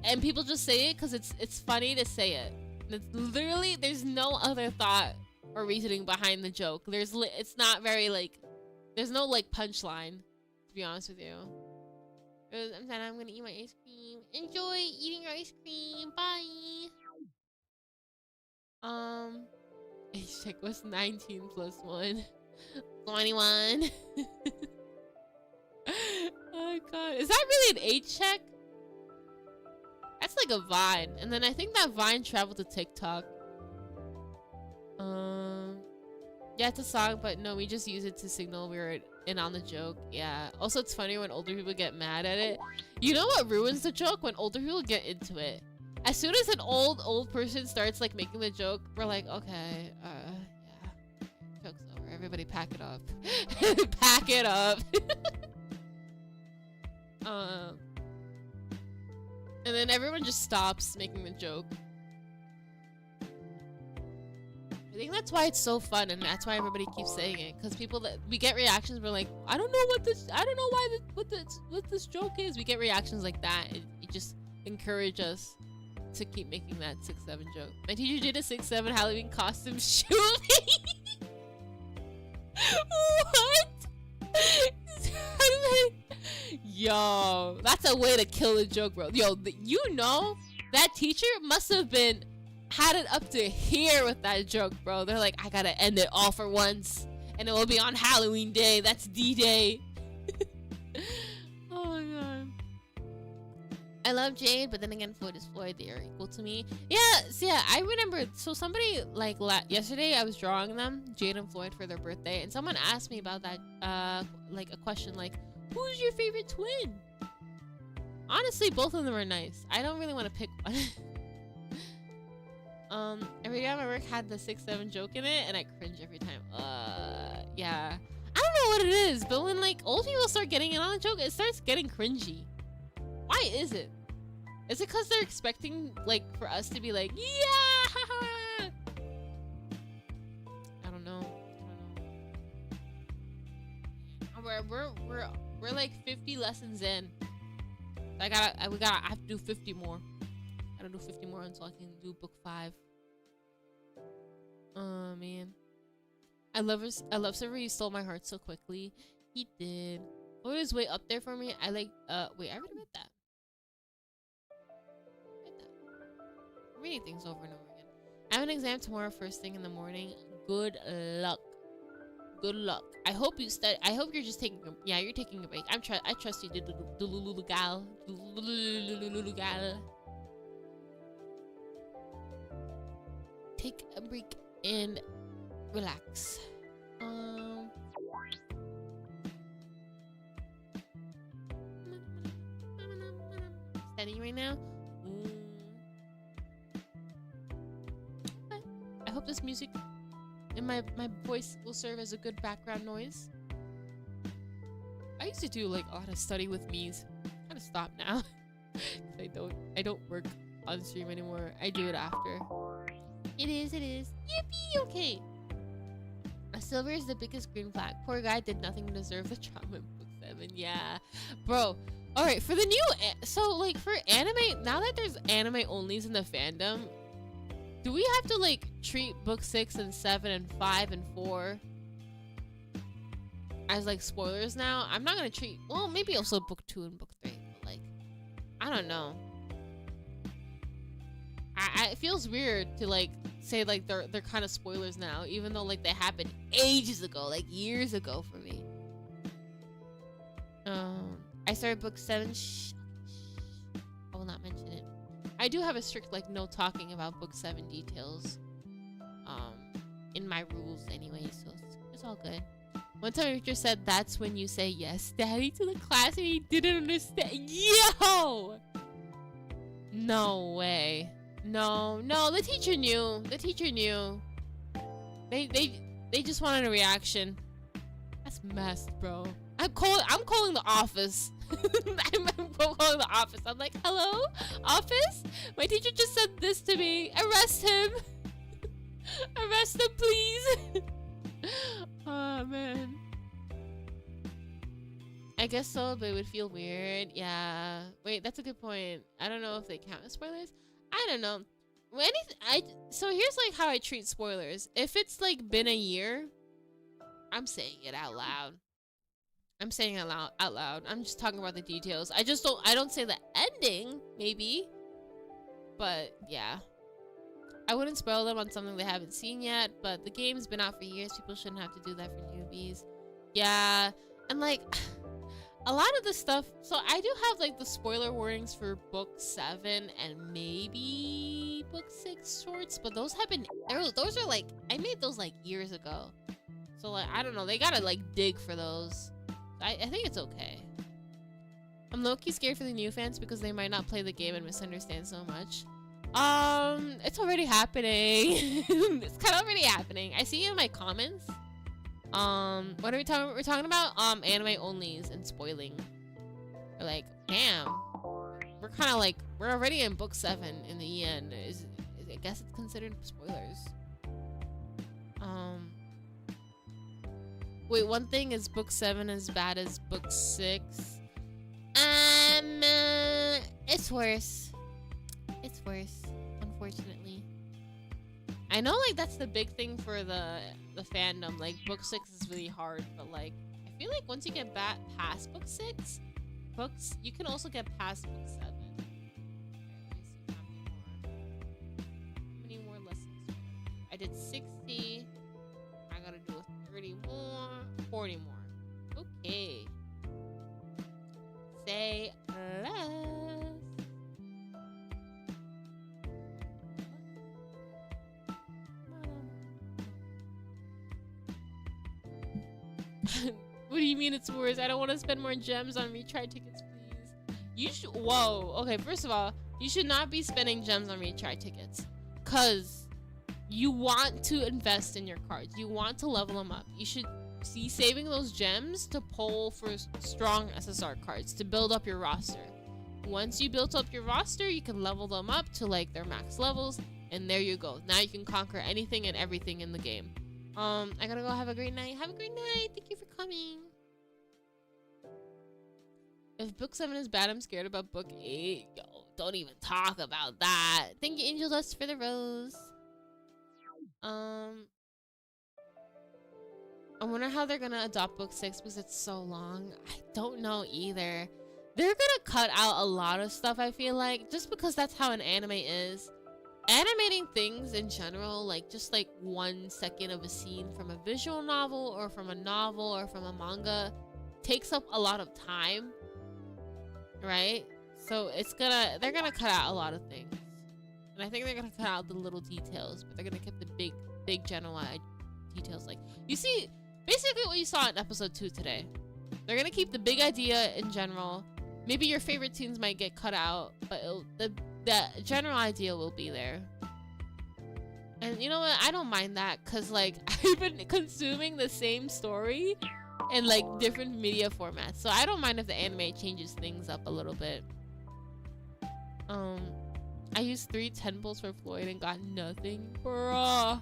And people just say it because it's funny to say it. And it's literally, there's no other thought or reasoning behind the joke. It's not very like, there's no like punchline, to be honest with you. I'm sad, I'm gonna eat my ice cream. Enjoy eating your ice cream. Bye. Age check was 19 plus 1. 21. Oh god. Is that really an age check? That's like a Vine. And then I think that Vine traveled to TikTok. Yeah, it's a song, but no, we just use it to signal we were in on the joke. Yeah. Also, it's funny when older people get mad at it. You know what ruins the joke? When older people get into it. As soon as an old person starts like making the joke, we're like, okay, yeah, joke's over. Everybody pack it up. Pack it up. And then everyone just stops making the joke. I think that's why it's so fun, and that's why everybody keeps saying it, because people that we get reactions, we're like, I don't know why what this joke is. We get reactions like that, and it just encourage us to keep making that 6-7 joke. My teacher did a 6-7 Halloween costume shoot me. What? Yo, that's a way to kill a joke, bro. Yo, you know that teacher must have had it up to here with that joke, bro. They're like, I gotta end it all for once, and it will be on Halloween day. That's D-Day. Oh my god. I love Jade, but then again, Floyd is Floyd. They are equal to me. Yeah, so yeah, I remember. So somebody like yesterday, I was drawing them, Jade and Floyd, for their birthday, and someone asked me about that, like a question like, who's your favorite twin? Honestly, both of them are nice. I don't really want to pick one. Every day at my work had the 6-7 joke in it, and I cringe every time. Yeah. I don't know what it is, but when like old people start getting in on a joke, it starts getting cringy. Why is it? Is it because they're expecting like for us to be like, yeah, haha? I don't know. We're like 50 lessons in. I have to do 50 more. Gotta do 50 more until I can do book 5. Oh man. I love Silver, you stole my heart so quickly. He did. Oh, it was way up there for me. I like wait, I already read that. I'm reading things over and over again. I have an exam tomorrow first thing in the morning. Good luck. Good luck. I hope you study. I hope you're just taking a, yeah, you're taking a break. I trust you, Dululu gal. Take a break and relax. Studying right now. I hope this music and my voice will serve as a good background noise. I used to do like a lot of study with me's. Kind of stop now. I don't work on stream anymore. I do it after. It is. Yippee! Okay. Silver is the biggest green flag. Poor guy did nothing to deserve the trauma in book 7. Yeah, bro. All right, for the new so like for anime, now that there's anime onlys in the fandom, do we have to like treat book 6 and 7 and 5 and 4 as like spoilers now? I'm not gonna treat, well, maybe also book 2 and book 3, but like, I don't know. It feels weird to like say like they're kind of spoilers now, even though like they happened ages ago, like years ago for me. I started book 7. I will not mention it. I do have a strict like no talking about book 7 details in my rules anyway, so it's all good. One time teacher said that's when you say yes daddy to the class and he didn't understand. Yo, no way. No, the teacher knew. They just wanted a reaction. That's messed, bro. I'm calling the office. I'm calling the office. I'm like, hello, office? My teacher just said this to me. Arrest him. Arrest him, please. Oh, man. I guess so, but it would feel weird. Yeah. Wait, that's a good point. I don't know if they count as spoilers. I don't know. So here's like how I treat spoilers. If it's like been a year, I'm saying it out loud. I'm saying it out loud. I'm just talking about the details. I don't say the ending, maybe. But yeah. I wouldn't spoil them on something they haven't seen yet, but the game's been out for years. People shouldn't have to do that for newbies. Yeah. And like a lot of the stuff, so I do have like the spoiler warnings for book 7 and maybe book 6 shorts, but those have been, those are like, I made those like years ago. So like, I don't know, they gotta like dig for those. I think it's okay. I'm low-key scared for the new fans because they might not play the game and misunderstand so much. It's already happening. It's kind of already happening. I see it in my comments. What are we talking about? We're talking about anime onlys and spoiling. We're like, damn. We're kind of like, we're already in book 7 in the end. I guess it's considered spoilers. Wait, one thing is book 7 as bad as book 6. It's worse. It's worse, unfortunately. I know like that's the big thing for the fandom. Like book 6 is really hard, but like I feel like once you get past book 6, you can also get past book 7. How many more lessons? I did 60. I gotta do 30 more, 40 more. Okay. Say less. What do you mean it's worse? I don't want to spend more gems on retry tickets, please. You should. Whoa. Okay, first of all, you should not be spending gems on retry tickets. Because you want to invest in your cards. You want to level them up. You should be saving those gems to pull for strong SSR cards to build up your roster. Once you built up your roster, you can level them up to like their max levels. And there you go. Now you can conquer anything and everything in the game. I gotta go. Have a great night. Have a great night. Thank you for coming. If book 7 is bad, I'm scared about book 8. Yo, don't even talk about that. Thank you, Angel Dust, for the rose. I wonder how they're gonna adopt book 6 because it's so long. I don't know either. They're gonna cut out a lot of stuff, I feel like, just because that's how an anime is. Animating things in general, like just like 1 second of a scene from a visual novel or from a novel or from a manga, takes up a lot of time, right? So they're gonna cut out a lot of things. And I think they're gonna cut out the little details, but they're gonna keep the big general details. Like, you see, basically what you saw in episode 2 today. They're gonna keep the big idea in general. Maybe your favorite scenes might get cut out, but the general idea will be there. And you know what? I don't mind that, because like I've been consuming the same story in like different media formats. So I don't mind if the anime changes things up a little bit. I used 3 temples for Floyd and got nothing. Bruh.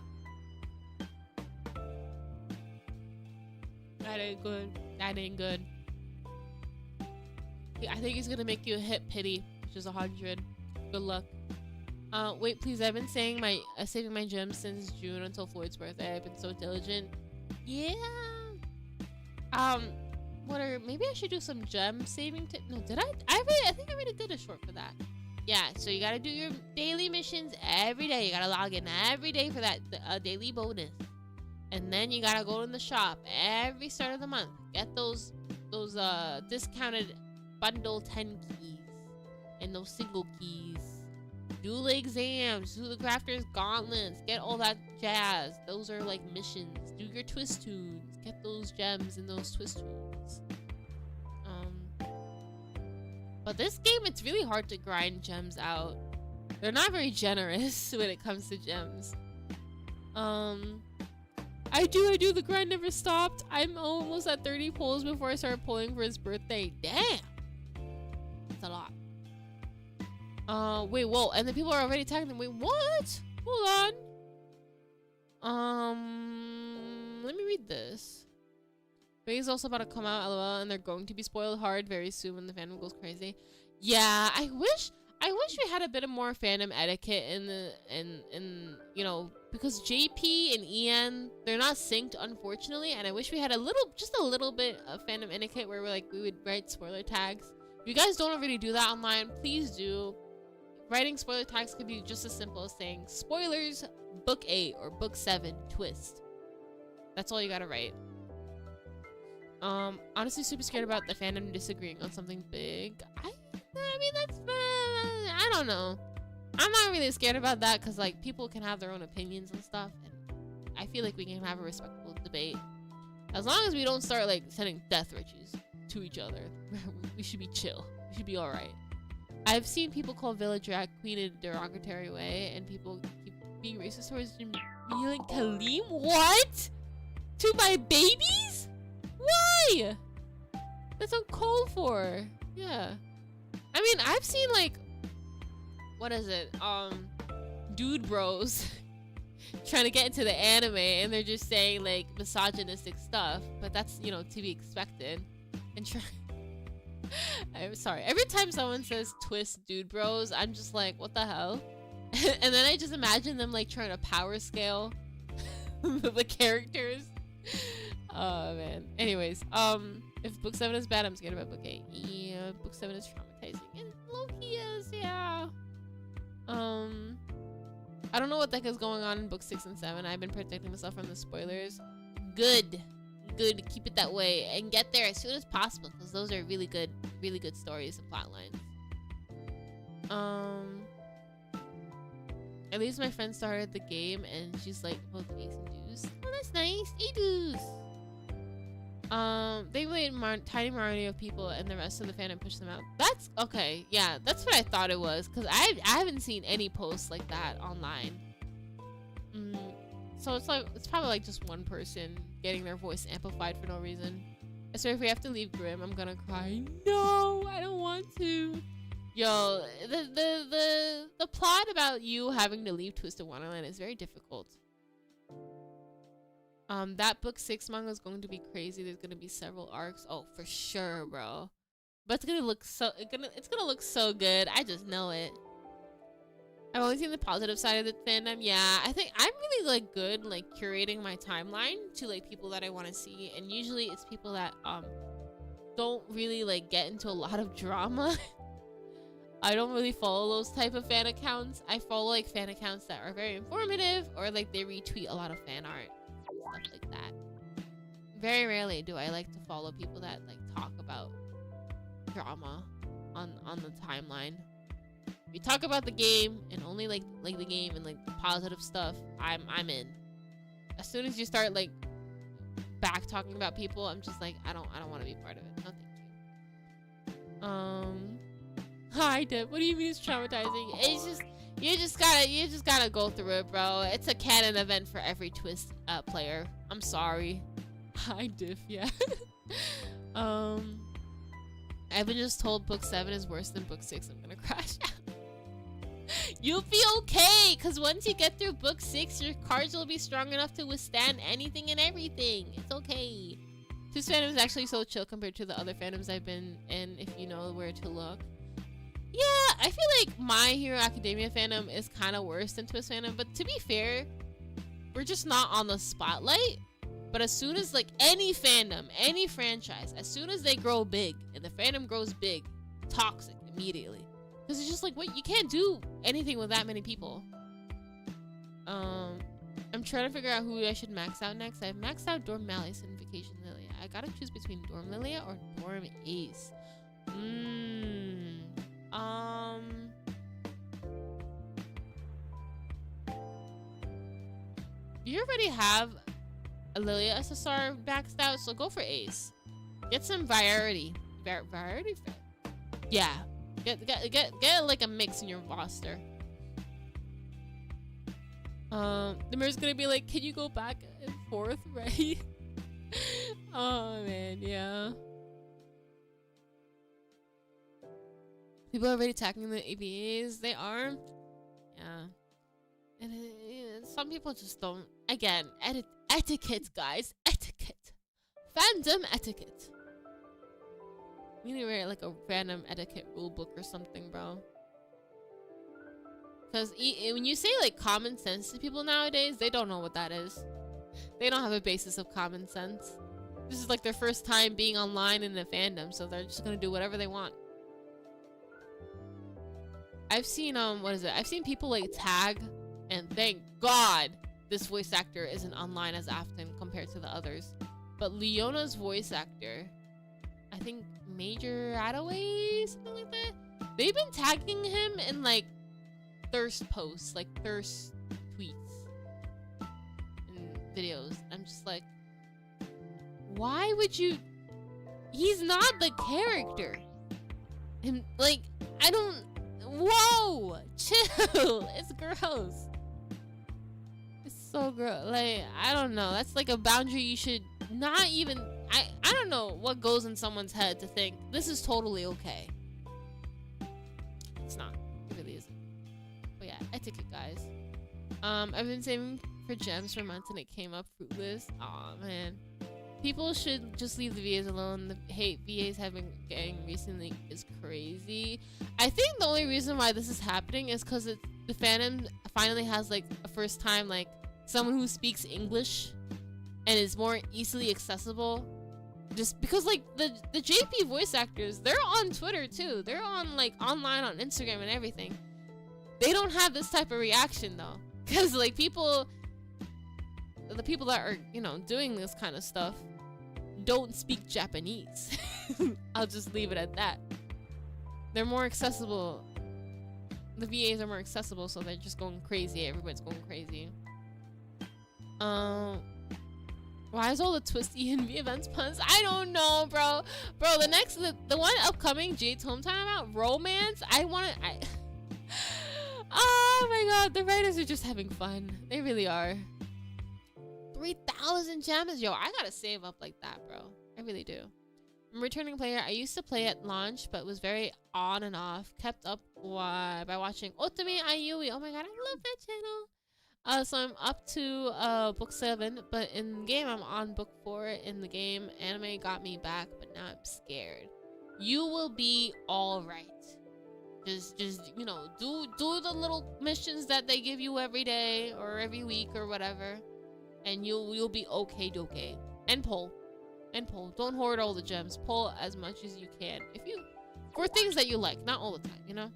That ain't good. That ain't good. I think he's gonna make you a hit pity, which is 100. Good luck. Wait, please. I've been saying saving my gems since June until Floyd's birthday. I've been so diligent. Yeah. Maybe I should do some gem saving no, did I? I think I already did a short for that. Yeah, so you gotta do your daily missions every day. You gotta log in every day for that daily bonus. And then you gotta go in the shop every start of the month. Get those discounted bundle 10 keys and those single keys. Do the exams, do the crafters gauntlets, get all that jazz. Those are like missions. Do your twist tunes, get those gems in those twist tunes. But this game, it's really hard to grind gems out. They're not very generous when it comes to gems. I do, the grind never stopped. I'm almost at 30 pulls before I start pulling for his birthday. Damn! That's a lot. Wait, whoa, and the people are already tagging them. Wait, what? Hold on. Let me read this. Ray is also about to come out, LOL, and they're going to be spoiled hard very soon when the fandom goes crazy. Yeah, I wish we had a bit of more fandom etiquette in you know, because JP and EN, they're not synced, unfortunately, and I wish we had just a little bit of fandom etiquette where we would write spoiler tags. If you guys don't already do that online, please do. Writing spoiler tags could be just as simple as saying spoilers book 8 or book 7 twist. That's all you gotta write. Honestly super scared about the fandom disagreeing on something big. I mean, that's I don't know. I'm not really scared about that because like people can have their own opinions and stuff, and I feel like we can have a respectful debate as long as we don't start like sending death wishes to each other. We should be chill. We should be all right. I've seen people call Villa drag queen in a derogatory way, and people keep being racist towards Jamil and Kaleem. What? To my babies? Why? That's uncalled for. Yeah. I mean, I've seen like, what is it? Dude bros trying to get into the anime, and they're just saying like misogynistic stuff, but that's, you know, to be expected. And I'm sorry. Every time someone says twist dude bros, I'm just like, what the hell? And then I just imagine them like trying to power scale the characters. Oh man. Anyways, if book 7 is bad, I'm scared about book 8. Yeah, book 7 is traumatizing. And Loki is, yeah. I don't know what the heck is going on in book 6 and 7. I've been protecting myself from the spoilers. Good. Keep it that way and get there as soon as possible, because those are really good stories and plot lines. At least my friend started the game and she's like both Ace and Deuce. Oh, that's nice. Deuce. They made tiny minority of people and the rest of the fandom pushed them out. That's okay. Yeah, that's what I thought it was, because I haven't seen any posts like that online. So it's probably like just one person getting their voice amplified for no reason. I swear if we have to leave Grimm, I'm gonna cry. No, I don't want to. Yo, the plot about you having to leave Twisted-Wonderland is very difficult. That book 6 manga is going to be crazy. There's gonna be several arcs. Oh, for sure, bro. But it's gonna look so good. I just know it. I've only seen the positive side of the fandom. Yeah, I think I'm really like good like curating my timeline to like people that I want to see, and usually it's people that don't really like get into a lot of drama. I don't really follow those type of fan accounts. I follow like fan accounts that are very informative, or like they retweet a lot of fan art and stuff like that. Very rarely do I like to follow people that like talk about drama on the timeline. If you talk about the game and only like the game and like the positive stuff, I'm in. As soon as you start like back talking about people, I'm just like I don't want to be part of it. No, thank you. Hi, Dip. What do you mean it's traumatizing? It's just you just gotta go through it, bro. It's a canon event for every Twist player. I'm sorry. Hi, Diff. Yeah. I've been just told book 7 is worse than book 6. I'm gonna crash out. You'll be okay, cause once you get through book 6, your cards will be strong enough to withstand anything and everything. It's okay. Twist fandom is actually so chill compared to the other fandoms I've been in, if you know where to look. Yeah, I feel like My Hero Academia fandom is kind of worse than Twist fandom, but to be fair, we're just not on the spotlight. But as soon as like any fandom, any franchise, as soon as they grow big and the fandom grows big, toxic immediately. Because it's just like, what, you can't do anything with that many people. I'm trying to figure out who I should max out next. I've maxed out Dorm Malice and Vacation Lilia. I gotta choose between Dorm Lilia or Dorm Ace. You already have a Lilia SSR maxed out, so go for Ace. Get some variety. Variety? Yeah. Get like a mix in your roster. The mirror's gonna be like, can you go back and forth, right? Oh man, yeah. People are already attacking the ABAs. They are. Yeah. And some people just don't. Again, etiquette, guys. Etiquette. Fandom etiquette. We need to write like a random etiquette rule book or something, bro. Because when you say like common sense to people nowadays, they don't know what that is. They don't have a basis of common sense. This is like their first time being online in the fandom, so they're just gonna do whatever they want. I've seen I've seen people like tag, and thank God this voice actor isn't online as often compared to the others. But Leona's voice actor, I think Major Attaway, something like that. They've been tagging him in like thirst posts, like thirst tweets and videos. I'm just like, why would you? He's not the character. And like, I don't. Whoa, chill. It's gross. It's so gross. Like, I don't know. That's like a boundary you should not even. I don't know what goes in someone's head to think this is totally okay. It's not. It really isn't. But yeah, etiquette, guys. I've been saving for gems for months and it came up fruitless. Aw, man. People should just leave the VAs alone. The hate VAs have been getting recently is crazy. I think the only reason why this is happening is because the fandom finally has like a first time like someone who speaks English and is more easily accessible. Just because like the JP voice actors, they're on Twitter too. They're on like online on Instagram and everything. They don't have this type of reaction though, because like the people that are, you know, doing this kind of stuff don't speak Japanese. I'll just leave it at that. They're more accessible. The VAs are more accessible, so they're just going crazy. Everybody's going crazy. Why is all the Twisty and V events puns? I don't know, bro. Bro, the one upcoming Jade's Hometown about romance. Oh my god, the writers are just having fun. They really are. 3,000 gems, yo. I gotta save up like that, bro. I really do. I'm a returning player. I used to play at launch, but was very on and off. Kept up by watching Otome Ayui. Oh my god, I love that channel. So I'm up to book 7, but in game I'm on book 4. In the game, anime got me back, but now I'm scared. You will be all right. Just you know, do the little missions that they give you every day or every week or whatever, and you'll be okay. And pull. Don't hoard all the gems. Pull as much as you can. For things that you like, not all the time, you know?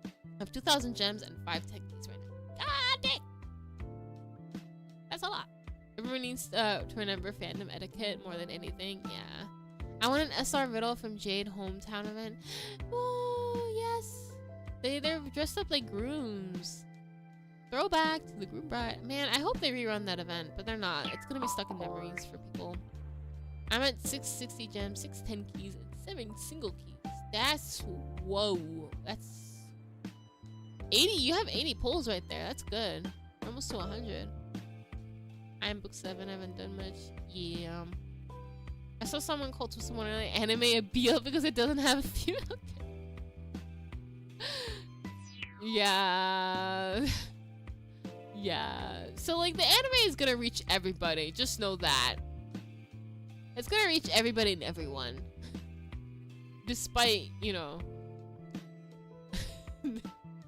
I have 2,000 gems and 5 tech keys right now. God dang! That's a lot. Everyone needs to remember fandom etiquette more than anything. Yeah. I want an SR Riddle from Jade hometown event. Oh, yes. They're dressed up like grooms. Throwback to the groom bride. Man, I hope they rerun that event, but they're not. It's gonna be stuck in memories for people. I'm at 660 gems, 610 keys, and 7 single keys. That's whoa. That's 80. You have 80 pulls right there. That's good. We're almost to 100. I'm book 7. I haven't done much. Yeah. I saw someone called Twisted-Wonderland anime a BL because it doesn't have a female. Yeah. Yeah. So like the anime is gonna reach everybody. Just know that. It's gonna reach everybody and everyone. Despite, you know.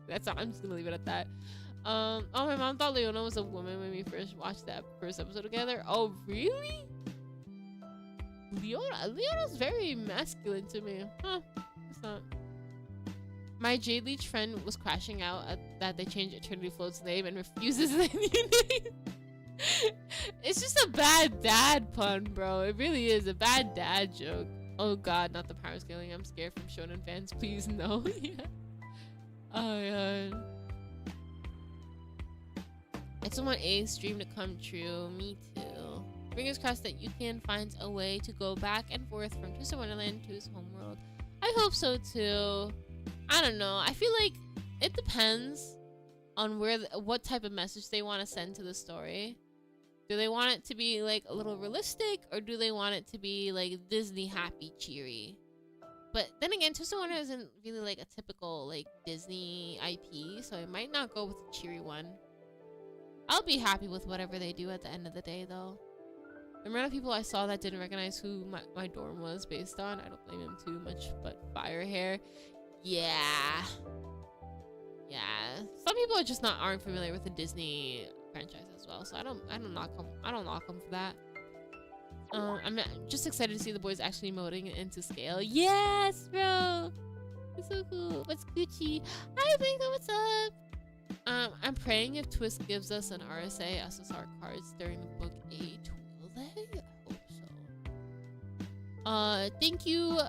That's all. I'm just gonna leave it at that. Oh, my mom thought Leona was a woman when we first watched that first episode together. Oh, really? Leona's very masculine to me. Huh. It's not. My Jade Leech friend was crashing out at that they changed Eternity Float's name and refuses the new name. It's just a bad dad pun, bro. It really is a bad dad joke. Oh god, not the power scaling. I'm scared from shonen fans. Please no. Yeah. Oh god. I just want A's dream to come true. Me too. Fingers crossed that Yukian finds a way to go back and forth from Twisted-Wonderland to his homeworld. I hope so too. I don't know. I feel like it depends on what type of message they want to send to the story. Do they want it to be like a little realistic, or do they want it to be like Disney happy cheery? But then again, Twisted-Wonderland isn't really like a typical like Disney IP, so I might not go with a cheery one. I'll be happy with whatever they do at the end of the day though. The amount of people I saw that didn't recognize who my dorm was based on, I don't blame them too much, but fire hair. Yeah. Yeah. Some people are just aren't familiar with the Disney franchise as well, so I don't knock them for that. I'm just excited to see the boys actually emoting into scale. Yes, bro. It's so cool. What's Gucci? Hi, Bingo. What's up? I'm praying if Twist gives us an RSA SSR cards during the book 8. Will they? I hope so. Thank you,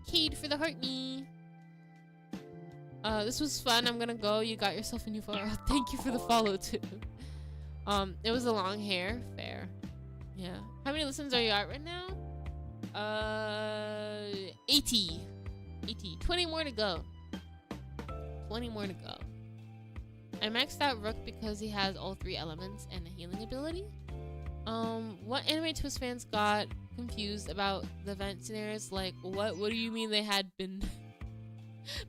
Cade, for the heart me. This was fun. I'm gonna go. You got yourself a new follower. Thank you for the follow too. It was a long hair. Fair. Yeah. How many listens are you at right now? 80. 20 more to go. 20 more to go. I maxed out Rook because he has all 3 elements and a healing ability. What anime Twist fans got confused about the event scenarios? Like, what do you mean they had been...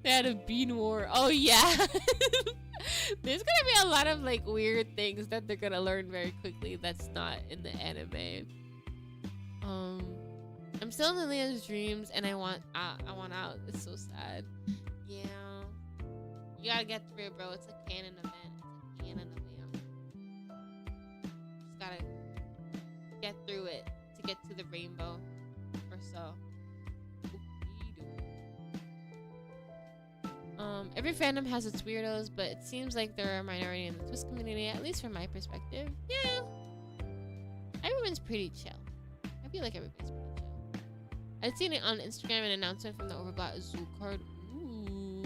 They had a bean war. Oh yeah. There's gonna be a lot of like weird things that they're gonna learn very quickly that's not in the anime. I'm still in Leah's dreams and I want out. It's so sad. Yeah. You gotta get through, bro. It's a canon event. It's a canon event. Just gotta get through it to get to the rainbow or so. Every fandom has its weirdos, but it seems like they're a minority in the Twist community, at least from my perspective. Yeah. Everyone's pretty chill. I feel like everybody's pretty chill. I'd seen it on Instagram, an announcement from the Overbought Zoo card. Ooh.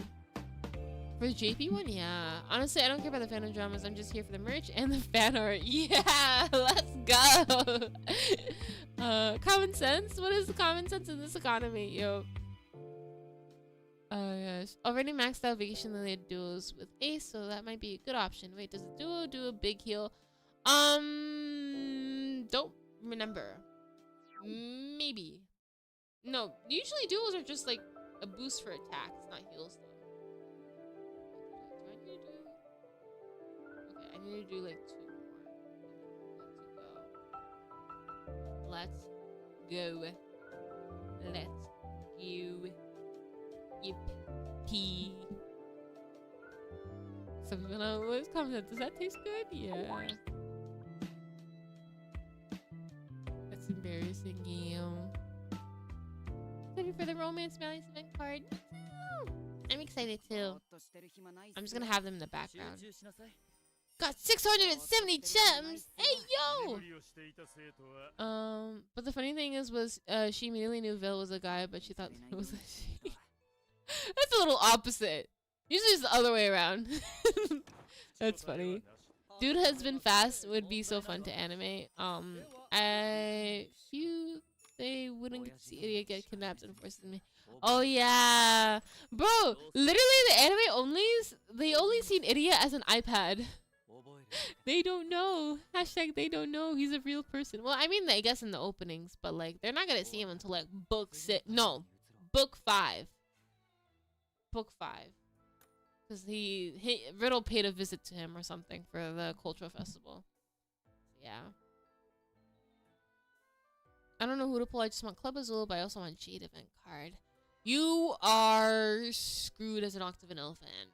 For the JP one? Yeah. Honestly, I don't care about the fandom dramas. I'm just here for the merch and the fan art. Yeah, let's go. Common sense? What is the common sense in this economy, yo? Oh gosh. Already maxed out Vacation Lily duos with Ace, so that might be a good option. Wait, does a duo do a big heal? Don't remember. Maybe. No, usually duos are just like a boost for attacks, not heals though. I need to do like 2 more. Let's go. Let's go. you. Yip. P. Some people know what's comment. Does that taste good? Yeah. That's embarrassing, game. Ready for the romance balance event card? I'm excited too. I'm just gonna have them in the background. Got 670 gems! Hey yo! But the funny thing is she immediately knew Vil was a guy, but she thought it was a she. That's a little opposite. Usually it's the other way around. That's funny. Dude has been fast would be so fun to animate. I feel they wouldn't get to see Idia get kidnapped and forced me. Oh yeah, bro. Literally, the anime they only seen Idia as an iPad. They don't know. Hashtag they don't know he's a real person. Well, I mean, I guess in the openings, but like they're not gonna see him until like book 6. No, book 5. Book 5. Because Riddle paid a visit to him or something for the cultural festival. Yeah. I don't know who to pull. I just want Club Azul, but I also want Jade event card. You are screwed as an Octavanil fan.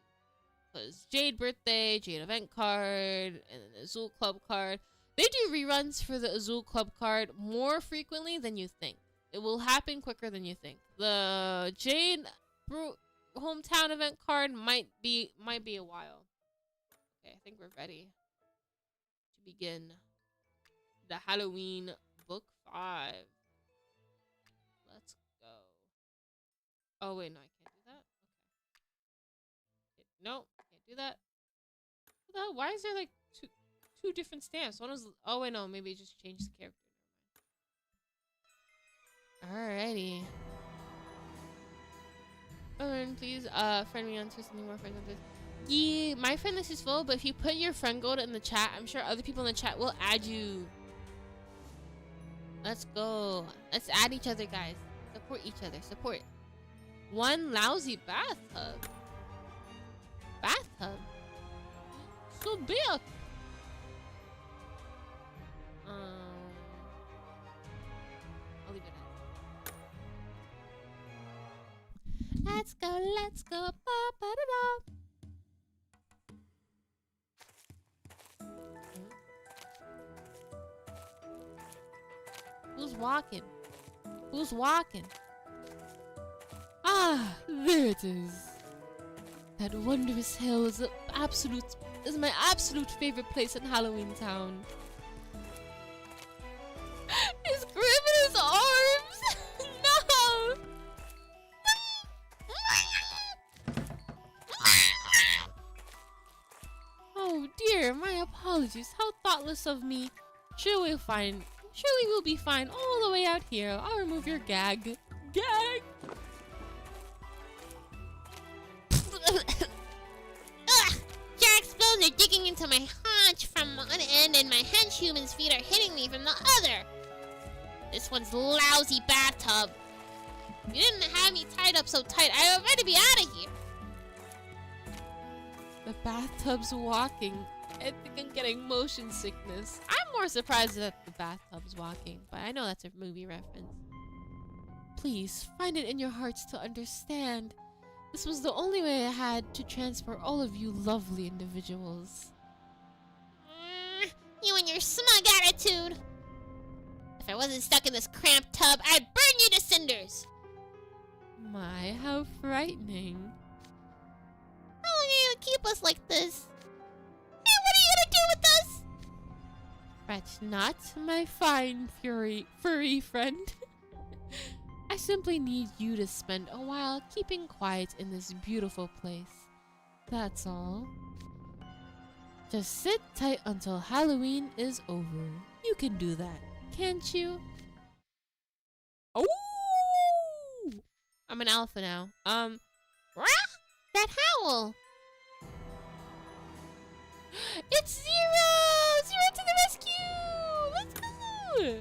Because Jade birthday, Jade event card, and then the Azul Club card. They do reruns for the Azul Club card more frequently than you think. It will happen quicker than you think. The Jade hometown event card might be a while. Okay, I think we're ready to begin the Halloween book 5. Let's go. Oh wait, no, I can't do that. Okay. No, can't do that. What the hell? Why is there like two different stamps? One was, oh wait, no, maybe it just changed the character. Alrighty. And please, friend me on Twisted more friends on this. Yeah, my friend list is full, but if you put your friend code in the chat, I'm sure other people in the chat will add you. Let's go. Let's add each other, guys. Support each other. Support. One lousy bathtub. Bathtub? So big. I'll leave it at. Let's go. Let's go. Ba-ba-da-da. Who's walking? Who's walking? Ah, there it is. That wondrous hill is my absolute favorite place in Halloween Town. He's gripping his arms. No. Oh dear, my apologies. How thoughtless of me. Surely we'll be fine all the way out here. I'll remove your gag. Gag! Your explosions are digging into my haunch from one end, and my hench human's feet are hitting me from the other. This one's lousy bathtub. If you didn't have me tied up so tight, I'd already be out of here. The bathtub's walking. I think I'm getting motion sickness. I'm more surprised that the bathtub's walking, but I know that's a movie reference. Please, find it in your hearts to understand. This was the only way I had to transfer all of you lovely individuals. You and your smug attitude. If I wasn't stuck in this cramped tub, I'd burn you to cinders. My, how frightening. How long are you gonna keep us like this? Hey, what are you gonna do with us? Fret not, my fine furry friend. I simply need you to spend a while keeping quiet in this beautiful place. That's all. Just sit tight until Halloween is over. You can do that, can't you? Oh! I'm an alpha now. That howl. It's Zero! Zero to the rescue! Let's go!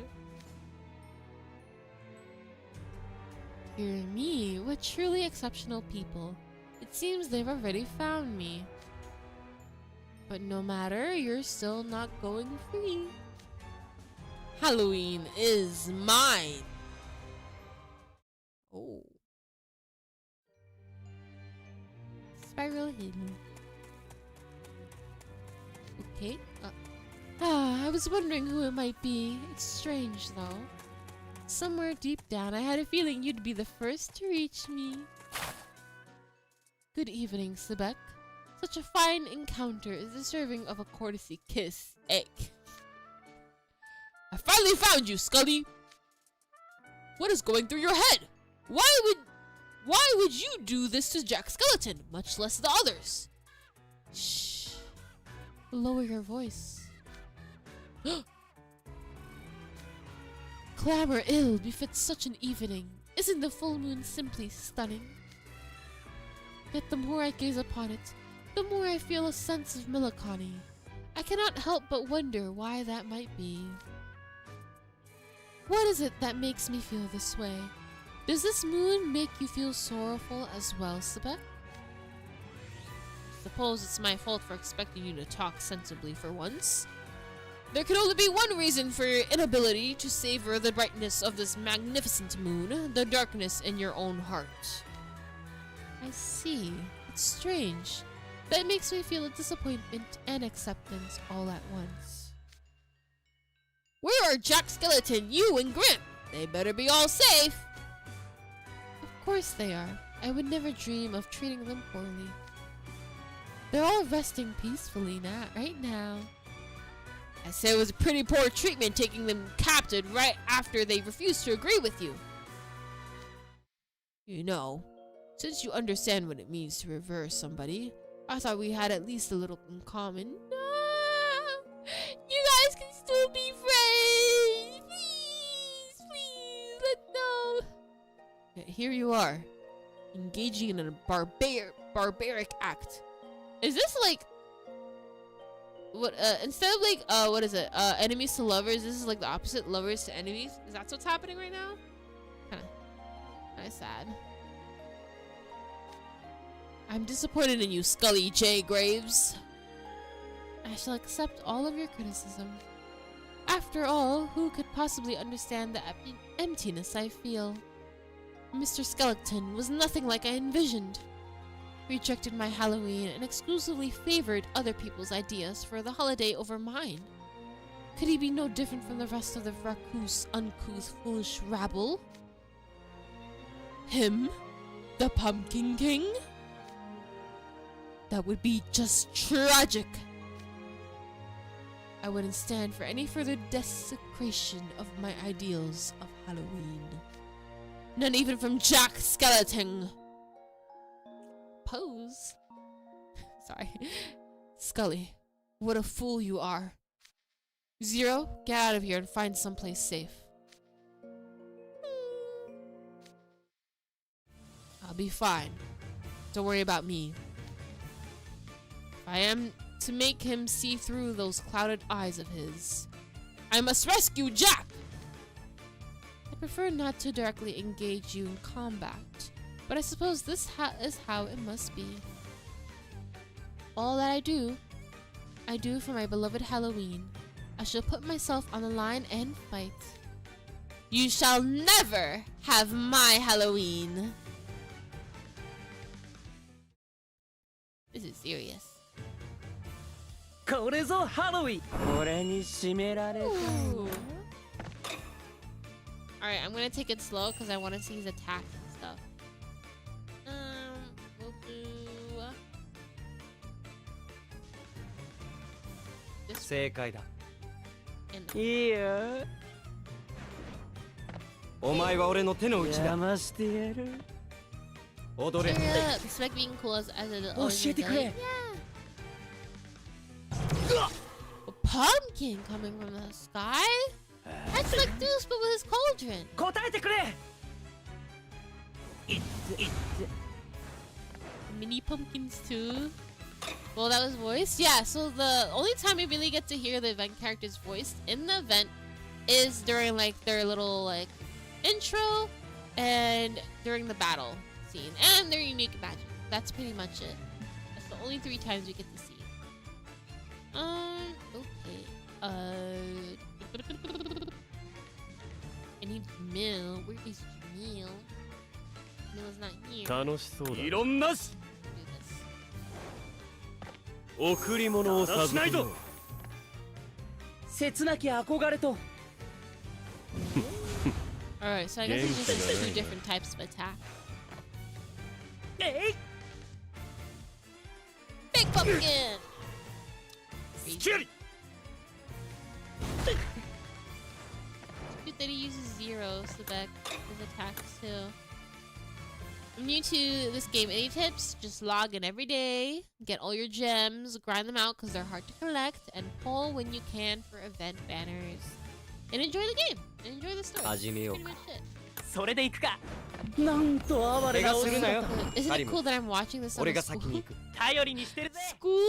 Dear me, what truly exceptional people. It seems they've already found me. But no matter, you're still not going free. Halloween is mine. Oh. spiral hidden. Okay. I was wondering who it might be. It's strange, though. Somewhere deep down, I had a feeling you'd be the first to reach me. Good evening, Sebek. Such a fine encounter is deserving of a courtesy kiss. Egg. I finally found you, Skully! What is going through your head? Why would you do this to Jack Skeleton, much less the others? Shh. Lower your voice. Clamor ill befits such an evening. Isn't the full moon simply stunning? Yet the more I gaze upon it, the more I feel a sense of melancholy. I cannot help but wonder why that might be. What is it that makes me feel this way? Does this moon make you feel sorrowful as well, Sebek? Suppose it's my fault for expecting you to talk sensibly for once. There can only be one reason for your inability to savor the brightness of this magnificent moon, the darkness in your own heart. I see. It's strange. That makes me feel a disappointment and acceptance all at once. Where are Jack Skeleton, you, and Grimp? They better be all safe. Of course they are. I would never dream of treating them poorly. They're all resting peacefully right now. I say it was a pretty poor treatment taking them captive right after they refused to agree with you. You know, since you understand what it means to revere somebody, I thought we had at least a little in common. No! You guys can still be friends! Please, let's go! Yet here you are, engaging in a barbaric act. Is this like... What, instead of like, what is it? Enemies to lovers, this is like the opposite, lovers to enemies? Is that what's happening right now? Kinda sad. I'm disappointed in you, Skully J. Graves. I shall accept all of your criticism. After all, who could possibly understand the emptiness I feel? Mr. Skeleton was nothing like I envisioned. Rejected my Halloween and exclusively favored other people's ideas for the holiday over mine. Could he be no different from the rest of the raucous, uncouth, foolish rabble? Him? The Pumpkin King? That would be just tragic. I wouldn't stand for any further desecration of my ideals of Halloween. None even from Jack Skeleton. Pose. Sorry. Skully, what a fool you are. Zero, get out of here and find someplace safe. I'll be fine. Don't worry about me. If I am to make him see through those clouded eyes of his, I must rescue Jack! I prefer not to directly engage you in combat, but I suppose this is how it must be. All that I do for my beloved Halloween. I shall put myself on the line and fight. You shall never have my Halloween. This is serious. これぞハロウィン。俺に締められた。 Alright, I'm gonna take it slow because I want to see his attack and stuff. We'll do... this 正解だ。 and いいよ。お前は俺の手の内だ。邪魔してやる。踊れ。 yeah, Sebek being cool as it always 教えてくれ。 A pumpkin coming from the sky? That's like Deuce, but with his cauldron. 答えてくれ。 Mini pumpkins too. Well, that was voiced. Yeah, so the only time we really get to hear the event characters voiced in the event is during like their little like intro and during the battle scene and their unique magic. That's pretty much it. That's the only 3 times we get to see. Okay. I need Jamil. Where is Jamil? Jamil is not here. 楽しそうだ。異論なし。 Do this. 贈り物を授けよう。切なき憧れと Alright, so I guess it's just 2 different types of attack. えい Big pumpkin! スキャリ Good that he uses 0, Sebek, his attacks too. I'm new to this game. Any tips? Just log in every day, get all your gems, grind them out because they're hard to collect, and pull when you can for event banners. And enjoy the game. And enjoy the story. 始めよう Pretty か。 much it. それで行くかなんと哀れなお姿 Isn't it cool that I'm watching this on 俺 a が先に school? 行く。頼りにしてるぜ School?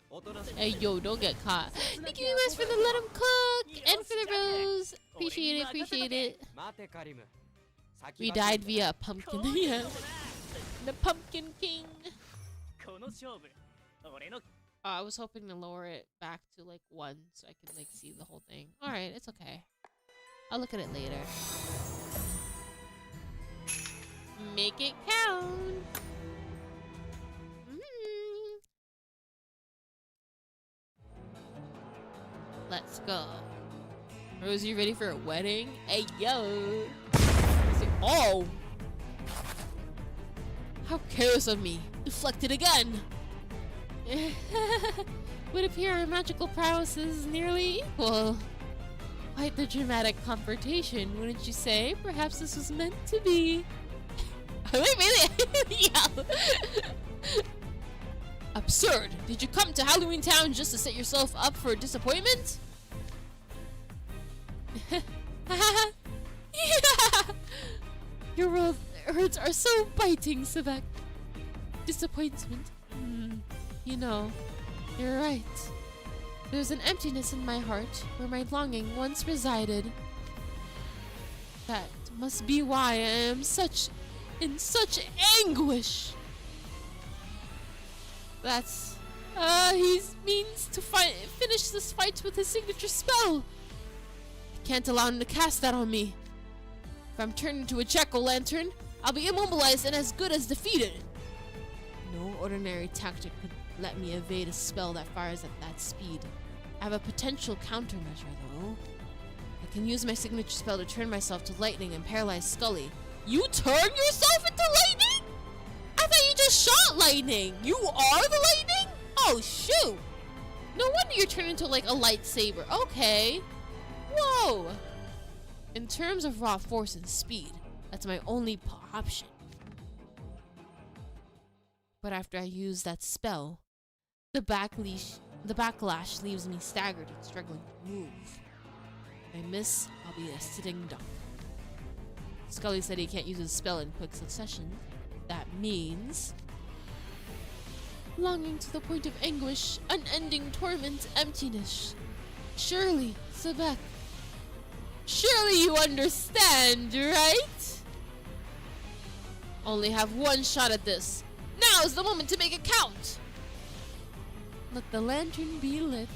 おとなしく Hey, yo, don't get caught. Thank you guys for the let him cook and for the rose. Appreciate it, appreciate it. 待てカリム。 We died via a pumpkin. Yeah. The Pumpkin King. この勝負俺の I was hoping to lower it back to like 1 so I could like see the whole thing. Alright, it's okay. I'll look at it later. Make it count. Let's go. Rose, you ready for a wedding? Hey, yo. Oh! How careless of me. Deflected again. Would appear our magical prowess is nearly equal. Quite the dramatic confrontation, wouldn't you say? Perhaps this was meant to be. Wait, really? Yeah. Absurd! Did you come to Halloween Town just to set yourself up for a disappointment? Yeah! Your words are so biting, Sebek. Disappointment. You know, you're right. There's an emptiness in my heart where my longing once resided. That must be why I am in such anguish. That's he means to finish this fight with his signature spell. I can't allow him to cast that on me. If I'm turned into a jack-o'-lantern, I'll be immobilized and as good as defeated. No ordinary tactic could let me evade a spell that fires at that speed. I have a potential countermeasure, though. I can use my signature spell to turn myself to lightning and paralyze Skully. You turn yourself into lightning? I thought you just shot lightning. You are the lightning? Oh, shoot. No wonder you're turned into, like, a lightsaber. Okay. Whoa. In terms of raw force and speed, that's my only option. But after I use that spell, the backlash leaves me staggered and struggling to move. If I miss, I'll be a sitting duck. Skully said he can't use his spell in quick succession. That means longing to the point of anguish, unending torment, emptiness. Surely, Sebek. Surely you understand, right? Only have one shot at this. Now's the moment to make it count. Let the lantern be lit.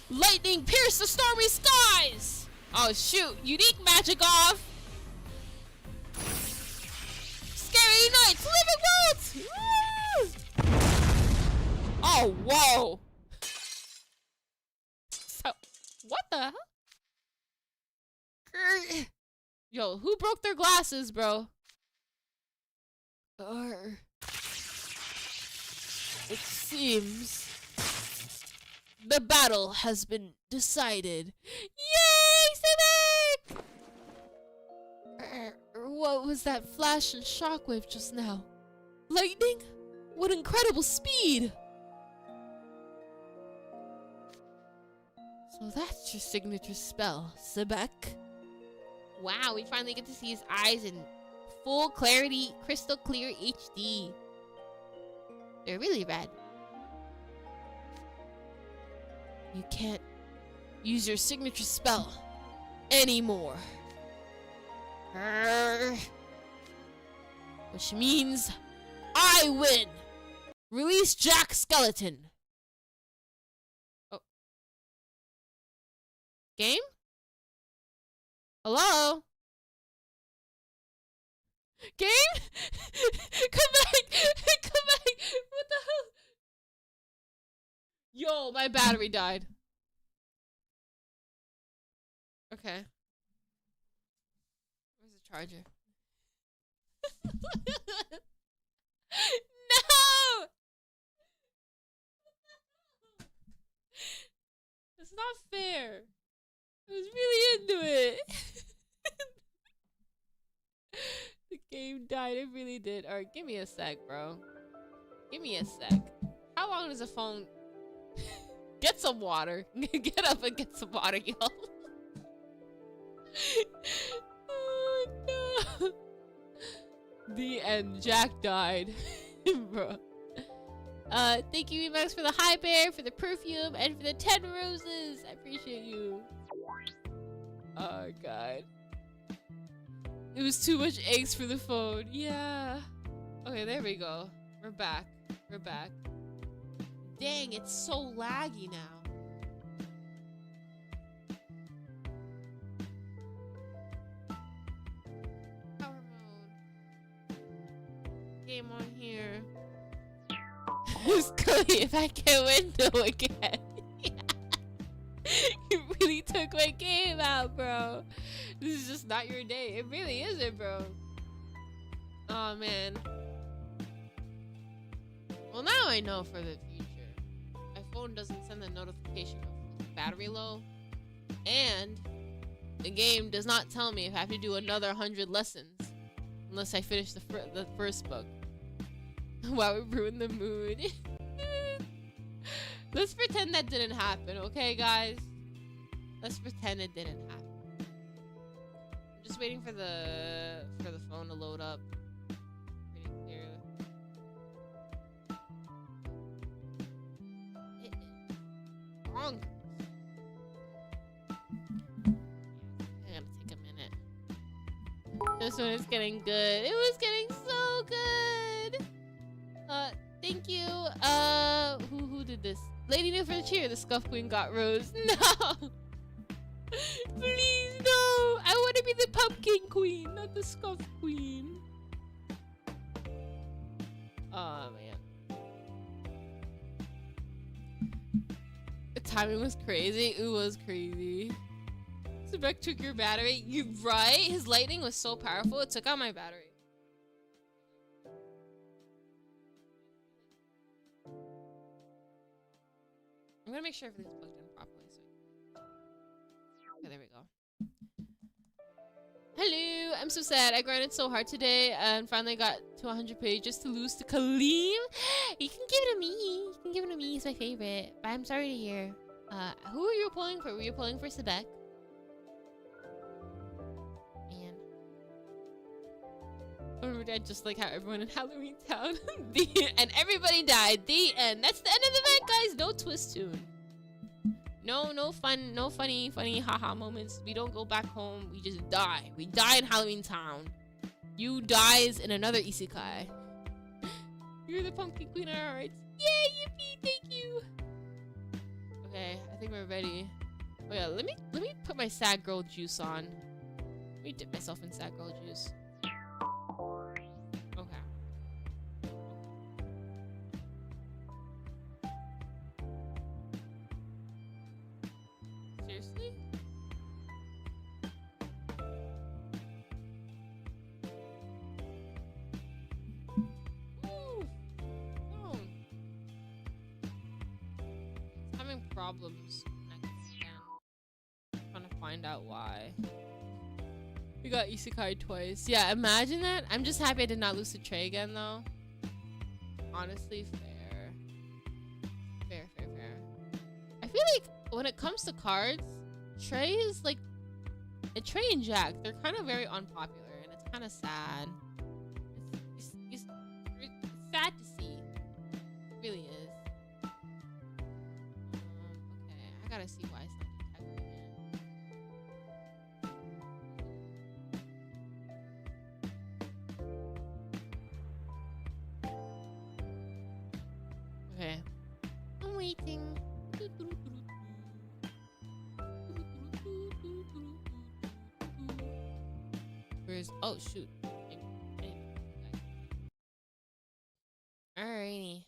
Lightning pierce the stormy skies! Oh shoot, unique magic off! Scary nights, living worlds! Woo! Oh, whoa! So, what the hell? Yo, who broke their glasses, bro? It seems the battle has been decided. Yay, Sebek! What was that flash and shockwave just now? Lightning? What incredible speed! So that's your signature spell, Sebek. Wow, we finally get to see his eyes in full clarity, crystal clear HD. They're really red. You can't use your signature spell anymore. Which means I win. Release Jack Skeleton. Oh. Game? Hello? Game? Come back! Come back! What the hell? No, my battery died. Okay. Where's the charger? No! It's not fair. I was really into it. The game died. It really did. Alright, give me a sec, bro. Give me a sec. How long does a phone... Get some water. Get up and get some water, y'all. Oh, no. The end. Jack died. Bro. Thank you, Emax, for the high bear, for the perfume, and for the 10 roses. I appreciate you. Oh, God. It was too much eggs for the phone. Yeah. Okay, there we go. We're back. We're back. Dang, it's so laggy now. Power mode. Game on here. Skully, if I can window again. You really took my game out, bro. This is just not your day. It really isn't, bro. Oh, man. Well, now I know for the future. My phone doesn't send the notification of battery low. And the game does not tell me if I have to do another 100 lessons. Unless I finish the first book. Wow, it ruined the mood. Let's pretend that didn't happen, okay, guys? Let's pretend it didn't happen. I'm just waiting for the phone to load up. Pretty clear. Wrong. It's gonna take a minute. Just when it's getting good. It was getting so good. Thank you. Who did this? Lady New for the cheer. The Scuff Queen got Rose. No. Please, no. I want to be the Pumpkin Queen, not the Scuff Queen. Oh, man. The timing was crazy. It was crazy. Sebek took your battery. You right? His lightning was so powerful. It took out my battery. I'm gonna make sure everything's plugged in properly. Okay, there we go. Hello, I'm so sad. I grinded so hard today and finally got to 100 pages just to lose to Kaleem. You can give it to me. You can give it to me. He's my favorite. But I'm sorry to hear. Who are you pulling for? Were you pulling for Sebek? Man. I remember that just like how everyone in Halloween Town. And everybody died. The end. That's the end of the event, guys. No twist tune. No fun, no funny haha moments. We don't go back home. We just die. We die in Halloween Town. You dies in another isekai. You're the Pumpkin Queen of Hearts. Yay, yippee, thank you. Okay, I think we're ready. Oh yeah, let me put my sad girl juice on. Let me dip myself in sad girl juice. Okay. Seriously? Ooh, phone. It's having problems next again. Trying to find out why. We got isekai twice. Yeah, imagine that. I'm just happy I did not lose to Trey again, though. Honestly, fair. Fair. I feel like when it comes to cards, Trey is like... Trey and Jack, they're kind of very unpopular, and it's kind of sad. It's sad to see. It really is. Okay, I gotta see why it's not detecting it. Okay. I'm waiting. Where's... Oh, shoot. Alrighty.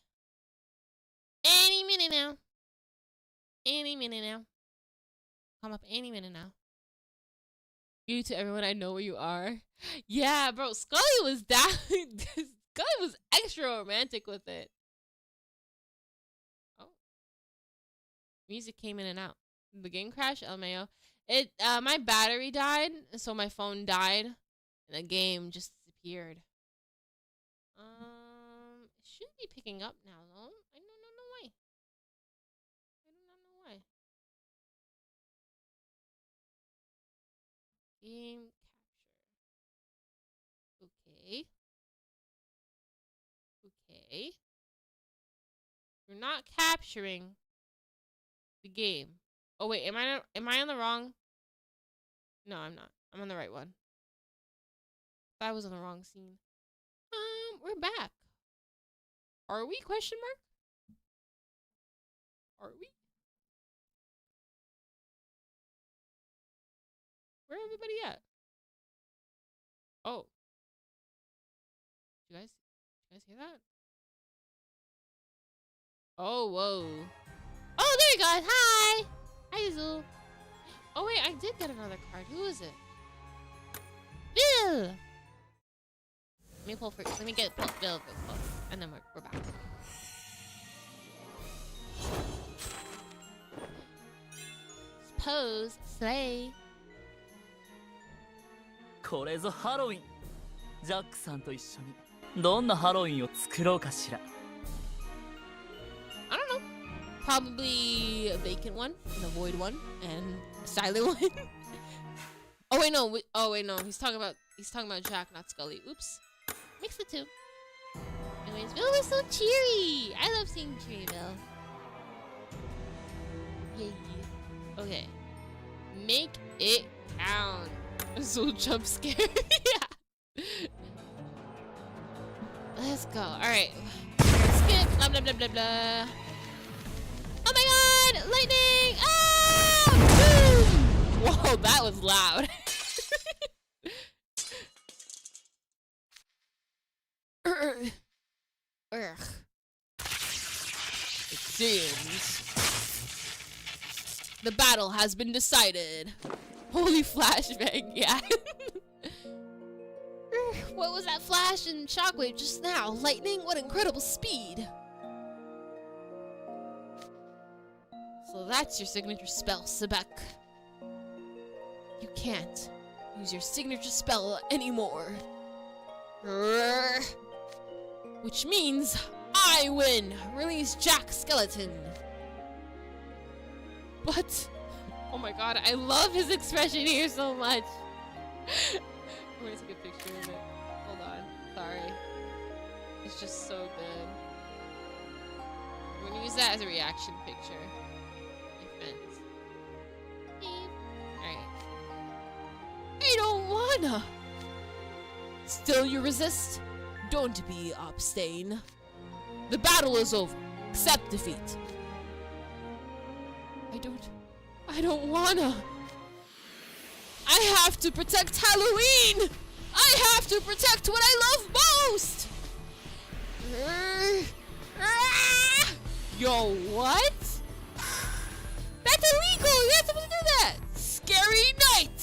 Any minute now. any minute now. Come up any minute now. You to everyone, I know where you are. Yeah, bro, Scully was down. Scully was extra romantic with it. Oh. Music came in and out. The game crashed, LMAO. My battery died, so my phone died. And the game just disappeared. It should be picking up now, though. I don't know why. I do not know why. Game capture. Okay. Okay. You're not capturing the game. Oh wait, am I on the wrong? No, I'm not. I'm on the right one. I was on the wrong scene. We're back. Are we? Question mark? Are we? Where everybody at? Oh. You guys hear that? Oh, whoa. Oh, there you go. Hi. Hi, Zoo. Oh, wait, I did get another card. Who is it? Bill. Let me get Bill real close, and then we're back. Pose, slay. これぞハロウィン。ジャックさんと一緒にどんなハロウィンを作ろうかしら。I don't know. Probably a vacant one, and a void one, and a silent one. Oh wait, no. He's talking about Jack, not Scully. Oops. Mix the two. Anyways, Bill was so cheery. I love seeing cheery Bill. Yay. Okay. Make it count. So jump scare. Yeah. Let's go. Alright. Skip. Blah blah blah blah blah. Oh my god! Lightning! Ah! Boom! Whoa, that was loud. It seems the battle has been decided. Holy flashbang, yeah. What was that flash and shockwave just now? Lightning, what incredible speed. So that's your signature spell, Sebek. You can't use your signature spell anymore. Which means I win! Release Jack Skeleton. But, oh my god, I love his expression here so much. I'm gonna take a picture of it. Hold on, sorry. It's just so good. I'm gonna use that as a reaction picture. Defense. Alright. I don't wanna! Still you resist? Don't be abstain. The battle is over. Accept defeat. I don't wanna. I have to protect Halloween! I have to protect what I love most! Yo, what? That's illegal! You're not supposed to do that! Scary night!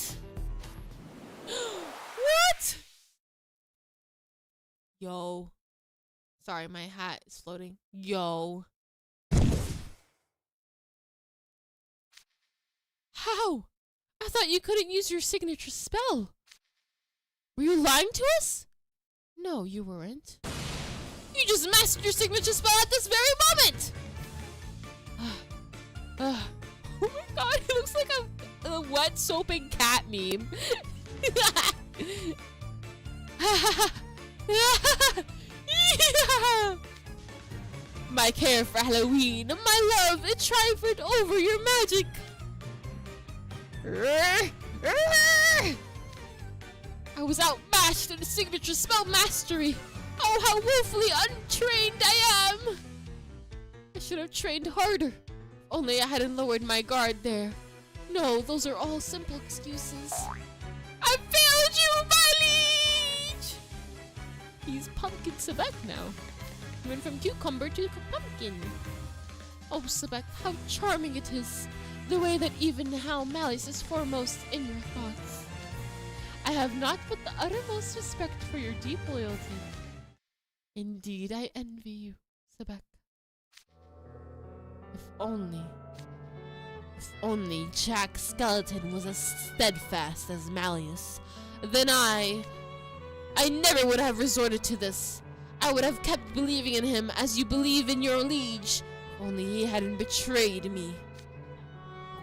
What? Yo. Sorry, my hat is floating. Yo. How? I thought you couldn't use your signature spell. Were you lying to us? No, you weren't. You just mastered your signature spell at this very moment! Oh my god, he looks like a wet soaping cat meme. My care for Halloween, my love, it triumphed over your magic. I was outmatched in the signature spell mastery. Oh, how woefully untrained I am. I should have trained harder. Only I hadn't lowered my guard there. No, those are all simple excuses. I failed you, my liege! He's Pumpkin Sebek now. He went from cucumber to pumpkin. Oh, Sebek, how charming it is. The way that even now malice is foremost in your thoughts. I have not but the uttermost respect for your deep loyalty. Indeed, I envy you, Sebek. If only Jack Skeleton was as steadfast as Malleus, then I never would have resorted to this. I would have kept believing in him as you believe in your liege, if only he hadn't betrayed me.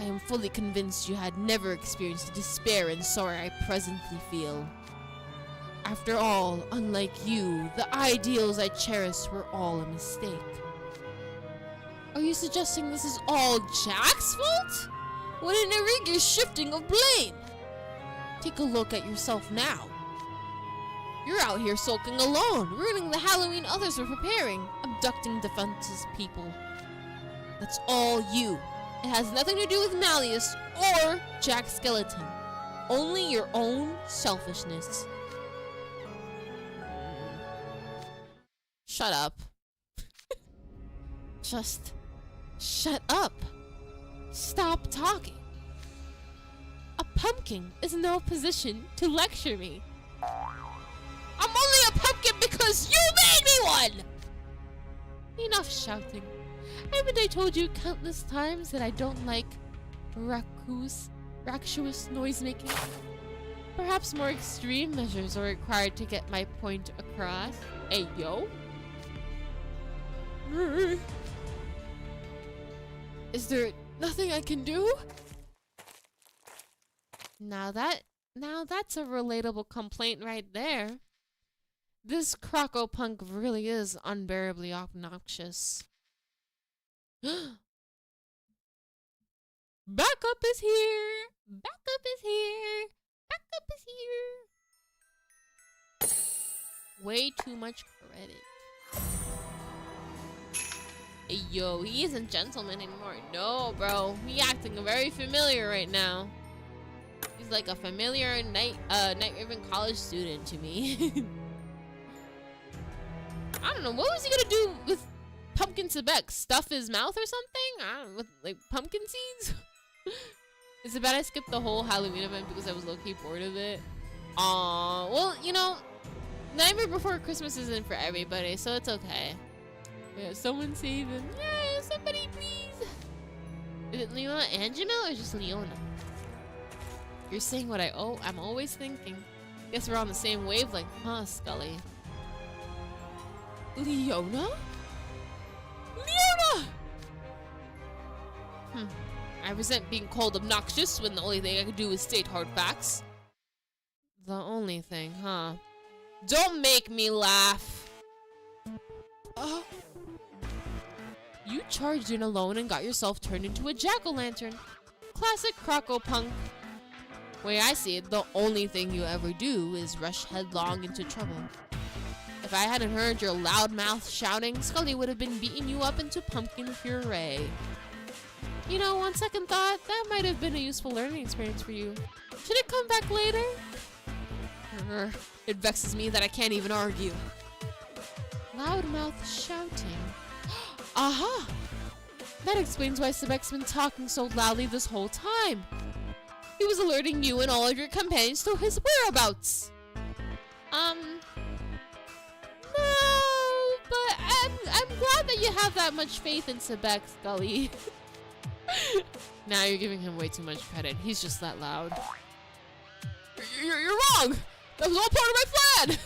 I am fully convinced you had never experienced the despair and sorrow I presently feel. After all, unlike you, the ideals I cherished were all a mistake. Are you suggesting this is all Jack's fault? What an irregular shifting of blame! Take a look at yourself now. You're out here sulking alone, ruining the Halloween others were preparing, abducting defenseless people. That's all you. It has nothing to do with Malleus or Jack Skeleton. Only your own selfishness. Shut up. Just shut up. Stop talking. A pumpkin is in no position to lecture me. I'm only a pumpkin because you made me one! Enough shouting. Haven't I told you countless times that I don't like raucous noise making? Perhaps more extreme measures are required to get my point across. Hey, yo. Is there nothing I can do? Now that's a relatable complaint right there. This croco punk really is unbearably obnoxious. Backup is here! Backup is here! Backup is here! Way too much credit. Hey, yo, he isn't gentleman anymore. No, bro. He acting very familiar right now. He's like a familiar Night Raven college student to me. I don't know. What was he gonna do with Pumpkin Sebek? Stuff his mouth or something? I don't know. With like pumpkin seeds? Is it bad I skipped the whole Halloween event because I was low-key bored of it? Well, you know, Nightmare Before Christmas isn't for everybody, so it's okay. Yeah, someone save him. Yeah, somebody please. Is it Leona and Jamil or just Leona? You're saying what I'm always thinking. Guess we're on the same wavelength, huh, Skully? Leona? Leona! I resent being called obnoxious when the only thing I can do is state hard facts. The only thing, huh? Don't make me laugh. You charged in alone and got yourself turned into a jack-o'-lantern. Classic croco punk. Way I see it, the only thing you ever do is rush headlong into trouble. If I hadn't heard your loud mouth shouting, Skully would have been beating you up into pumpkin puree. You know, on second thought, that might have been a useful learning experience for you. Should it come back later? It vexes me that I can't even argue. Loudmouth shouting. Aha! That explains why Sebek's been talking so loudly this whole time. He was alerting you and all of your companions to his whereabouts. No, but I'm glad that you have that much faith in Sebek, Skully. Now you're giving him way too much credit. He's just that loud. You're wrong! That was all part of my plan!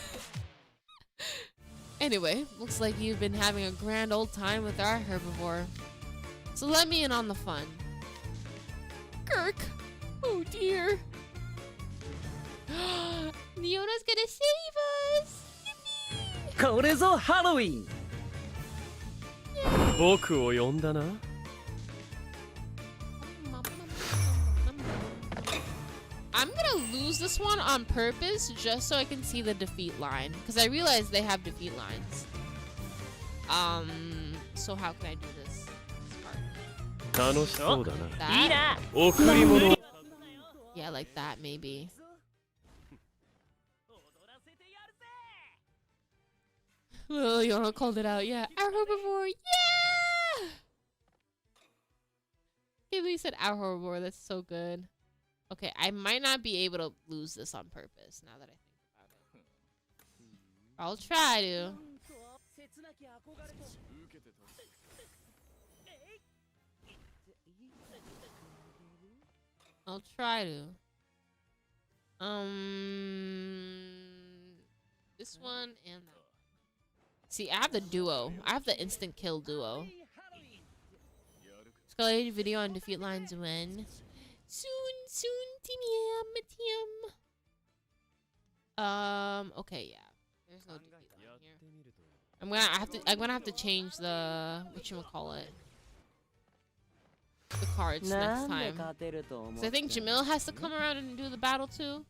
Anyway, looks like you've been having a grand old time with our herbivore. So let me in on the fun. Kirk! Oh dear. Leona's gonna save us! Yippee! これぞハロウィン僕を呼んだな I'm gonna lose this one on purpose just so I can see the defeat line. Because I realize they have defeat lines. So how can I do this? 楽しそうだな That? 贈り物 Yeah, like that maybe. Well, Yona called it out. Yeah, our herbivore. Yeah! can't believe you said our horror war. That's so good. Okay, I might not be able to lose this on purpose now that I think about it. I'll try to. I'll try to. This one and that. See, I have the duo. I have the instant kill duo. Scully video on defeat lines when. Soon, Timiam. Okay, yeah. There's no defeat line here. I'm gonna have to change the whatchamacallit. The cards next time. So I think Jamil has to come around and do the battle too.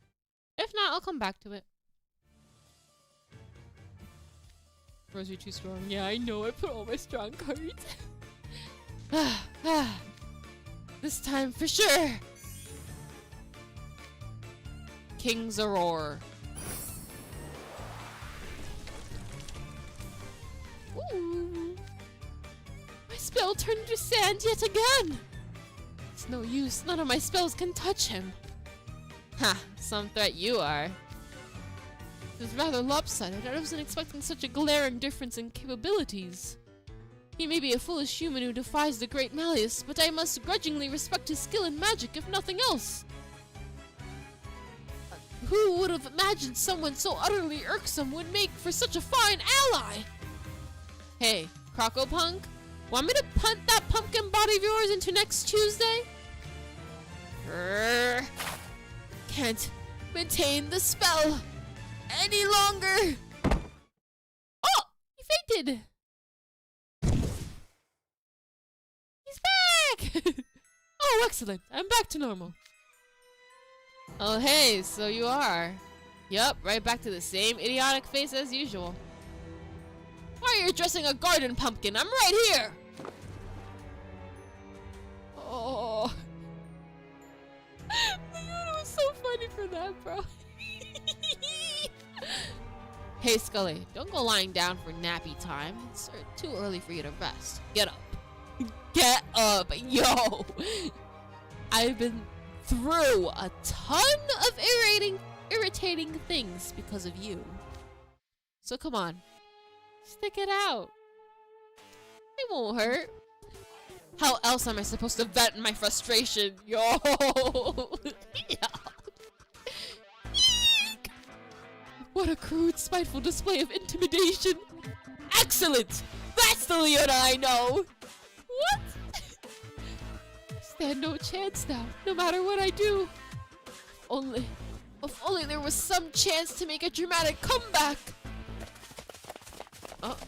If not, I'll come back to it. Rose, you're too strong. Yeah, I know. I put all my strong cards. This time for sure. King's Aurora. Ooh. My spell turned into sand yet again. It's no use. None of my spells can touch him. Ha! Some threat you are. It was rather lopsided. I wasn't expecting such a glaring difference in capabilities. He may be a foolish human who defies the great Malleus, but I must grudgingly respect his skill in magic, if nothing else. Who would have imagined someone so utterly irksome would make for such a fine ally? Hey, Crocopunk, want me to punt that pumpkin body of yours into next Tuesday? Can't maintain the spell any longer. Oh, he fainted. He's back. Oh, excellent. I'm back to normal. Oh, hey, so you are. Yup, right back to the same idiotic face as usual. Why are you dressing a garden pumpkin? I'm right here. Oh. Leona was so funny for that, bro. Hey, Scully, don't go lying down for nappy time. It's too early for you to rest. Get up. Get up, yo. I've been through a ton of irritating things because of you. So come on. Stick it out. It won't hurt. How else am I supposed to vent my frustration? Yo. What a crude, spiteful display of intimidation. Excellent! That's the Leona I know! What? Stand no chance now, no matter what I do. If only there was some chance to make a dramatic comeback. Oh.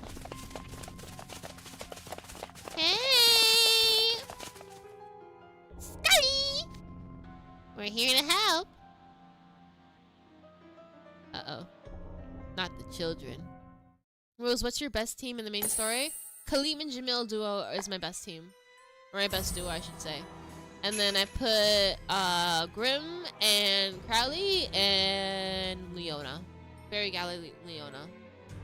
Hey! Scully! We're here to help. Uh-oh. Not the children. Rose, what's your best team in the main story? Kaleem and Jamil duo is my best team. Or my best duo, I should say. And then I put Grim and Crowley and Leona. Very Galley Leona.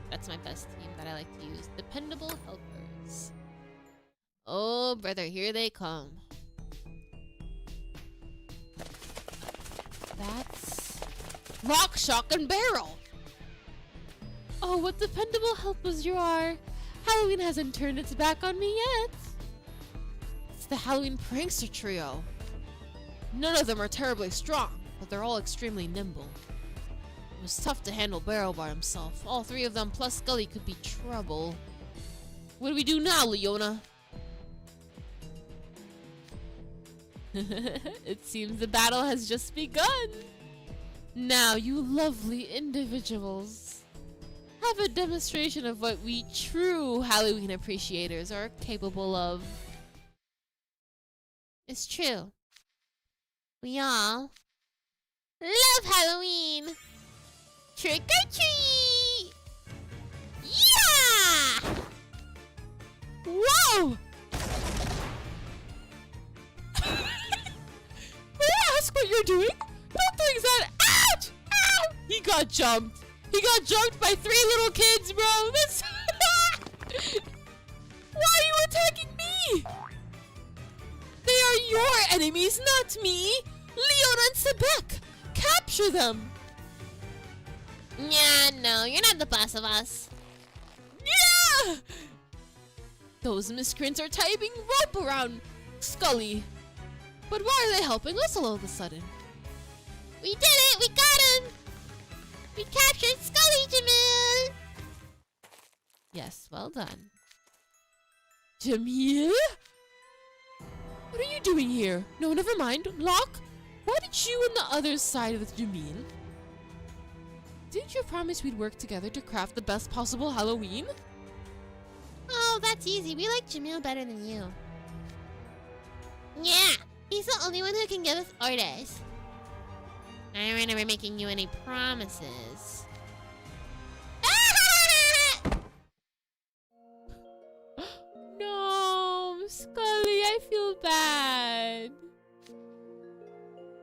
That's my best team that I like to use. Dependable helpers. Oh, brother, here they come. That's Rock, Shock, and Barrel. Oh, what dependable helpers you are. Halloween hasn't turned its back on me yet. It's the Halloween prankster trio. None of them are terribly strong, but they're all extremely nimble. It was tough to handle Barrel by himself. All three of them plus Scully could be trouble. What do we do now, Leona? It seems the battle has just begun. Now, you lovely individuals, have a demonstration of what we true Halloween appreciators are capable of. It's true. We all love Halloween. Trick or treat! Yeah! Whoa! May I ask what you're doing? Don't think that. Ouch! Ow! He got jumped. He got jumped by 3 little kids, bro. This. Why are you attacking me? They are your enemies, not me! Leona and Sebek! Capture them! Yeah, no, you're not the boss of us. Yeah! Those miscreants are tying rope around Skully. But why are they helping us all of a sudden? We did it! We got him! We captured Skully, Jamil! Yes, well done. Jamil? What are you doing here? No, never mind. Lock, why did you and the others side with Jamil? Didn't you promise we'd work together to craft the best possible Halloween? Oh, that's easy. We like Jamil better than you. Yeah, he's the only one who can give us orders. I remember making you any promises. No, Skully, I feel bad.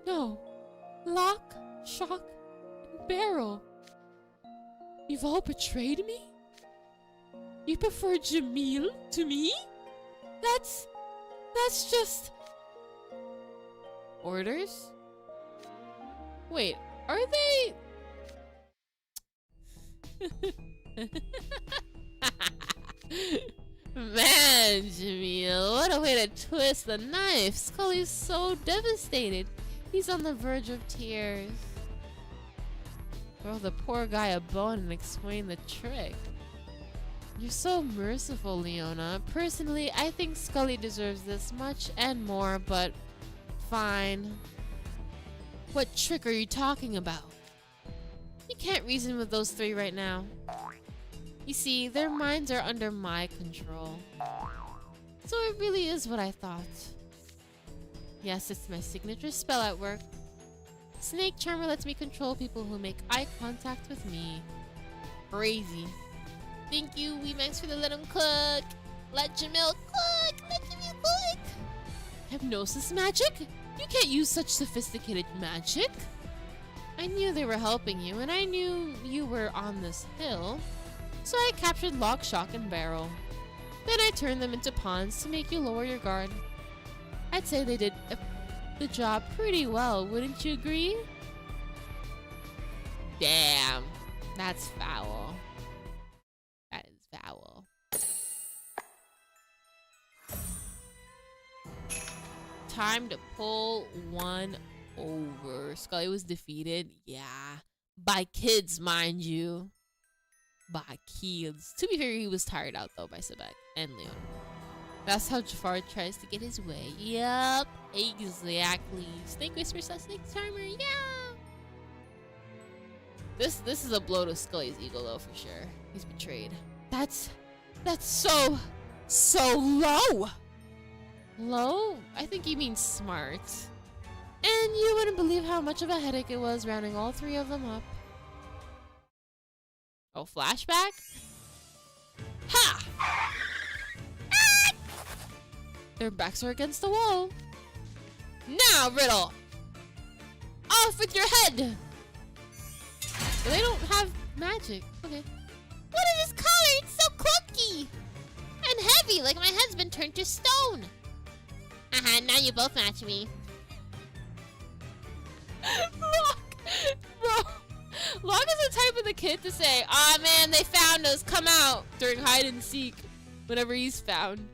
No, Lock, Shock, and Barrel. You've all betrayed me? You prefer Jamil to me? That's just... Orders? Wait, are they... Man, Jamil, what a way to twist the knife. Skully's so devastated. He's on the verge of tears. Throw the poor guy a bone and explain the trick. You're so merciful, Leona. Personally, I think Skully deserves this much and more, but fine. What trick are you talking about? You can't reason with those three right now. You see, their minds are under my control. So it really is what I thought. Yes, it's my signature spell at work. Snake Charmer lets me control people who make eye contact with me. Crazy. Thank you, Weemax, for the let him cook. Let Jamil cook. Let Jamil cook. Hypnosis magic? You can't use such sophisticated magic. I knew they were helping you, and I knew you were on this hill. So I captured Lock, Shock, and Barrel. Then I turned them into pawns to make you lower your guard. I'd say they did the job pretty well, wouldn't you agree? Damn, that's foul. That is foul. Time to pull one over. Skully was defeated. Yeah. By kids, mind you. By kids. To be fair, he was tired out though by Sebek and Leon. That's how Jafar tries to get his way. Yup. Exactly. Snake Whisper says Snake Charmer. Yeah. This is a blow to Skully's ego though for sure. He's betrayed. That's so low. Low? I think you mean smart. And you wouldn't believe how much of a headache it was rounding all three of them up. Oh, flashback? Ha! Ah! Their backs are against the wall. Now, Riddle! Off with your head! They don't have magic. Okay. What is this color? It's so clunky! And heavy, like my head's been turned to stone. Now you both match me. Lock is the type of the kid to say, "Aw man, they found us, come out," during hide and seek, whenever he's found.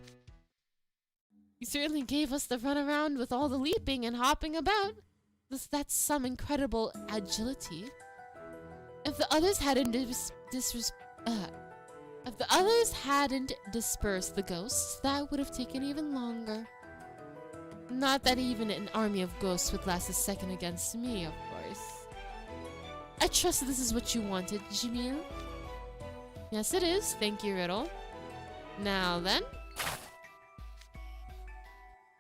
He certainly gave us the runaround with all the leaping and hopping about. That's some incredible agility. If the others hadn't dispersed the ghosts, that would have taken even longer. Not that even an army of ghosts would last a second against me, of course. I trust this is what you wanted, Jamil. Yes, it is. Thank you, Riddle. Now then. What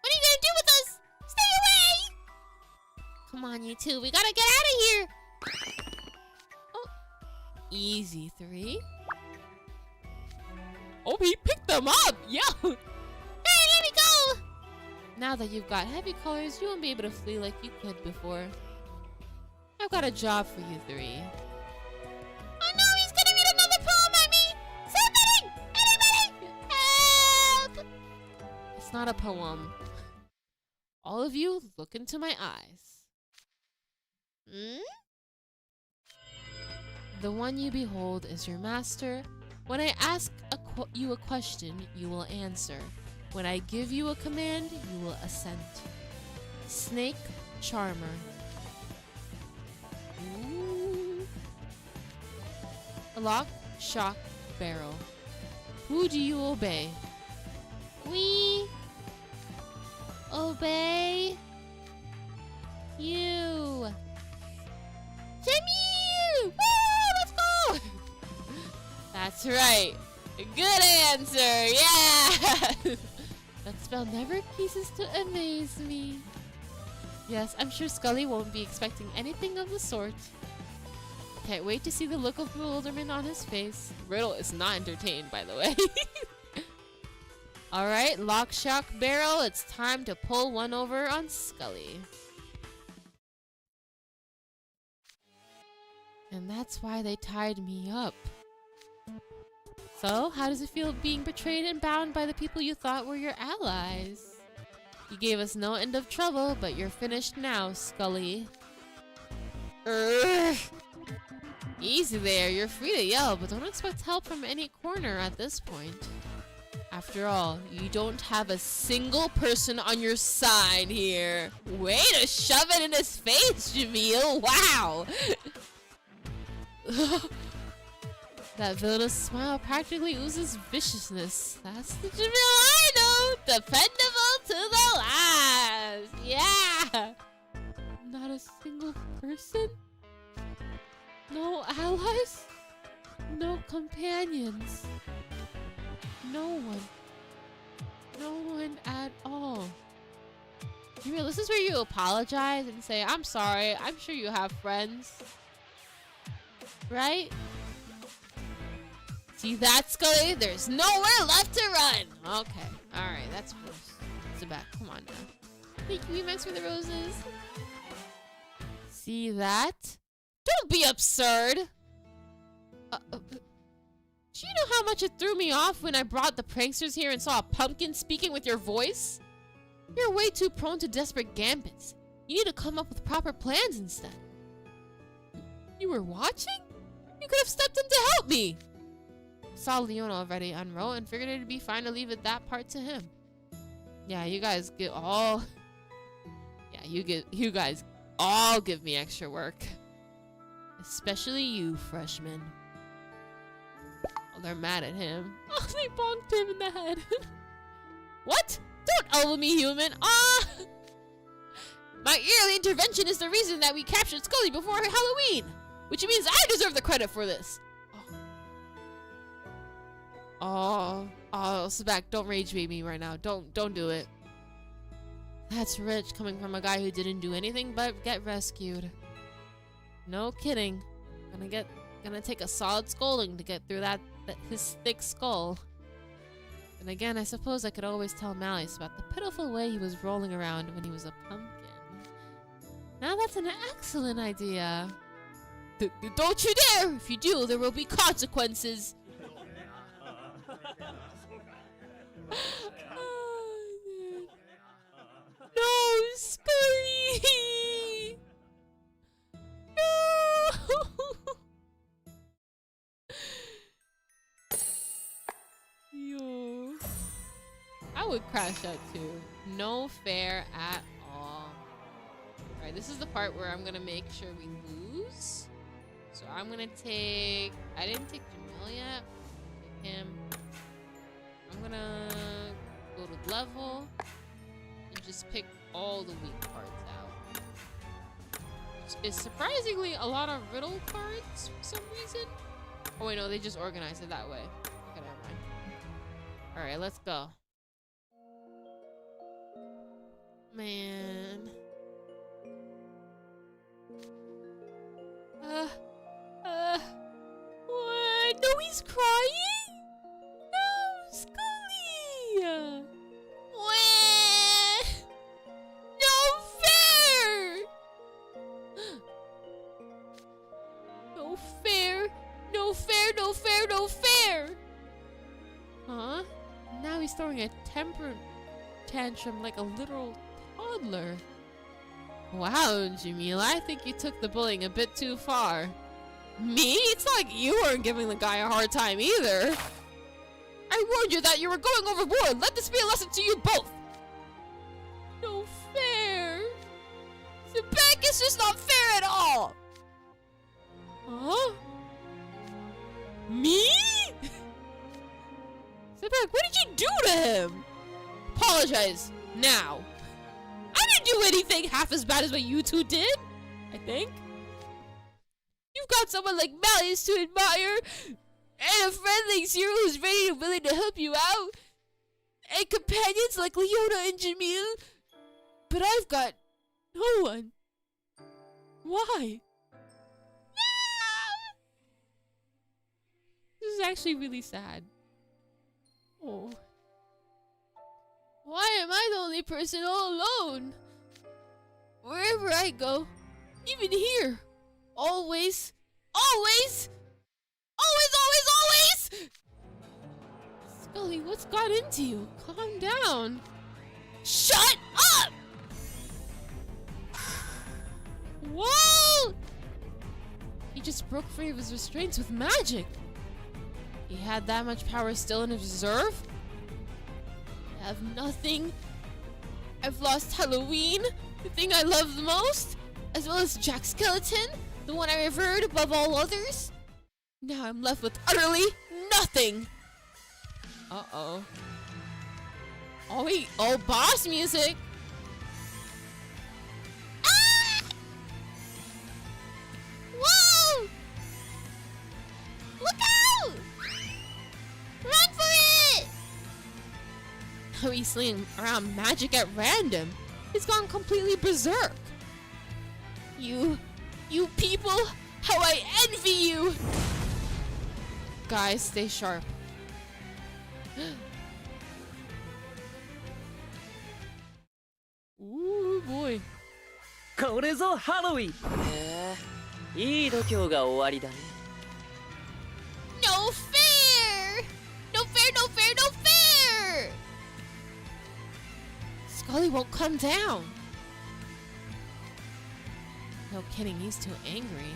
are you gonna do with us? Stay away! Come on, you two. We gotta get out of here. Oh. Easy, 3. Oh, he picked them up! Yeah! Hey, let me go! Now that you've got heavy colors, you won't be able to flee like you could before. I've got a job for you 3. Oh no, he's gonna read another poem at me! Somebody! Anybody! Help! It's not a poem. All of you, look into my eyes. Hmm? The one you behold is your master. When I ask you a question, you will answer. When I give you a command, you will assent. Snake Charmer. Ooh. Lock, shock, barrel. Who do you obey? We obey you. Jamil! Woo! Let's go! That's right. Good answer. Yeah! That spell never ceases to amaze me. Yes, I'm sure Skully won't be expecting anything of the sort. Can't wait to see the look of bewilderment on his face. Riddle is not entertained, by the way. Alright, lock, shock, barrel. It's time to pull one over on Skully. And that's why they tied me up. So, how does it feel being betrayed and bound by the people you thought were your allies? You gave us no end of trouble, but you're finished now, Skully. Urgh. Easy there, you're free to yell, but don't expect help from any corner at this point. After all, you don't have a single person on your side here. Way to shove it in his face, Jamil! Wow! That villainous smile practically oozes viciousness. That's the Jamil I know! Dependable to the last! Yeah! Not a single person? No allies? No companions? No one. No one at all. Jamil, this is where you apologize and say, I'm sorry, I'm sure you have friends. Right? See that, Skully? There's nowhere left to run! Okay, alright, that's close. Sebek, come on now. Thank you, Max, for the roses. See that? Don't be absurd! Do you know how much it threw me off when I brought the pranksters here and saw a pumpkin speaking with your voice? You're way too prone to desperate gambits. You need to come up with proper plans instead. You were watching? You could have stepped in to help me! Saw Leona already unroll and figured it'd be fine to leave it that part to him. Yeah, you guys get all... Yeah, you guys all give me extra work. Especially you, freshmen. Oh, they're mad at him. Oh, they bonked him in the head. What? Don't elbow me, human. Ah! My early intervention is the reason that we captured Skully before Halloween, which means I deserve the credit for this. Oh, Sebek, don't rage bait me right now. Don't do it. That's rich coming from a guy who didn't do anything but get rescued. No kidding. Gonna take a solid scolding to get through his thick skull. And again, I suppose I could always tell Malice about the pitiful way he was rolling around when he was a pumpkin. Now that's an excellent idea. Don't you dare! If you do, there will be consequences. No, Skully! No! Yo. I would crash out too. No fair at all. Alright, this is the part where I'm gonna make sure we lose. So I'm gonna take... I didn't take Jamil yet. Take him. I'm gonna go to level and just pick all the weak cards out. Which is surprisingly a lot of Riddle cards for some reason. Oh wait, no, they just organized it that way. Okay, never mind. Alright, let's go. Man. What? No, he's crying? No, Skully! What? No fair! No fair! No fair, no fair, no fair! Huh? Now he's throwing a temper tantrum like a literal toddler. Wow, Jamil, I think you took the bullying a bit too far. Me? It's not like you weren't giving the guy a hard time either. I warned you that you were going overboard. Let this be a lesson to you both. No fair. Sebek is just not fair at all. Huh? Me? Sebek, what did you do to him? Apologize now. I didn't do anything half as bad as what you two did, I think. You've got someone like Malleus to admire, and a friend like Zero who's ready and willing to help you out, and companions like Leona and Jamil, but I've got no one. Why? This is actually really sad. Oh. Why am I the only person all alone? Wherever I go, even here, always, always, always, always, always! Skully, what's got into you? Calm down. Shut up! Whoa! He just broke free of his restraints with magic. He had that much power still in his reserve? I have nothing. I've lost Halloween, the thing I love the most, as well as Jack Skeleton, the one I revered above all others. Now I'm left with utterly nothing. Uh-oh. Oh wait, oh, boss music. Ah! Whoa! Look out! Run for it! How he's slinging around magic at random. He's gone completely berserk. You people, how I envy you! Guys, stay sharp. Ooh, boy. これぞハロウィン。いい度胸が終わりだね。No fair! No fair, no fair, no fair! Skully won't come down. No kidding, he's too angry.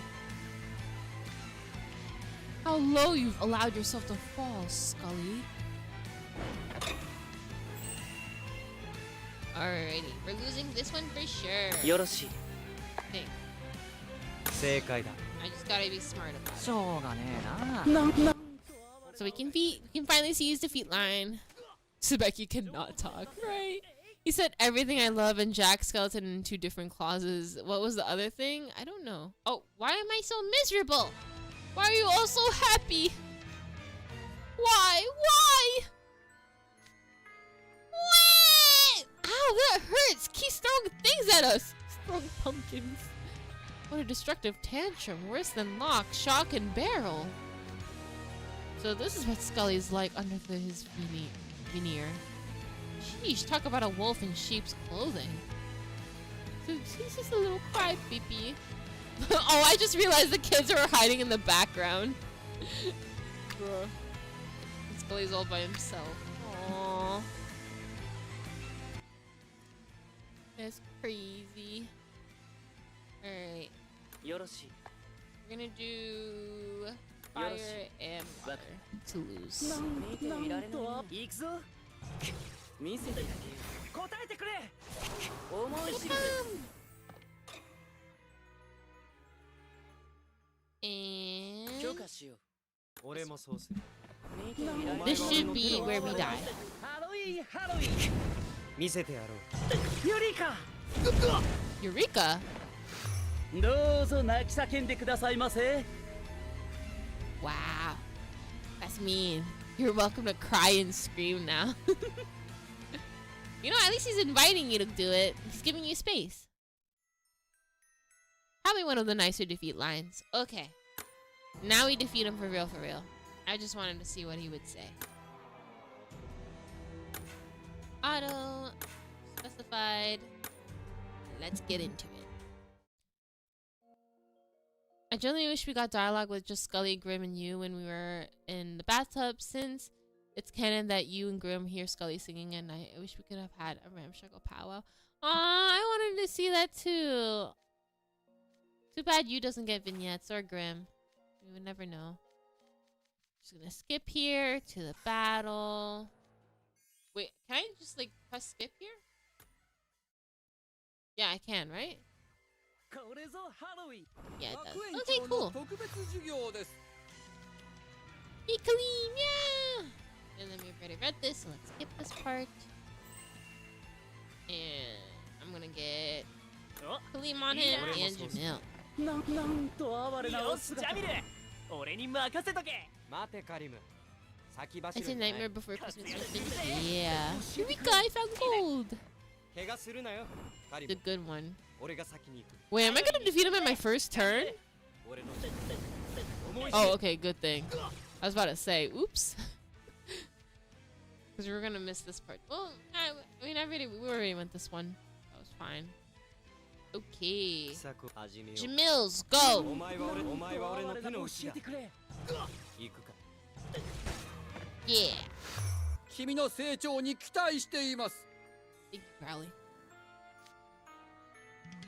How low you've allowed yourself to fall, Skully. Alrighty, we're losing this one for sure. よろしい。 Okay, 正解だ。 I just gotta be smart about it. しょうがねえな。So we can finally see his defeat line. Sebek, you cannot talk, right? He said everything I love and Jack Skeleton in two different clauses. What was the other thing? I don't know. Oh, why am I so miserable? Why are you all so happy? Why? Why? What? Ow, that hurts! Keep throwing things at us! Throwing pumpkins. What a destructive tantrum. Worse than Lock, Shock, and Barrel. So this is what Skully's like under his veneer. Sheesh, talk about a wolf in sheep's clothing. So he's just a little crybaby. Oh, I just realized the kids are hiding in the background. Bruh. Skully's all by himself. Aww. That's crazy. Alright. よろしい。 We're gonna do fire and water to lose. 見ていられない。行くぞ。見せてあげよう。答えてくれ。思い知るぜ。And 許可しよう。俺もそうする。 this should be where we die. ハロウィンハロウィン。見せてやろう。ユリカ。 Eureka! どうぞ泣き叫んでくださいませ。 Wow. That's mean. You're welcome to cry and scream now. You know, at least he's inviting you to do it. He's giving you space. Probably one of the nicer defeat lines. Okay. Now we defeat him for real, for real. I just wanted to see what he would say. Auto. Specified. Let's get into it. I generally wish we got dialogue with just Skully, Grim, and you when we were in the bathtub, since It's canon that you and Grim hear Skully singing at night. I wish we could have had a ramshackle powwow. Aw, I wanted to see that too. Too bad you doesn't get vignettes or Grim. We would never know. Just gonna skip here to the battle. Wait, can I just like press skip here? Yeah, I can, right? Yeah, it does. Okay, cool. Be clean, yeah! And then we've already read this, so let's skip this part. And I'm gonna get Kaleem on him and Jamil. It's a nightmare before Christmas. Yeah. Here we go, I found gold! The good one. Wait, am I gonna defeat him in my first turn? Oh, okay, good thing. I was about to say, oops. Because we were gonna miss this part. Well, I mean, we already went this one. That was fine. Okay. Jamil's, go! Yeah. Big Crowley.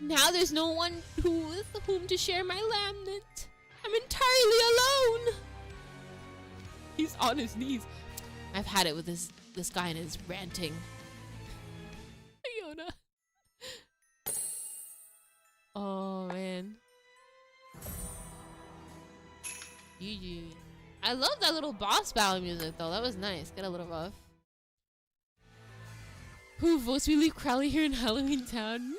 Now there's no one with whom to share my lament. I'm entirely alone. He's on his knees. I've had it with this guy and his ranting. Iona. Oh man. GG. I love that little boss battle music though. That was nice. Get a little rough. Who votes we leave Crowley here in Halloween Town? Me!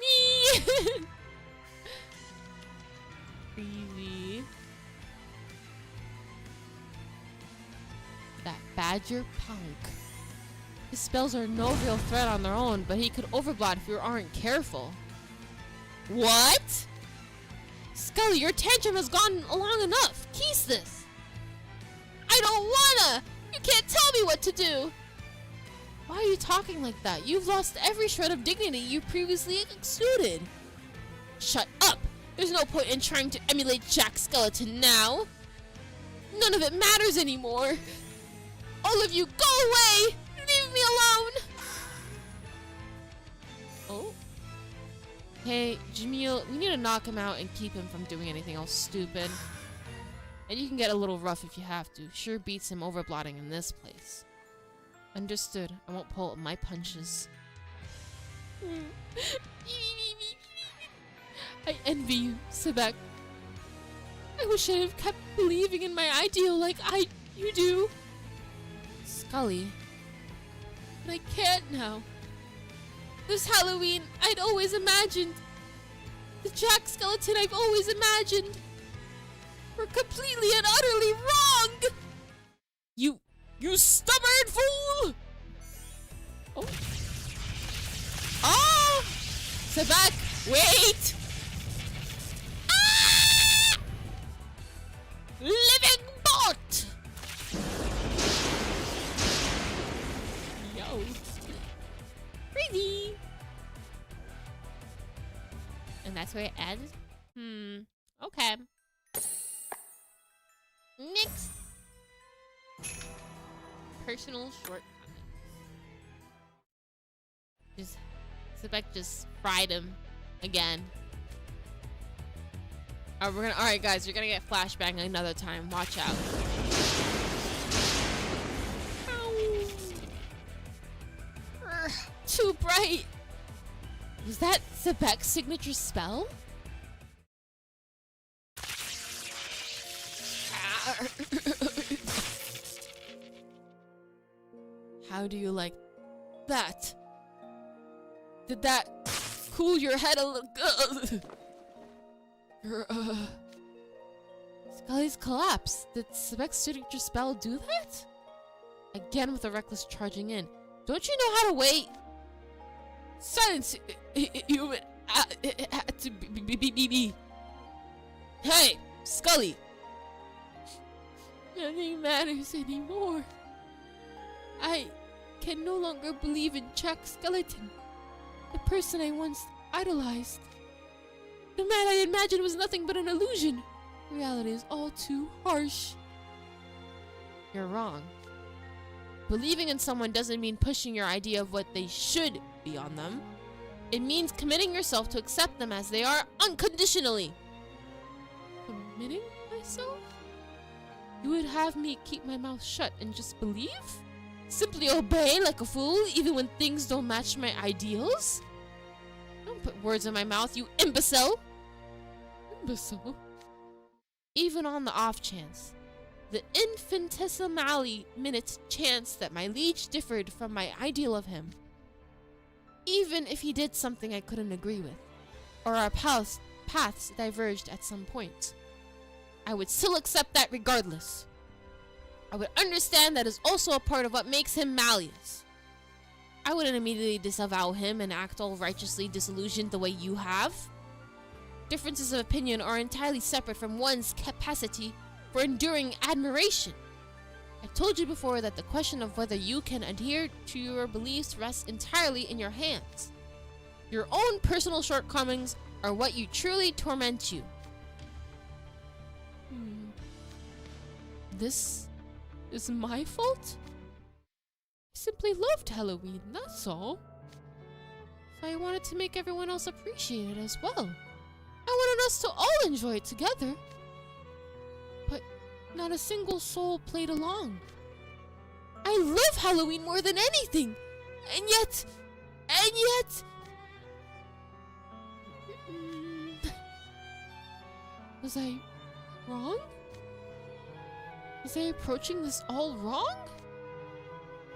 Crazy. That Badger punk. His spells are no real threat on their own, but he could overblot if you aren't careful. What? Skully, your tantrum has gone long enough. Keys this. I don't wanna! You can't tell me what to do! Why are you talking like that? You've lost every shred of dignity you previously exuded. Shut up! There's no point in trying to emulate Jack Skeleton now. None of it matters anymore. All of you, go away! Leave me alone! Oh? Hey, Jamil, we need to knock him out and keep him from doing anything else stupid. And you can get a little rough if you have to. Sure beats him overblotting in this place. Understood. I won't pull my punches. I envy you, Sebek. I wish I had kept believing in my ideal like you do. Skully. But I can't now. This Halloween, I'd always imagined. The Jack Skeleton I've always imagined. Were completely and utterly wrong! You stubborn fool! Oh. Oh! Sebek, wait! Ah! Living bot! Yo. Crazy! And that's where it ends? Okay. Next. Personal shortcomings. Sebek just fried him again. Alright guys, you're gonna get flashbang another time. Watch out. Ow. Too bright. Was that Sebek's signature spell? How do you like that? Did that cool your head a little? Skully's collapse. Did Sebek's signature spell do that? Again with a reckless charging in. Don't you know how to wait? Silence, human. To be. Hey, Skully. Nothing matters anymore. I can no longer believe in Jack Skeleton, the person I once idolized. The man I imagined was nothing but an illusion. Reality is all too harsh. You're wrong. Believing in someone doesn't mean pushing your idea of what they should be on them. It means committing yourself to accept them as they are unconditionally. Committing myself? You would have me keep my mouth shut and just believe? Simply obey like a fool even when things don't match my ideals? Don't put words in my mouth, you imbecile! Imbecile? Even on the off chance, the infinitesimally minute chance that my liege differed from my ideal of him. Even if he did something I couldn't agree with, or our paths diverged at some point, I would still accept that regardless. I would understand that is also a part of what makes him malleus. I wouldn't immediately disavow him and act all righteously disillusioned the way you have. Differences of opinion are entirely separate from one's capacity for enduring admiration. I told you before that the question of whether you can adhere to your beliefs rests entirely in your hands. Your own personal shortcomings are what you truly torment you. This is my fault? I simply loved Halloween, that's all. So I wanted to make everyone else appreciate it as well. I wanted us to all enjoy it together. But not a single soul played along. I love Halloween more than anything! And yet... Was I wrong? Was I approaching this all wrong?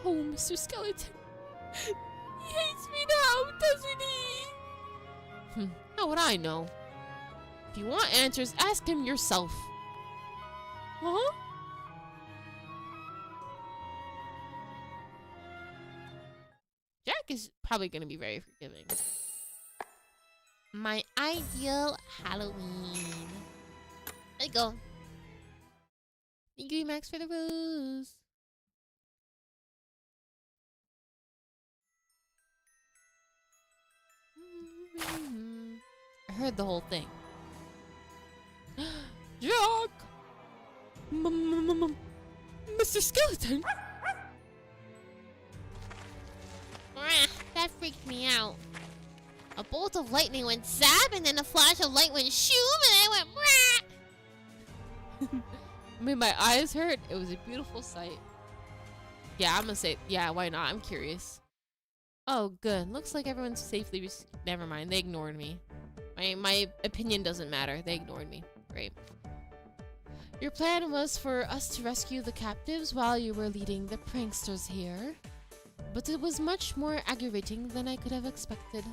Oh, Mr. Skeleton. He hates me now, doesn't he? How would I know? If you want answers, ask him yourself. Huh? Jack is probably going to be very forgiving. My ideal Halloween. There you go. Thank you, Max, for the rose. I heard the whole thing. Jack! Mr. Skeleton! That freaked me out. A bolt of lightning went zap, and then a flash of light went shoom, and I went I mean, my eyes hurt. It was a beautiful sight. Yeah, I'm gonna say, yeah, why not? I'm curious. Oh, good. Looks like everyone's safely never mind. They ignored me. My opinion doesn't matter. They ignored me. Great. Your plan was for us to rescue the captives while you were leading the pranksters here. But it was much more aggravating than I could have expected.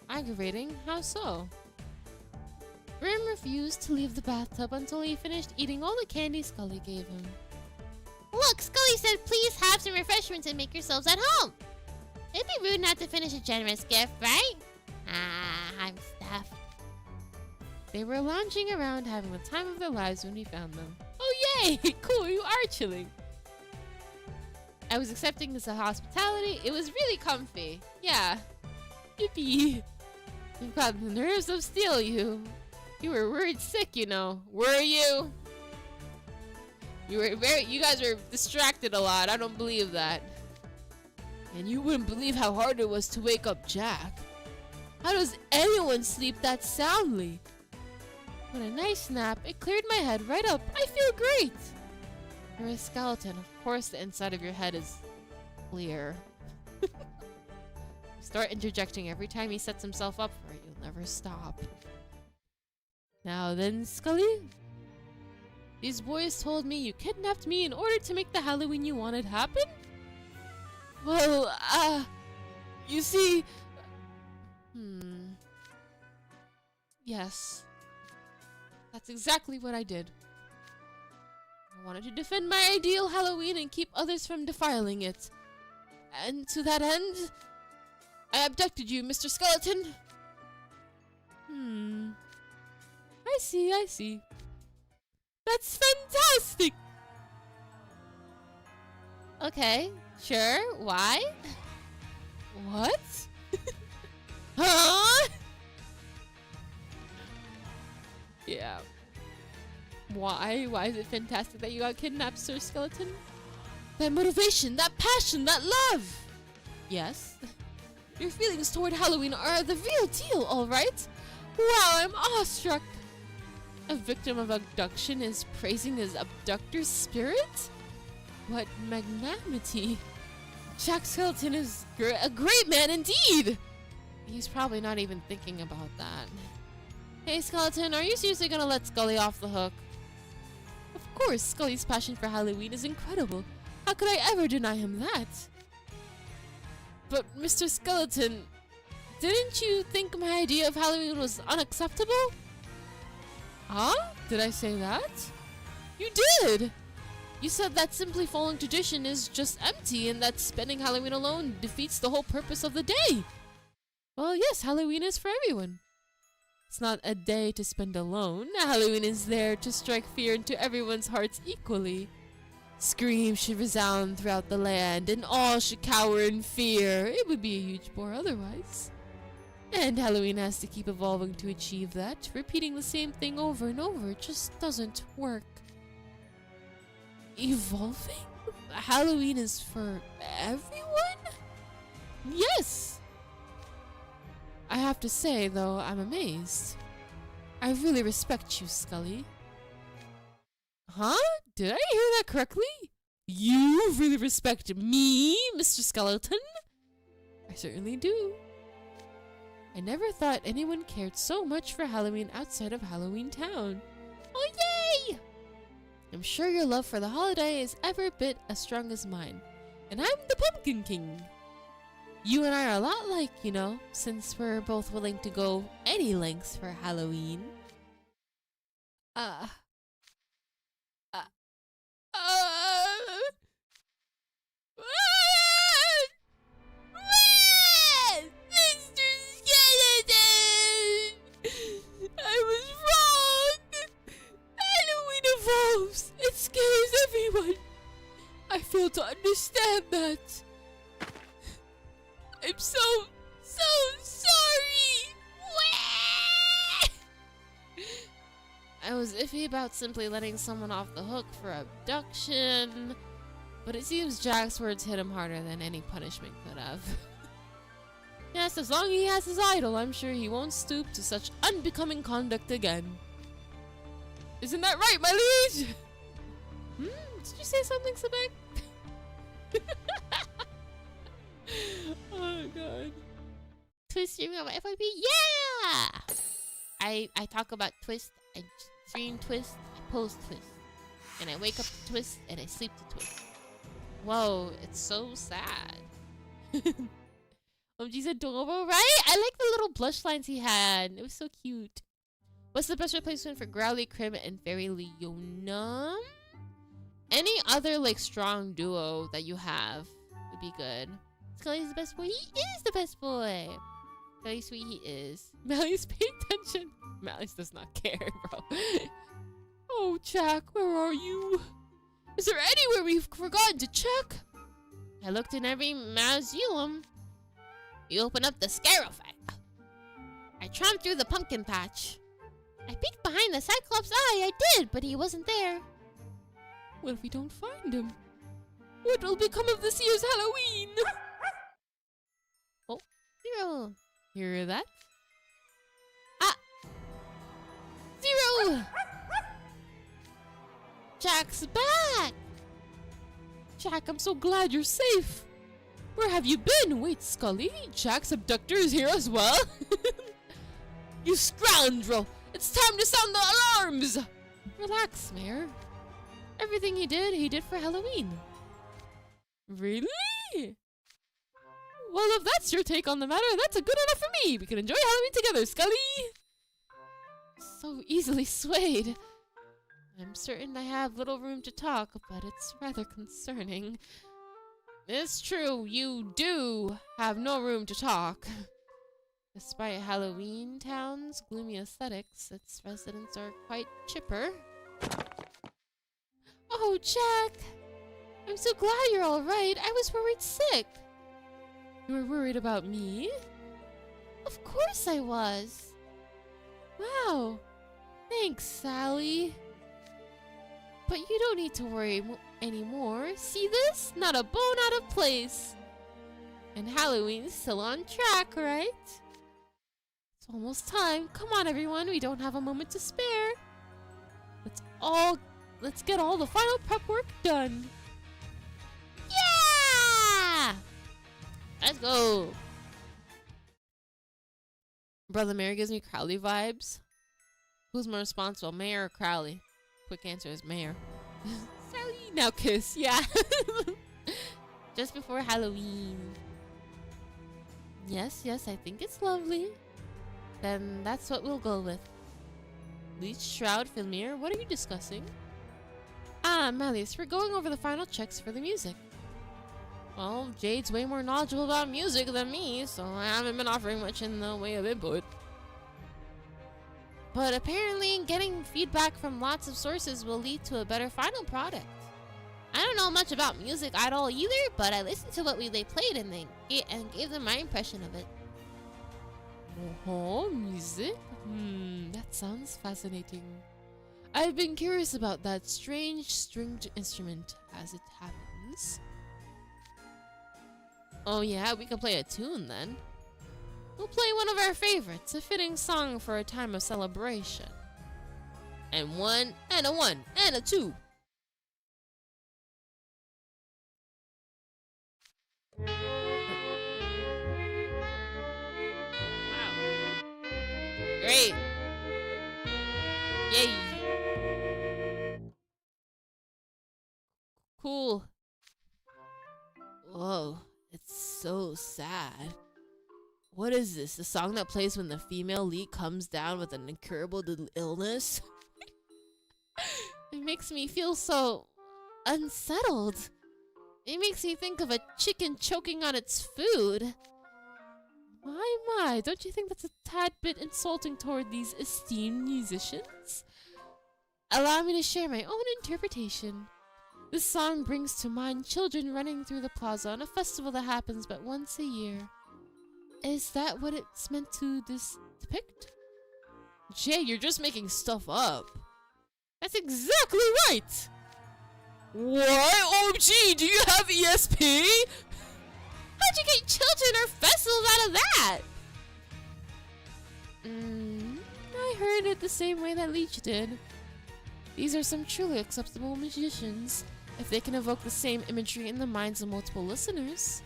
Aggravating? How so? Grim refused to leave the bathtub until he finished eating all the candy Skully gave him. Look, Skully said please have some refreshments and make yourselves at home. It'd be rude not to finish a generous gift, right? I'm stuffed. They were lounging around having the time of their lives when we found them. Oh yay! Cool, you are chilling. I was accepting this hospitality. It was really comfy. Yeah. Yippee. You've got the nerves of steel, you. You were worried sick, you know. Were you? You guys were distracted a lot. I don't believe that. And you wouldn't believe how hard it was to wake up Jack. How does anyone sleep that soundly? With a nice nap, it cleared my head right up. I feel great. You're a skeleton. Of course the inside of your head is clear. Start interjecting every time he sets himself up for it. You'll never stop. Now then, Skully. These boys told me you kidnapped me in order to make the Halloween you wanted happen? Well, you see... Yes. That's exactly what I did. I wanted to defend my ideal Halloween and keep others from defiling it. And to that end, I abducted you, Mr. Skeleton. I see. That's fantastic! Okay, sure, why? What? Huh? Yeah. Why? Why is it fantastic that you got kidnapped, Sir Skeleton? That motivation, that passion, that love! Yes? Your feelings toward Halloween are the real deal, alright? Wow, I'm awestruck! A victim of abduction is praising his abductor's spirit? What magnanimity! Jack Skeleton is a great man indeed! He's probably not even thinking about that. Hey Skeleton, are you seriously gonna let Skully off the hook? Of course, Skully's passion for Halloween is incredible. How could I ever deny him that? But Mr. Skeleton, didn't you think my idea of Halloween was unacceptable? Huh? Did I say that? You did! You said that simply following tradition is just empty and that spending Halloween alone defeats the whole purpose of the day. Well, yes, Halloween is for everyone. It's not a day to spend alone. Halloween is there to strike fear into everyone's hearts equally. Screams should resound throughout the land and all should cower in fear. It would be a huge bore otherwise. And Halloween has to keep evolving to achieve that. Repeating the same thing over and over just doesn't work. Evolving? Halloween is for everyone? Yes! I have to say, though, I'm amazed. I really respect you, Skully. Huh? Did I hear that correctly? You really respect me, Mr. Skeleton? I certainly do. I never thought anyone cared so much for Halloween outside of Halloween Town. Oh, yay! I'm sure your love for the holiday is every bit as strong as mine. And I'm the Pumpkin King. You and I are a lot alike, you know, since we're both willing to go any lengths for Halloween. Mr. Skeleton! I was wrong! Halloween evolves! It scares everyone! I fail to understand that. I'm so sorry! I was iffy about simply letting someone off the hook for abduction, but it seems Jack's words hit him harder than any punishment could have. Yes, as long as he has his idol, I'm sure he won't stoop to such unbecoming conduct again. Isn't that right, my liege? Did you say something, Sebek? Oh god. Twist streaming on my FYP? Yeah! I talk about Twist, I stream Twist, I post Twist. And I wake up to Twist, and I sleep to Twist. Whoa, it's so sad. He's adorable, right? I like the little blush lines he had. It was so cute. What's the best replacement for Growly, Crim, and Fairy Leona? Any other, like, strong duo that you have would be good. Skully's the best boy. He is the best boy. Very sweet he is. Mally's paying attention. Mally's does not care, bro. Oh, Jack, where are you? Is there anywhere we've forgotten to check? I looked in every mausoleum. You open up the Scarify. I tromped through the pumpkin patch. I peeked behind the Cyclops' eye. I did, but he wasn't there. What if we don't find him? What will become of this year's Halloween? Oh, Zero. You hear that? Ah! Zero! Jack's back! Jack, I'm so glad you're safe. Where have you been? Wait, Skully, Jack's abductor is here as well? You scoundrel! It's time to sound the alarms! Relax, Mayor. Everything he did for Halloween. Really? Well, if that's your take on the matter, that's a good enough for me. We can enjoy Halloween together, Skully. So easily swayed. I'm certain I have little room to talk, but it's rather concerning. It's true, you do have no room to talk. Despite Halloween Town's gloomy aesthetics, its residents are quite chipper. Oh, Jack! I'm so glad you're alright. I was worried sick. You were worried about me? Of course I was. Wow. Thanks, Sally. But you don't need to worry anymore. See this? Not a bone out of place. And Halloween's still on track, right? It's almost time. Come on, everyone. We don't have a moment to spare. Let's get all the final prep work done. Yeah! Let's go. Brother Mayor gives me Crowley vibes. Who's more responsible, Mayor or Crowley? Quick answer is Mayor. Sally, now kiss. Yeah. Just before Halloween. Yes, I think it's lovely. Then that's what we'll go with. Leech, Shroud, Filmir, what are you discussing? Ah, Malleus, we're going over the final checks for the music. Well, Jade's way more knowledgeable about music than me, so I haven't been offering much in the way of input. But apparently, getting feedback from lots of sources will lead to a better final product. I don't know much about music at all either, but I listened to what they played and gave them my impression of it. Oh, music? That sounds fascinating. I've been curious about that strange stringed instrument as it happens. Oh yeah, we can play a tune then. We'll play one of our favorites, a fitting song for a time of celebration. And one, and a two. Wow. Great. Yay. Cool. Whoa, it's so sad. What is this? The song that plays when the female lead comes down with an incurable illness? It makes me feel so unsettled. It makes me think of a chicken choking on its food. My, don't you think that's a tad bit insulting toward these esteemed musicians? Allow me to share my own interpretation. This song brings to mind children running through the plaza on a festival that happens but once a year. Is that what it's meant to depict? Jay, you're just making stuff up. That's exactly right! What? OMG, do you have ESP? How'd you get children or festivals out of that? I heard it the same way that Leech did. These are some truly acceptable musicians, if they can evoke the same imagery in the minds of multiple listeners.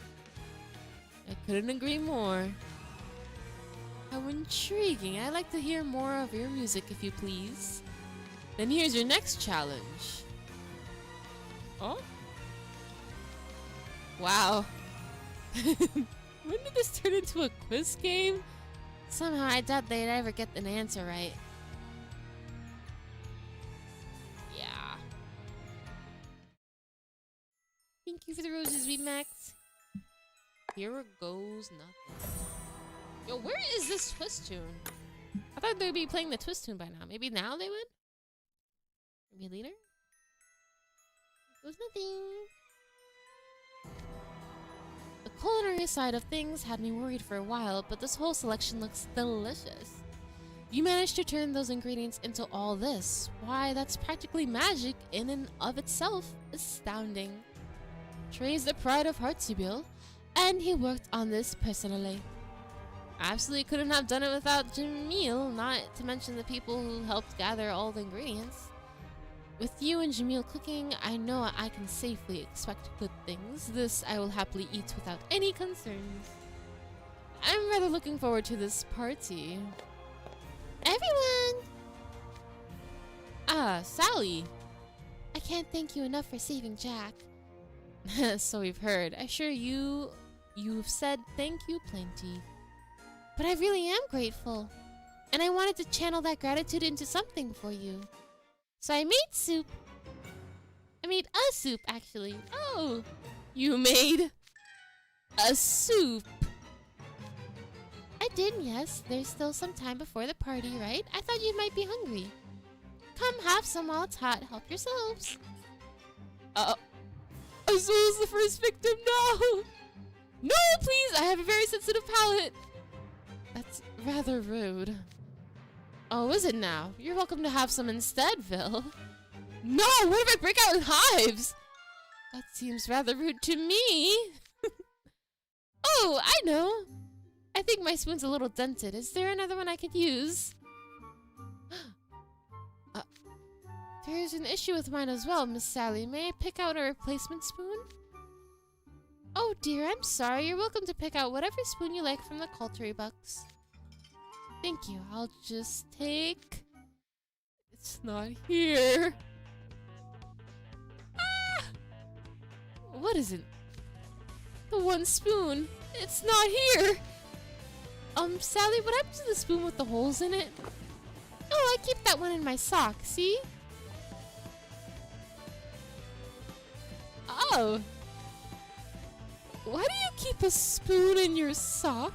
I couldn't agree more. How intriguing. I'd like to hear more of your music, if you please. Then here's your next challenge. Oh? Wow. When did this turn into a quiz game? Somehow I doubt they'd ever get an answer right. Yeah. Thank you for the roses, we Max. Here goes nothing. Yo, where is this twist tune? I thought they'd be playing the twist tune by now. Maybe now they would? Maybe later? Here goes nothing. The culinary side of things had me worried for a while, but this whole selection looks delicious. You managed to turn those ingredients into all this. Why, that's practically magic in and of itself. Astounding. Trey is the pride of Heartsebill, and he worked on this personally. I absolutely couldn't have done it without Jamil, not to mention the people who helped gather all the ingredients. With you and Jamil cooking, I know I can safely expect good things. This I will happily eat without any concerns. I'm rather looking forward to this party. Everyone! Ah, Sally. I can't thank you enough for saving Jack. So we've heard. I'm sure you've said thank you plenty. But I really am grateful. And I wanted to channel that gratitude into something for you. So I made soup. I made a soup, actually. Oh, you made a soup. I did, yes. There's still some time before the party, right? I thought you might be hungry. Come have some while it's hot. Help yourselves. As well as the first victim, no! No, please! I have a very sensitive palate. That's rather rude. Oh, is it now? You're welcome to have some instead, Vil. No, what if I break out in hives? That seems rather rude to me. Oh, I know. I think my spoon's a little dented. Is there another one I could use? There's an issue with mine as well, Miss Sally. May I pick out a replacement spoon? Oh dear, I'm sorry. You're welcome to pick out whatever spoon you like from the Culture Bucks. Thank you. I'll just take... It's not here. Ah! What is it? The one spoon. It's not here. Sally, what happened to the spoon with the holes in it? Oh, I keep that one in my sock, see? Oh. Why do you keep a spoon in your sock?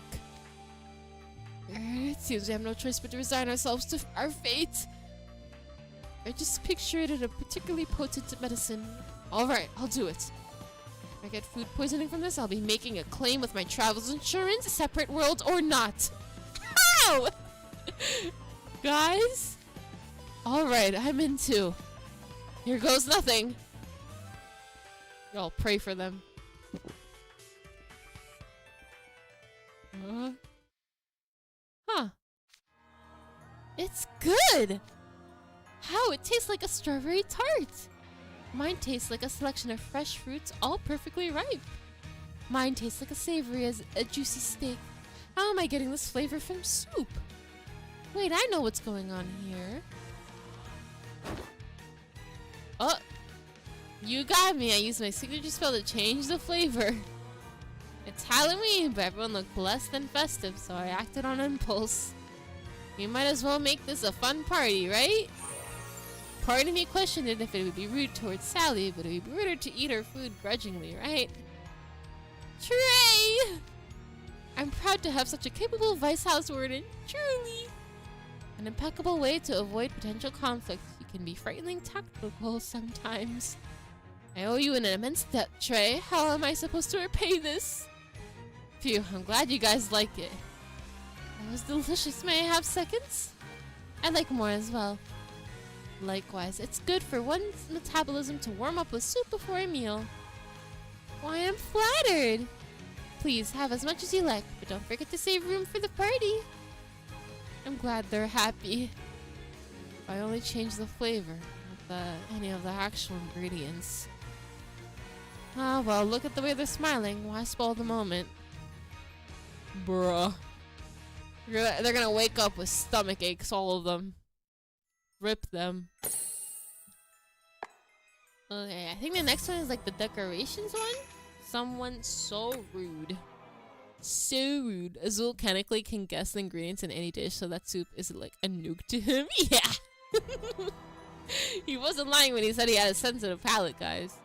It seems we have no choice but to resign ourselves to our fate. I just pictured it a particularly potent medicine. Alright, I'll do it. If I get food poisoning from this, I'll be making a claim with my travel's insurance, separate world or not. Ow! Guys? Alright, I'm in too. Here goes nothing. Y'all pray for them. Huh. It's good! How? It tastes like a strawberry tart! Mine tastes like a selection of fresh fruits, all perfectly ripe. Mine tastes like a savory as a juicy steak. How am I getting this flavor from soup? Wait, I know what's going on here. Oh! You got me! I used my signature spell to change the flavor. It's Halloween, but everyone looked less than festive, so I acted on impulse. We might as well make this a fun party, right? Part of me questioned it if it would be rude towards Sally, but it would be ruder to eat her food grudgingly, right? Trey! I'm proud to have such a capable vice house warden, truly! An impeccable way to avoid potential conflict. You can be frighteningly tactical sometimes. I owe you an immense debt, Trey. How am I supposed to repay this? Phew, I'm glad you guys like it. That was delicious. May I have seconds? I'd like more as well. Likewise, it's good for one's metabolism to warm up with soup before a meal. Why, I'm flattered. Please, have as much as you like, but don't forget to save room for the party. I'm glad they're happy. I only changed the flavor, not any of the actual ingredients. Ah, well, look at the way they're smiling. Why spoil the moment? Bruh. They're gonna wake up with stomach aches, all of them. Rip them. Okay, I think the next one is like the decorations one. Someone so rude. So rude. Azul mechanically can guess the ingredients in any dish, so that soup is like a nuke to him. Yeah! He wasn't lying when he said he had a sensitive palate, guys.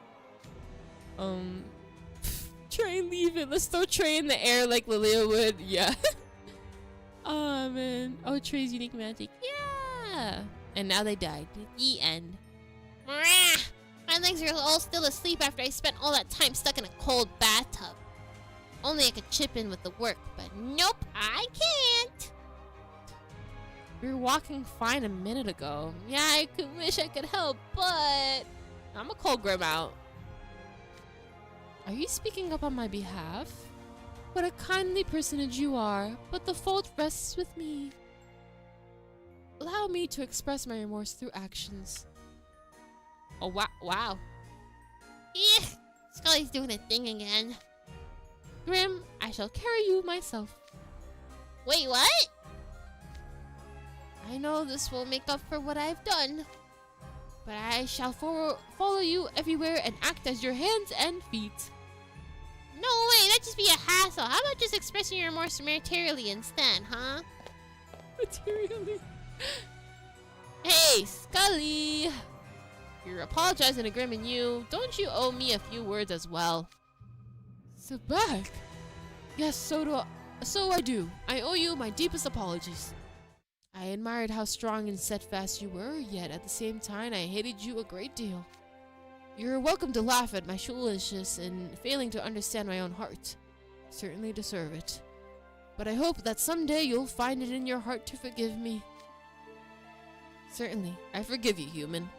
Trey, leave it. Let's throw Trey in the air like Lilia would. Yeah. Oh, man. Oh, Trey's unique magic. Yeah! And now they died. The end. Mwah! My legs are all still asleep after I spent all that time stuck in a cold bathtub. Only I could chip in with the work, but nope, I can't. We were walking fine a minute ago. Yeah, I wish I could help, but I'm gonna call Grim out. Are you speaking up on my behalf? What a kindly personage you are, but the fault rests with me. Allow me to express my remorse through actions. Oh, wow. Yeah, Scully's doing a thing again. Grim, I shall carry you myself. Wait, what? I know this will make up for what I've done, but I shall follow you everywhere and act as your hands and feet. No way, that'd just be a hassle. How about just expressing your remorse materially instead, huh? Materially? Hey, Scully! You're apologizing to Grim and you. Don't you owe me a few words as well? Sebek! Yes, so I do. I owe you my deepest apologies. I admired how strong and steadfast you were, yet at the same time I hated you a great deal. You're welcome to laugh at my foolishness in failing to understand my own heart. Certainly deserve it. But I hope that someday you'll find it in your heart to forgive me. Certainly, I forgive you, human.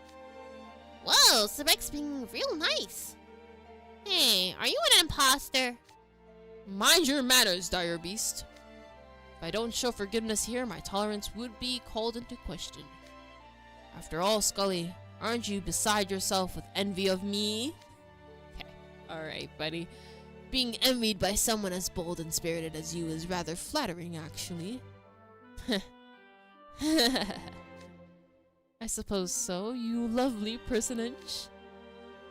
Whoa, Sebek's being real nice. Hey, are you an imposter? Mind your manners, dire beast. If I don't show forgiveness here, my tolerance would be called into question. After all, Skully, aren't you beside yourself with envy of me? Okay, alright, buddy. Being envied by someone as bold and spirited as you is rather flattering, actually. I suppose so, you lovely personage.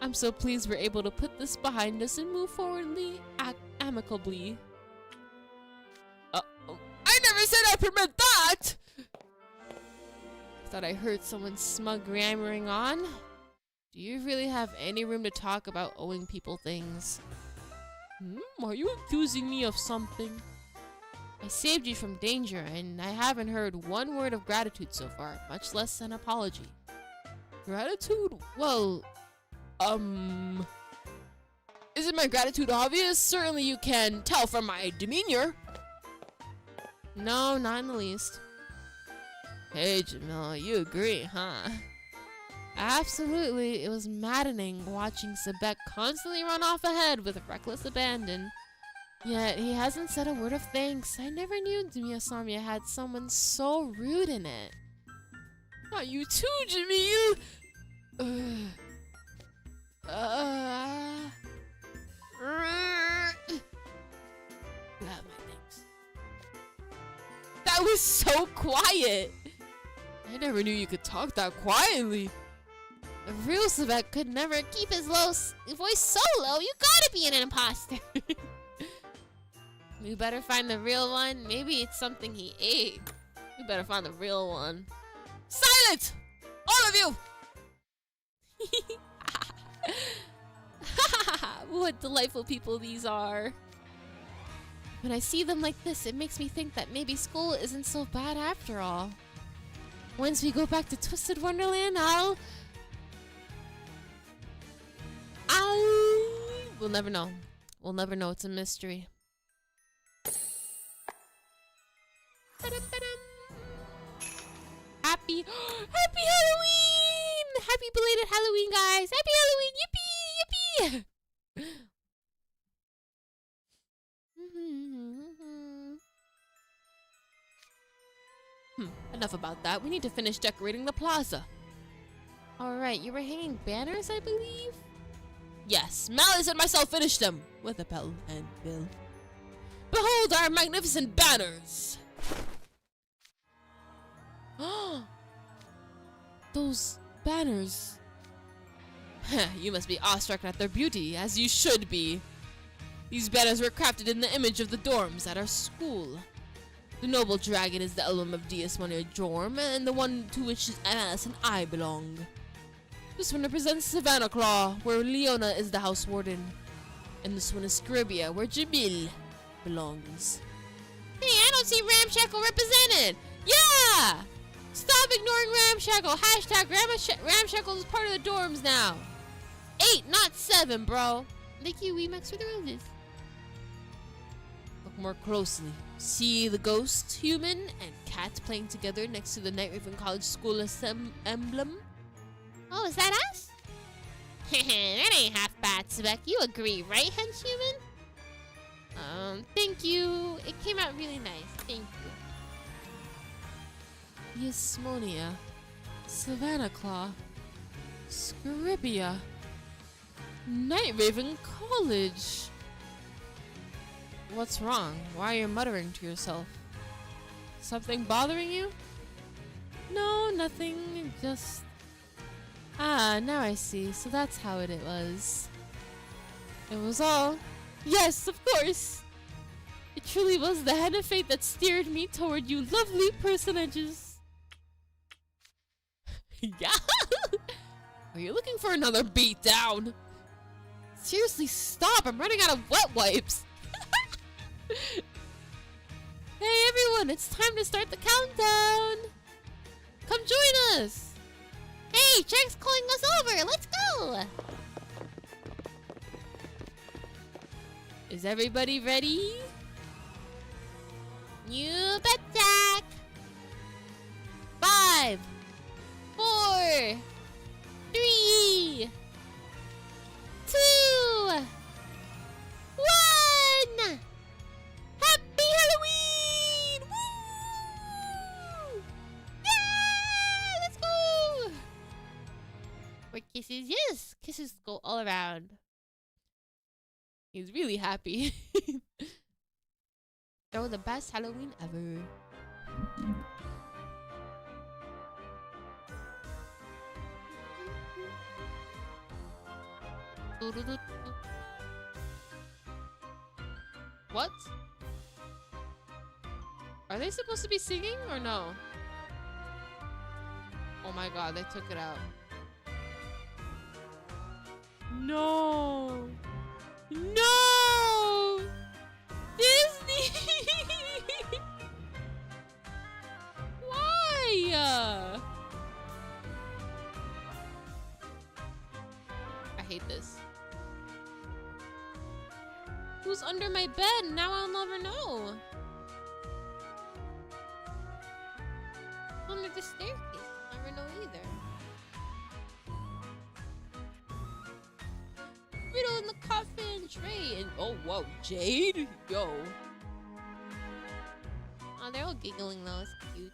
I'm so pleased we're able to put this behind us and move forwardly, amicably. I never said I permit that! Thought I heard someone smug yammering on. Do you really have any room to talk about owing people things? Are you accusing me of something? I saved you from danger, and I haven't heard one word of gratitude so far, much less an apology. Gratitude? Well, isn't my gratitude obvious? Certainly you can tell from my demeanor. No, not in the least. Hey, Jamil, you agree, huh? Absolutely, it was maddening watching Sebek constantly run off ahead with reckless abandon. Yet, he hasn't said a word of thanks. I never knew Samya had someone so rude in it. Not you too, Jamil! Grab my things. That was so quiet! I never knew you could talk that quietly. A real Sebek could never keep his voice so low. You gotta be an imposter. You better find the real one. Maybe it's something he ate. You better find the real one. Silent! All of you! What delightful people these are. When I see them like this, it makes me think that maybe school isn't so bad after all. Once we go back to Twisted-Wonderland, we'll never know. We'll never know. It's a mystery. Happy Halloween! Happy belated Halloween, guys! Happy Halloween! Yippee! Yippee! Enough about that. We need to finish decorating the plaza. Alright, you were hanging banners, I believe? Yes, Malice and myself finished them with a pen and bill. Behold our magnificent banners! Those banners. You must be awestruck at their beauty, as you should be. These banners were crafted in the image of the dorms at our school. The noble dragon is the emblem of DS1 dorm, and the one to which Alice and I belong. This one represents Savannah Claw, where Leona is the house warden. And this one is Scribia, where Jamil belongs. Hey, I don't see Ramshackle represented. Yeah! Stop ignoring Ramshackle. Hashtag Ramshackle is part of the dorms now. 8, not 7, bro. Thank you, Weemax, for the roses. Look more closely. See the ghost, human, and cat playing together next to the Night Raven College School emblem? Oh, is that us? That ain't half bad, Sebek. You agree, right, henchhuman? Thank you. It came out really nice. Thank you. Yasmonia. Savannah Claw. Scribia. Night Raven College. What's wrong? Why are you muttering to yourself? Something bothering you? No, nothing. Just... Ah, now I see. So that's how it was. It was all... Yes, of course! It truly was the hand of fate that steered me toward you lovely personages. Yeah? Are you looking for another beatdown? Seriously, stop! I'm running out of wet wipes! Hey everyone, it's time to start the countdown! Come join us! Hey, Jack's calling us over. Let's go. Is everybody ready? You bet, Jack. 5, 4, 3, Yes. Kisses go all around. He's really happy. That was the best Halloween ever. What? Are they supposed to be singing or no? Oh my god, they took it out. No! No! Disney! Why? I hate this. Who's under my bed? Now I'll never know. Under the staircase. I'll never know either. Riddle in the coffin, Trey, and oh whoa, Jade, yo. Oh, they're all giggling though. It's cute.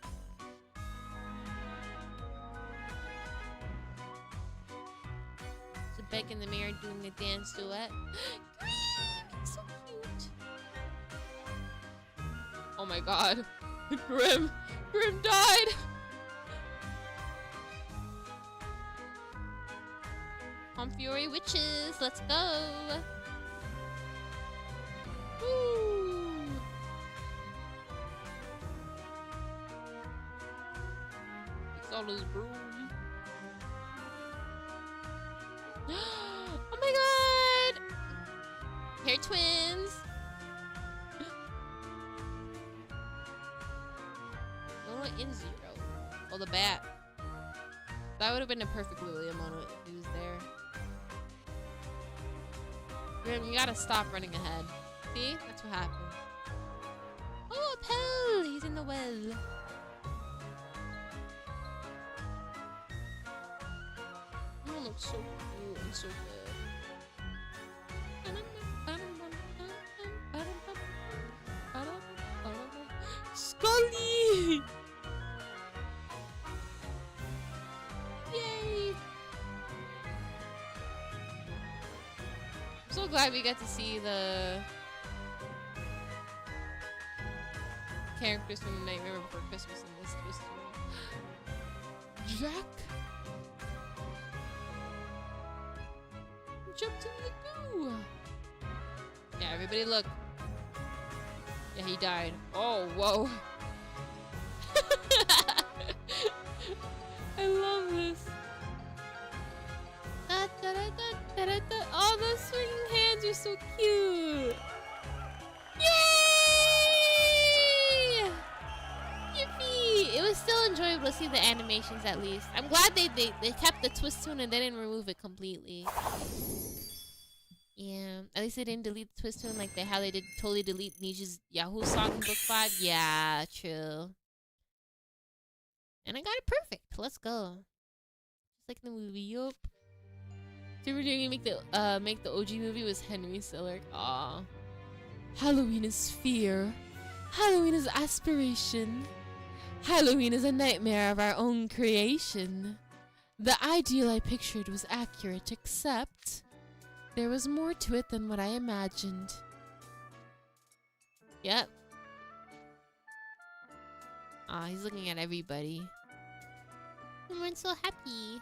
Sebek in the mirror doing the dance duet. So cute. Oh my god. Grim died. On Fury Witches, let's go. Woo. He's on his broom. Oh my god! Hair twins. Lola in 0. Oh, the bat. That would have been a perfect Lily moment if he was there. Grim, you gotta stop running ahead. See? That's what happened. Oh, Pell! He's in the well. You look so cute and so good. Skully! Yay! I'm so glad we get to see the characters from the Nightmare Before Christmas in this twist. Jack jumped in the goo. Yeah, everybody look. Yeah, he died. Oh, whoa. I love this. Da, da, da, da, da, da, da. Oh, the swinging hands are so cute. Yay! Yippee! It was still enjoyable to see the animations at least. I'm glad they kept the twist tune and they didn't remove it completely. Yeah, at least they didn't delete the twist tune like how they did totally delete Nisha's Yahoo song in book 5. Yeah, true. And I got it perfect. Let's go. Just like the movie. Yup. So we're doing make the OG movie was Henry Selick. Aw. Halloween is fear. Halloween is aspiration. Halloween is a nightmare of our own creation. The ideal I pictured was accurate, except there was more to it than what I imagined. Yep. Aw, he's looking at everybody. Everyone's so happy.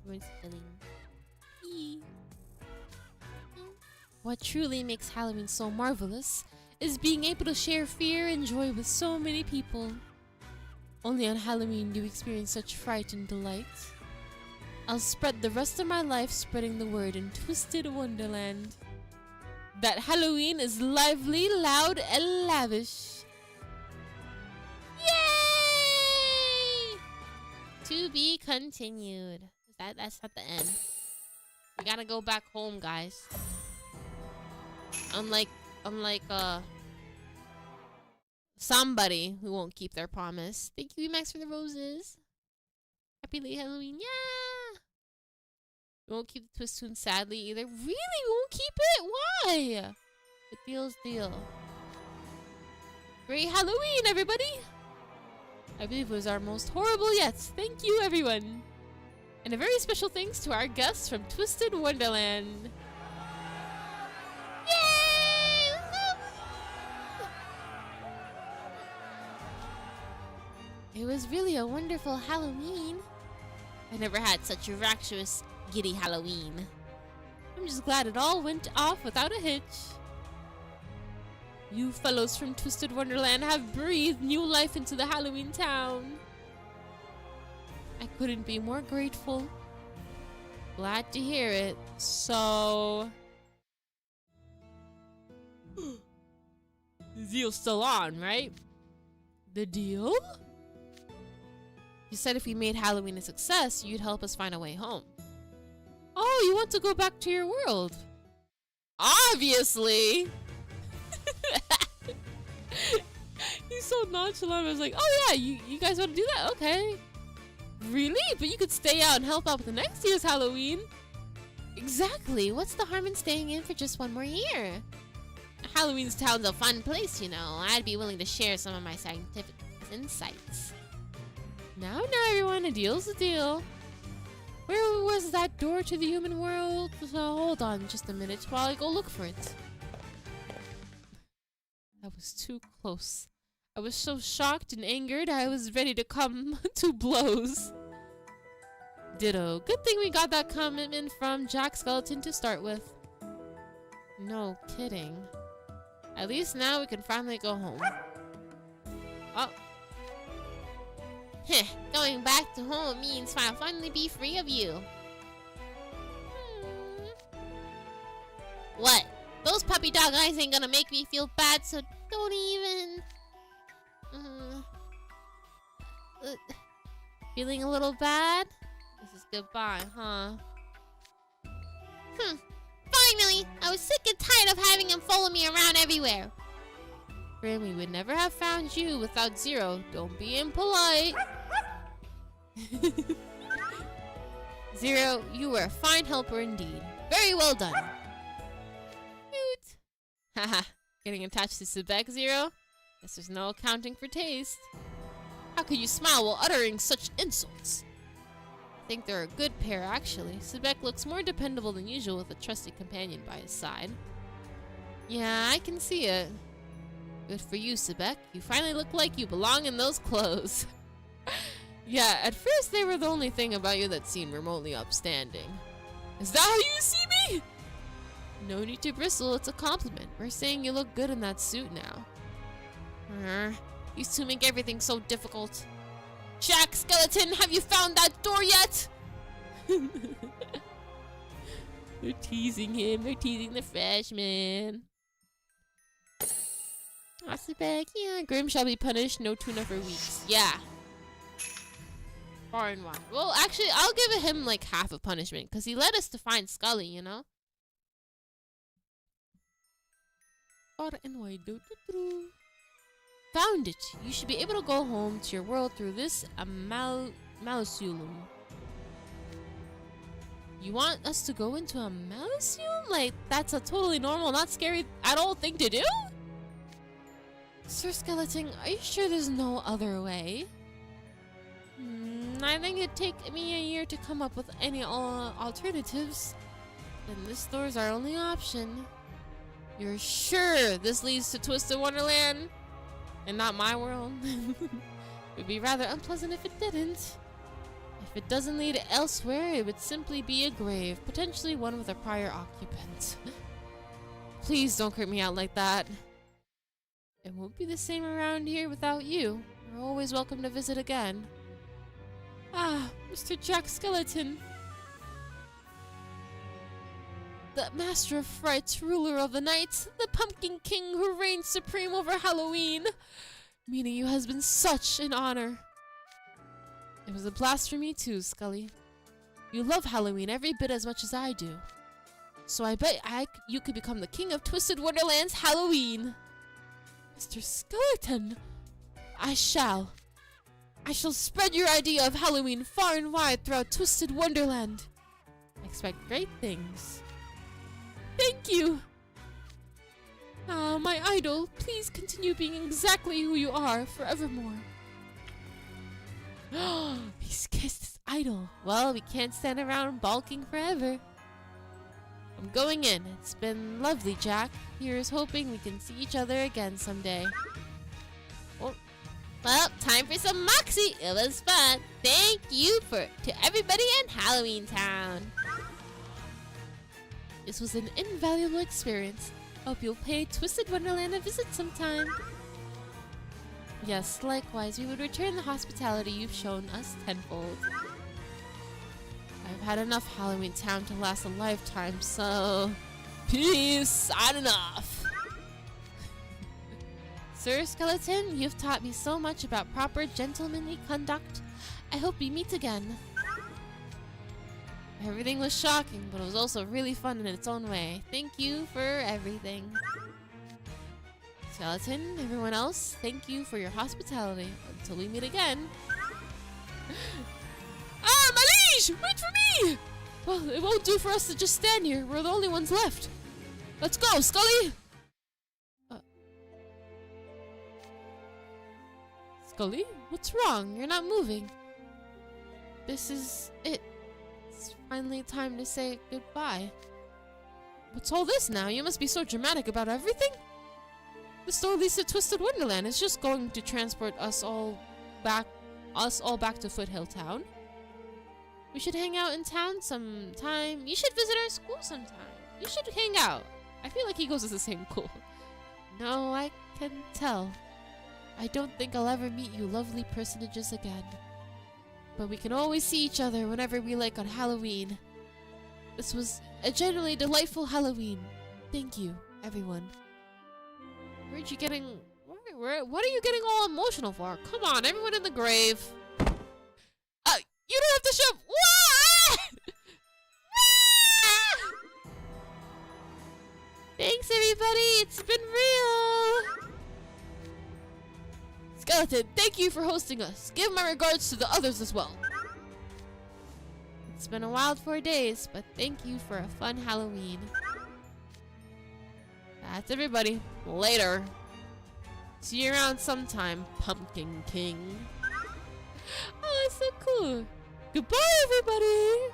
Everyone's feeling. What truly makes Halloween so marvelous is being able to share fear and joy with so many people. Only on Halloween do we experience such fright and delight. I'll spend the rest of my life spreading the word in Twisted-Wonderland that Halloween is lively, loud, and lavish. Yay! To be continued. That's not the end. We gotta go back home, guys. Unlike somebody who won't keep their promise. Thank you, Max, for the roses. Happy late Halloween. Yeah. We won't keep the twist tune sadly either. Really? We won't keep it? Why? The deal's deal. Great Halloween, everybody. I believe it was our most horrible yet. Thank you, everyone. And a very special thanks to our guests from Twisted-Wonderland. Yay! It was really a wonderful Halloween. I never had such a rapturous, giddy Halloween. I'm just glad it all went off without a hitch. You fellows from Twisted-Wonderland have breathed new life into the Halloween town. I couldn't be more grateful. Glad to hear it. So... the deal's still on, right? The deal? You said if we made Halloween a success, you'd help us find a way home. Oh, you want to go back to your world? Obviously! He's so nonchalant. I was like, oh yeah, you guys want to do that? Okay. Really? But you could stay out and help out with the next year's Halloween. Exactly. What's the harm in staying in for just one more year? Halloween's town's a fun place, you know. I'd be willing to share some of my scientific insights. Now, everyone, a deal's a deal. Where was that door to the human world? So hold on just a minute while I go look for it. That was too close. I was so shocked and angered, I was ready to come to blows. Ditto. Good thing we got that commitment from Jack Skeleton to start with. No kidding. At least now we can finally go home. Oh. Heh, going back to home means I'll finally be free of you. What? Those puppy dog eyes ain't gonna make me feel bad, so don't even... Feeling a little bad? This is goodbye, huh? Finally! I was sick and tired of having him follow me around everywhere. Grim, we would never have found you without Zero. Don't be impolite. Zero, you were a fine helper indeed. Very well done. Cute. Haha, getting attached to Sebek, Zero? Guess there's no accounting for taste. How could you smile while uttering such insults? I think they're a good pair, actually. Sebek looks more dependable than usual with a trusty companion by his side. Yeah, I can see it. Good for you, Sebek. You finally look like you belong in those clothes. Yeah, at first they were the only thing about you that seemed remotely upstanding. Is that how you see me? No need to bristle, it's a compliment. We're saying you look good in that suit now. These two make everything so difficult. Jack Skeleton, have you found that door yet? They're teasing him, they're teasing the freshman. Sebek, yeah, Grim shall be punished, no tuna for weeks. Yeah. Far and wide. Well, actually, I'll give him like half a punishment, because he led us to find Skully, you know? Far and wide. Found it. You should be able to go home to your world through this mausoleum. You want us to go into a mausoleum? Like, that's a totally normal, not scary at all thing to do? Sir Skeleton, are you sure there's no other way? I think it'd take me a year to come up with any alternatives. Then this door's our only option. You're sure this leads to Twisted-Wonderland? And not my world? It'd be rather unpleasant if it didn't. If it doesn't lead elsewhere, it would simply be a grave, potentially one with a prior occupant. Please don't creep me out like that. It won't be the same around here without you. You're always welcome to visit again. Ah, Mr. Jack Skeleton. The Master of Frights, ruler of the night, the Pumpkin King who reigns supreme over Halloween. Meeting you has been such an honor. It was a blast for me too, Skully. You love Halloween every bit as much as I do. So I bet you could become the king of Twisted-Wonderland's Halloween. Mr. Skeleton, I shall spread your idea of Halloween far and wide throughout Twisted-Wonderland. I expect great things. Thank you! Ah, my idol, please continue being exactly who you are forevermore. He's kissed his idol. Well, we can't stand around balking forever. I'm going in. It's been lovely, Jack. Here's hoping we can see each other again someday. Oh. Well, time for some Moxie. It was fun. Thank you to everybody in Halloween Town. This was an invaluable experience. Hope you'll pay Twisted-Wonderland a visit sometime. Yes, likewise, we would return the hospitality you've shown us tenfold. I've had enough Halloween Town to last a lifetime, so... peace, signing off. Sir Skeleton, you've taught me so much about proper gentlemanly conduct. I hope we meet again. Everything was shocking, but it was also really fun in its own way. Thank you for everything. Skeleton, everyone else, thank you for your hospitality. Until we meet again. Ah, my liege! Wait for me! Well, it won't do for us to just stand here. We're the only ones left. Let's go, Skully! Skully? What's wrong? You're not moving. This is it. It's finally time to say goodbye. What's all this now? You must be so dramatic about everything? The store leads to Twisted-Wonderland. It's just going to transport us all back to Foothill Town. We should hang out in town sometime. You should visit our school sometime. You should hang out. I feel like he goes to the same school. No, I can tell. I don't think I'll ever meet you lovely personages again. But we can always see each other whenever we like on Halloween. This was a genuinely delightful Halloween. Thank you, everyone. What are you getting all emotional for? Come on, everyone in the grave. You don't have to shove. Thanks, everybody. It's been real. Skeleton, thank you for hosting us. Give my regards to the others as well. It's been a wild 4 days, but thank you for a fun Halloween. That's everybody. Later. See you around sometime, Pumpkin King. Oh, that's so cool. Goodbye, everybody.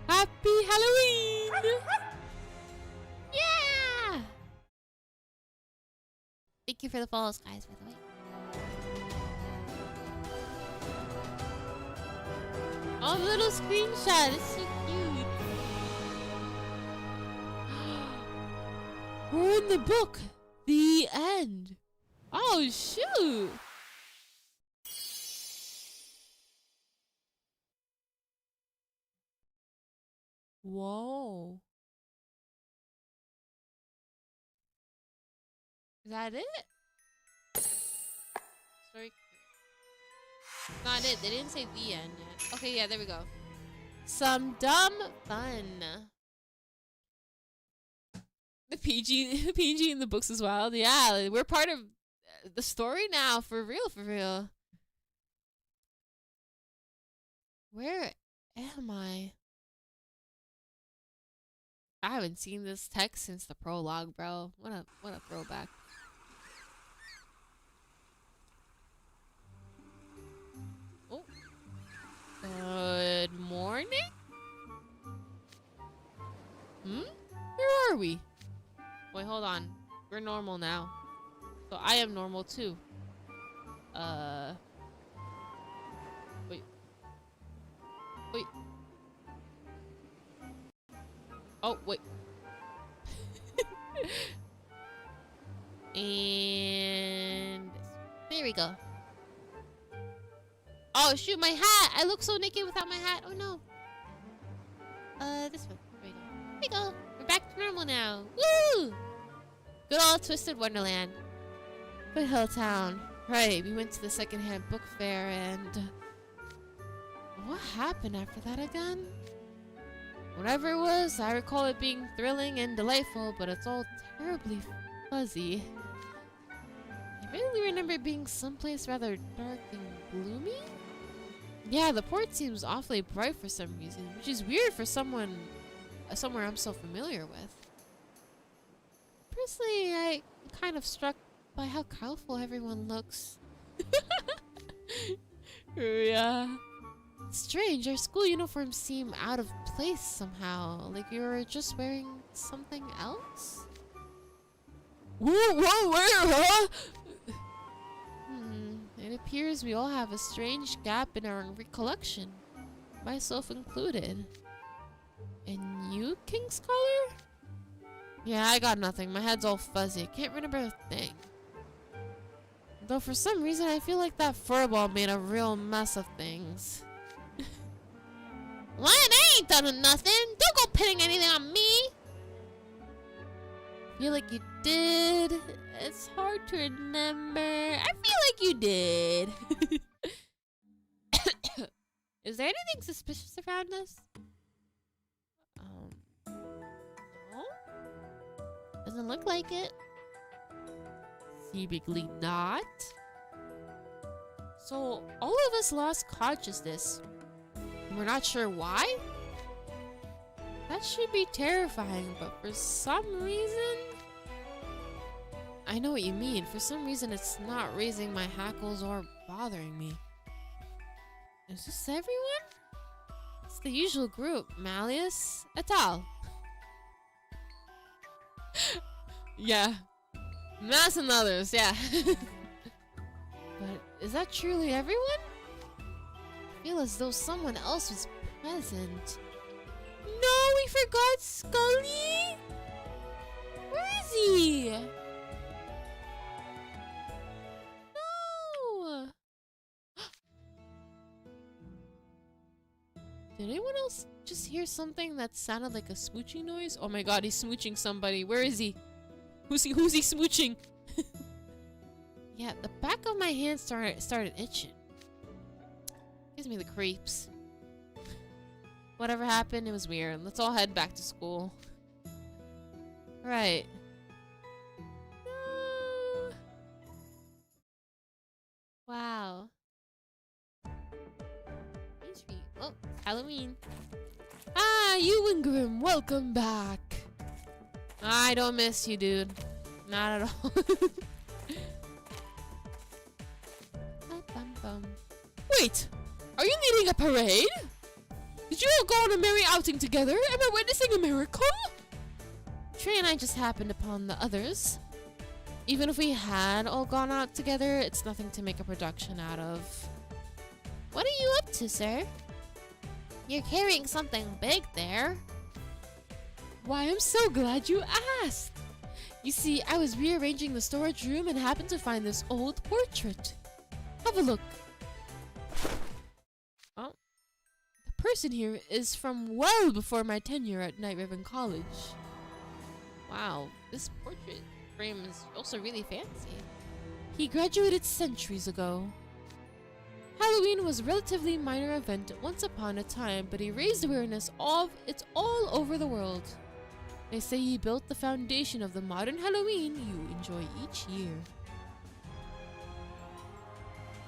Happy Halloween. Yeah! Thank you for the follows, guys, by the way. Oh, little screenshot. It's so cute. We're in the book. The end. Oh, shoot. Whoa. Is that it? Sorry. Not it. They didn't say the end yet. Okay, yeah, there we go. Some dumb fun. The PG in the books is wild. Yeah, we're part of the story now. For real, for real. Where am I? I haven't seen this text since the prologue, bro. What a throwback. Oh. Good morning? Where are we? Wait, hold on. We're normal now. So I am normal too. Wait. Wait. Oh, wait. And there we go. Oh shoot, my hat! I look so naked without my hat. Oh no. This one. There we go. There we go. We're back to normal now. Woo! Good old Twisted-Wonderland. Foothill Town. Right, we went to the secondhand book fair and... what happened after that again? Whatever it was, I recall it being thrilling and delightful, but it's all terribly fuzzy. I really remember it being someplace rather dark and gloomy? Yeah, the port seems awfully bright for some reason, which is weird for somewhere I'm so familiar with. Personally, I'm kind of struck by how colorful everyone looks. Yeah. Strange, our school uniforms seem out of place somehow. Like you're just wearing something else? Whoa, where, huh? It appears we all have a strange gap in our recollection. Myself included. And you, King Scholar? Yeah, I got nothing. My head's all fuzzy. Can't remember a thing. Though for some reason I feel like that furball made a real mess of things. What? I ain't done nothing. Don't go pinning anything on me. Feel like you did. It's hard to remember. I feel like you did. Is there anything suspicious around us? No? Doesn't look like it. Seemingly not. So, all of us lost consciousness. We're not sure why? That should be terrifying, but for some reason... I know what you mean. For some reason, it's not raising my hackles or bothering me. Is this everyone? It's the usual group. Malleus, et al. Yeah. Mass and others, yeah. But is that truly everyone? I feel as though someone else was present. No, we forgot Skully! Where is he? No! Did anyone else just hear something that sounded like a smooching noise? Oh my god, he's smooching somebody. Where is he? Who's he smooching? Yeah, the back of my hand started itching. Gives me the creeps. Whatever happened, it was weird. Let's all head back to school. Right. No. Wow. Oh, Halloween. Ah, you and Grim, welcome back. I don't miss you, dude. Not at all. Wait! Are you leading a parade? Did you all go on a merry outing together? Am I witnessing a miracle? Trey and I just happened upon the others. Even if we had all gone out together, it's nothing to make a production out of. What are you up to, sir? You're carrying something big there. Why, I'm so glad you asked. You see, I was rearranging the storage room and happened to find this old portrait. Have a look. Oh. The person here is from well before my tenure at Night Ribbon College. Wow, this portrait frame is also really fancy. He graduated centuries ago. Halloween was a relatively minor event once upon a time, but he raised awareness of it all over the world. They say he built the foundation of the modern Halloween you enjoy each year.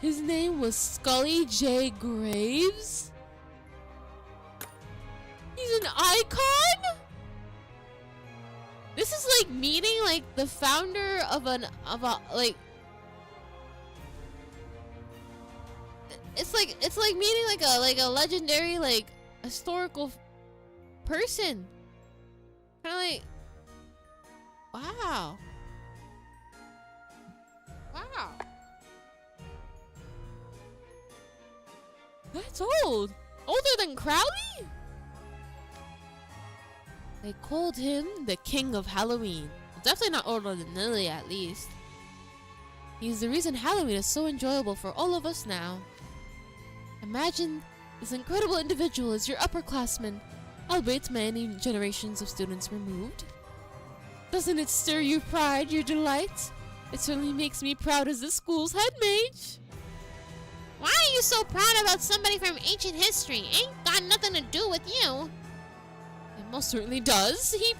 His name was Skully J. Graves? He's an icon? This is like meeting like the founder of a it's like meeting like a legendary like historical person. Kind of like, wow. Wow. That's old. Older than Crowley? They called him the King of Halloween. Definitely not older than Lily, at least. He's the reason Halloween is so enjoyable for all of us now. Imagine this incredible individual as your upperclassman, albeit many generations of students removed. Doesn't it stir your pride, your delight? It certainly makes me proud as the school's head mage. Why are you so proud about somebody from ancient history? Ain't got nothing to do with you. It most certainly does. He's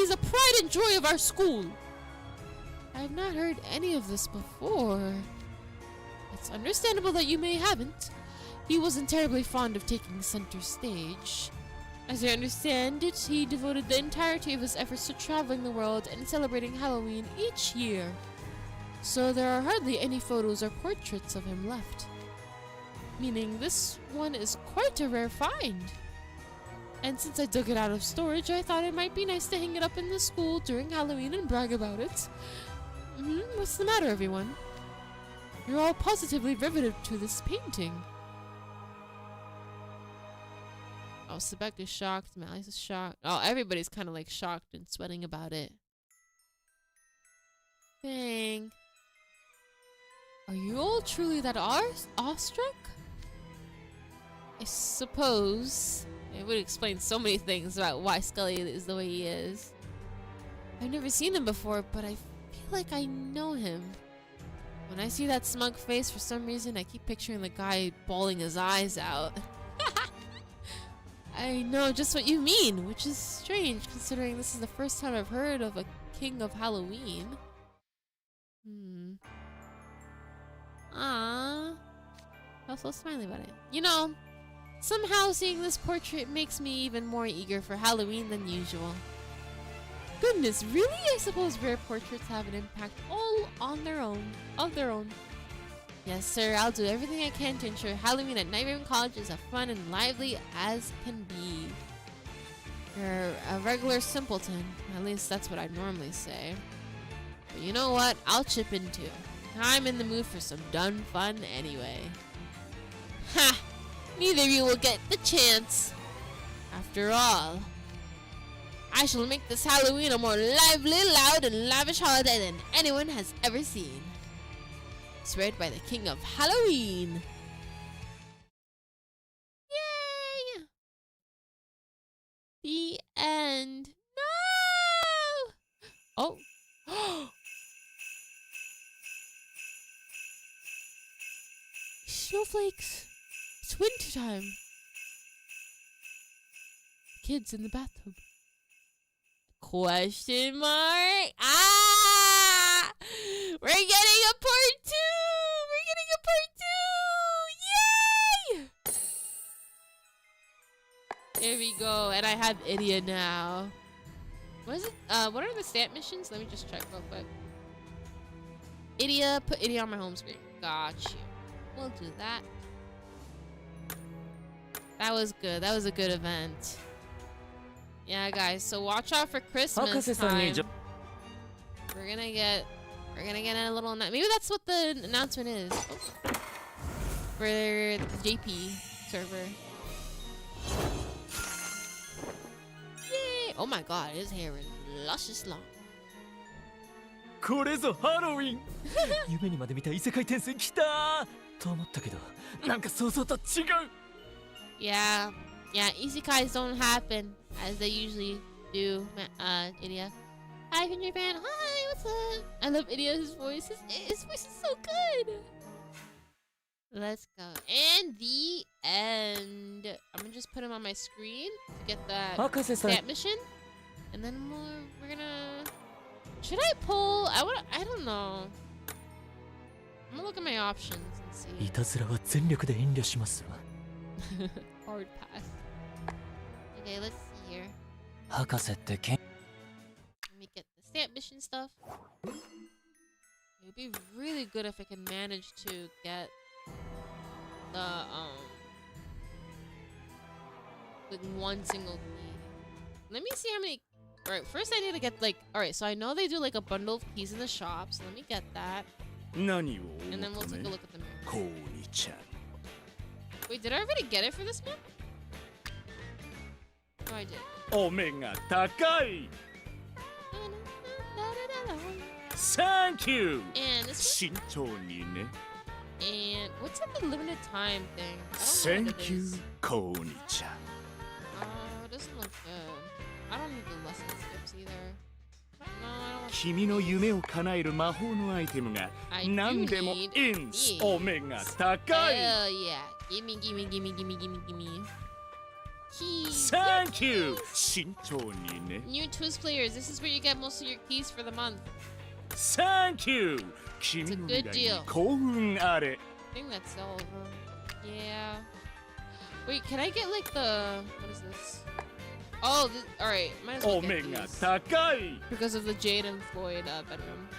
a pride and joy of our school. I've not heard any of this before. It's understandable that you may haven't. He wasn't terribly fond of taking center stage. As I understand it, he devoted the entirety of his efforts to traveling the world and celebrating Halloween each year. So there are hardly any photos or portraits of him left. Meaning this one is quite a rare find. And since I dug it out of storage, I thought it might be nice to hang it up in the school during Halloween and brag about it. What's the matter, everyone? You're all positively riveted to this painting. Oh, Sebek is shocked. Malice is shocked. Oh, everybody's kind of like shocked and sweating about it. Dang. Are you all truly that awestruck? I suppose it would explain so many things about why Skully is the way he is. I've never seen him before, but I feel like I know him. When I see that smug face, for some reason, I keep picturing the guy bawling his eyes out. I know just what you mean, which is strange considering this is the first time I've heard of a king of Halloween. Ah, I was so smiley about it. You know, somehow seeing this portrait makes me even more eager for Halloween than usual. Goodness, really? I suppose rare portraits have an impact all on their own. Yes, sir, I'll do everything I can to ensure Halloween at Night Raven College is as fun and lively as can be. You're a regular simpleton. At least that's what I normally say. But you know what? I'll chip in too. I'm in the mood for some done fun anyway. Ha! Neither of you will get the chance. After all, I shall make this Halloween a more lively, loud, and lavish holiday than anyone has ever seen. Spread by the king of Halloween. Yay! The end. No! Oh. Snowflakes. It's winter time. Kids in the bathtub. Question mark? Ah! We're getting a part 2! We're getting a part 2! Yay! There we go. And I have Idia now. What is it? What are the stamp missions? Let me just check real quick. Idia, put Idia on my home screen. Got you. We'll do that. That was good. That was a good event. Yeah, guys. So watch out for Christmas time. We're gonna get a little. Maybe that's what the announcement is. Oh. For the JP server. Yay! Oh my God, his hair is luscious long. これぞハロウィン夢にまで見た異世界転生来たと思ったけどなんか想像と違う Yeah, isekais don't happen as they usually do, Idia. Hi from Japan. Hi, what's up? I love Idia's voice. His voice is so good. Let's go. And the end. I'm gonna just put him on my screen to get that stat mission. And then we're gonna... Should I pull? I don't know. I'm gonna look at my options and see. いたずらは全力で遠慮しますわ Hard pass. Okay, let's see here. 博士ってけん Let me get the stamp mission stuff. It would be really good if I can manage to get the like one single key. Let me see how many. Alright, first I need to get like. Alright, so I know they do like a bundle of keys in the shop, so let me get that. And then we'll take a look at the mirror. Wait, did I already get it for this one? Oh, I did. Omega 高い Thank you And this one? 慎重にね And what's that the limited time thing? I don't know what Thank it you is. こんにちは It doesn't look good. I don't need the lesson skips either. No, I don't want 君の夢を叶える魔法のアイテムが I do 何でも need インス these. オメガ高い Hell yeah. Gimme, gimme, gimme, gimme, gimme, gimme. Keys. Thank you 慎重にね New Twist players, this is where you get most of your keys for the month. Thank you 君の未来に幸運あれ I think that's all of them. Yeah. Wait, can I get like the... What is this? Oh, alright. Might as well オ get メガ these. 高い Because of the Jade and Floyd bedroom.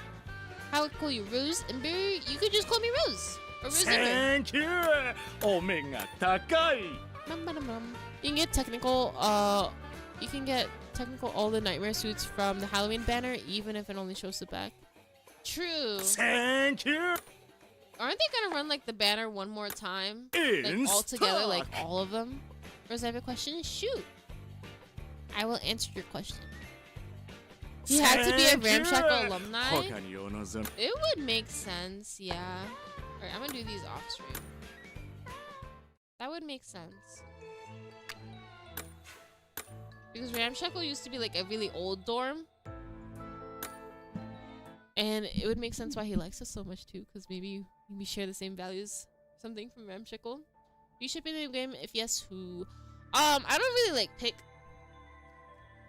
How would I call you? Rose Ember? You could just call me Rose. Or Rose Ember. Thank you. お目が高い。 You can get technical, all the nightmare suits from the Halloween banner, even if it only shows the back. True. Thank you. Aren't they gonna run like the banner one more time? In Like all together, like stock. all of them? Rose, I have a question. Shoot. I will answer your question. He had to be a Thank you. Ramshackle alumni? 他にお望み。 It would make sense, yeah. Alright, I'm gonna do these off stream. That would make sense. Because Ramshackle used to be like a really old dorm. And it would make sense why he likes us so much too. Because maybe we share the same values. Something from Ramshackle. You should be in the game? If yes, who? I don't really like pick.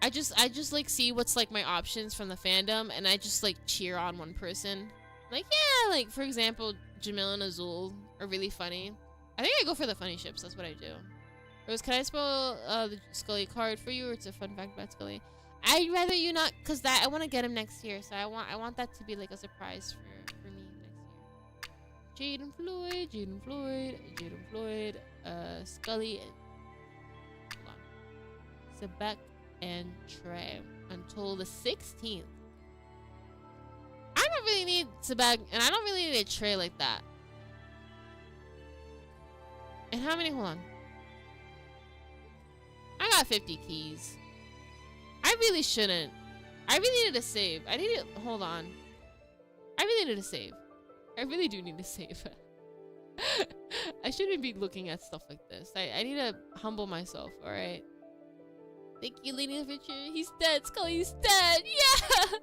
I just like see what's like my options from the fandom, and I just like cheer on one person. Like, yeah, like for example, Jamil and Azul are really funny. I think I go for the funny ships. That's what I do. Rose, can I spell the Skully card for you, or it's a fun fact about Skully? I'd rather you not, cause that I want to get him next year, so I want that to be like a surprise for me next year. Jaden Floyd, Skully, and hold on, Sebek and Trey until the 16th. I don't really need Sebek, and I don't really need a Trey like that. And how many? Hold on. I got 50 keys. I really shouldn't. I really needed to save. I need to hold on. I really need to save. I really do need to save. I shouldn't be looking at stuff like this. I need to humble myself, alright? Thank you, Lady of the Future. He's dead. Skully, he's dead. Yeah.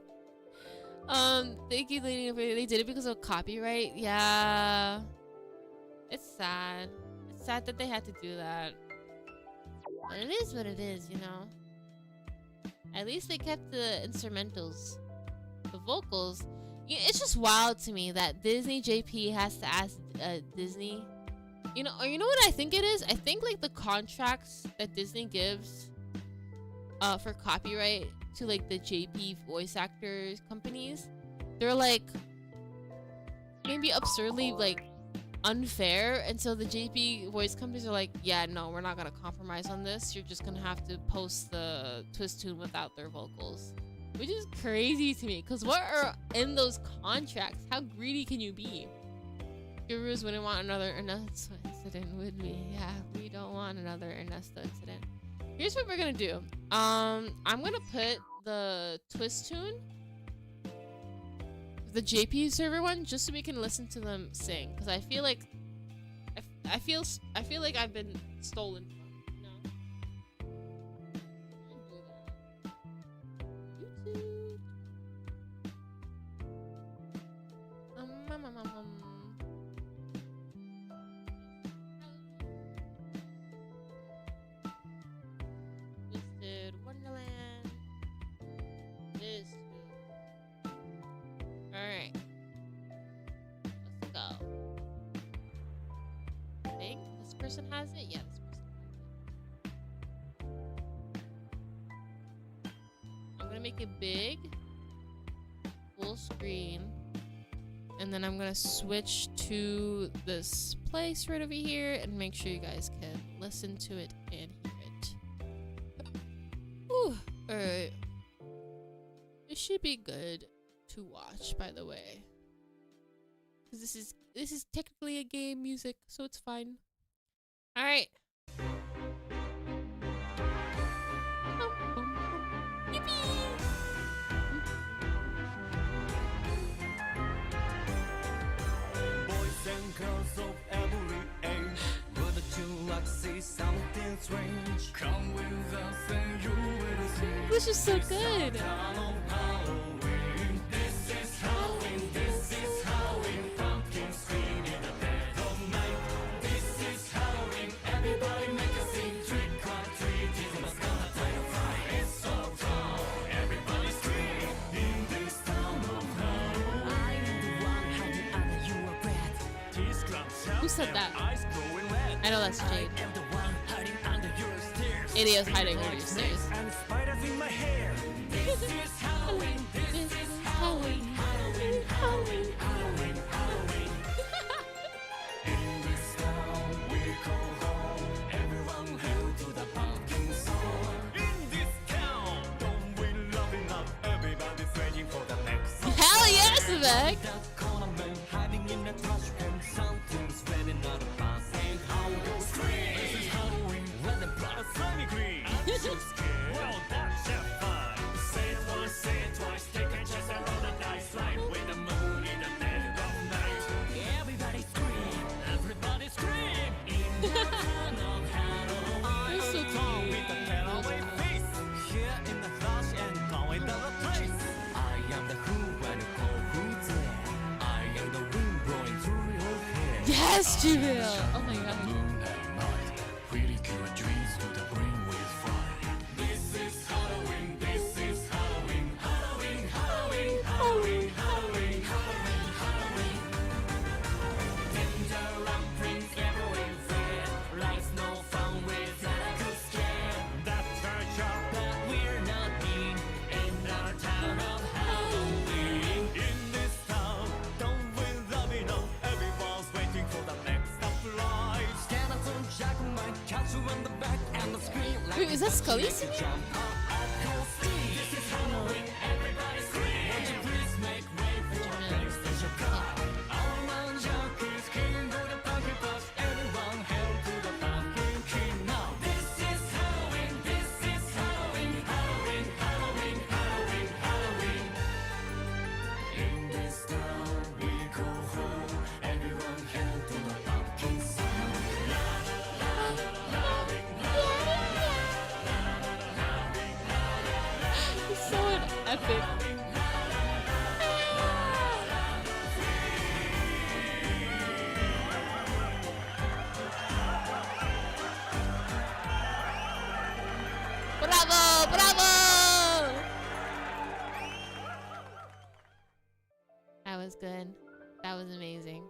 Thank you, Lady of the Future. They did it because of copyright. Yeah. It's sad. It's sad that they had to do that. But it is what it is, you know. At least they kept the instrumentals. The vocals. It's just wild to me that Disney JP has to ask Disney. You know what I think it is? I think like the contracts that Disney gives for copyright to like the JP voice actors companies, they're like maybe absurdly like unfair, and so the JP voice companies are like, yeah, no, we're not gonna compromise on this. You're just gonna have to post the twist tune without their vocals, which is crazy to me. Because what are in those contracts? How greedy can you be? Gurus wouldn't want another Ernesto incident, would we? Yeah, we don't want another Ernesto incident. Here's what we're gonna do. I'm gonna put the twist tune, the JP server one, just so we can listen to them sing. Because I feel like I feel like I've been stolen from, you know? YouTube. Twisted-Wonderland. This. Alright. Let's go. I think this person has it? Yeah, this person has it. I'm gonna make it big. Full screen. And then I'm gonna switch to this place right over here and make sure you guys can listen to it and hear it. Whew. Alright. It should be good to watch, by the way, because this is technically a game music, so it's fine. All right. Yippee! Boys and girls of every age, whether you like see something strange, come with us and you will see. This is so good. This is Halloween, pumpkin scream in the dead of night. This is Halloween, everybody make a scene, trick or treat, Jesus gonna tie a fry, it's so wrong. Everybody scream in this town of Halloween. I'm the one hiding under your breath. Tears clump Who said that? eyes glowing red. I know that's Jade. I am the one hiding under your stairs. Idio's hiding under your stairs. And spiders in my hair. This is Halloween. This is Halloween. Halloween. Halloween. Sebek. Hiding in the trash can, something's running out of bounds. And how you scream. This is Halloween, when the blood is slimy green. I'm so scared. Well, that's just fine. Say it once, say it twice. Take a chance and roll the dice. Slide with the moon in the dead of night. Everybody scream, everybody scream. In the town of Halloween. I That's so am Tom cute. with a tearaway face. Here in the flash and going down the place. I am the who when you call who's there. I am the wind blowing through your hair. Yes, Jamil. Oh my god. Moon at night, ridicule dreams to the brain with fire. This is Halloween, this is Halloween, Halloween, Halloween, Halloween, Halloween, Halloween, Halloween. Danger and prints everywhere. Life's no fun without a good scare. That's our job, but we're not in our town of Halloween. In this town, don't we love it all? Everyone's waiting for the next surprise. Skeleton Jack might catch you in the back and the scream like Wait, is that Skully singing? jump up at your feet. This is Halloween, everybody scream. Won't you please make way for PlayStation car? Our man junkies, king of the pumpkin patch. Everyone hail to the pumpkin king now. This is Halloween, this is Halloween, Halloween, Halloween, Halloween, Halloween. In this town we go home. Everyone hail to the pumpkin sound. It's so epic. Bravo! Bravo! That was good. That was amazing.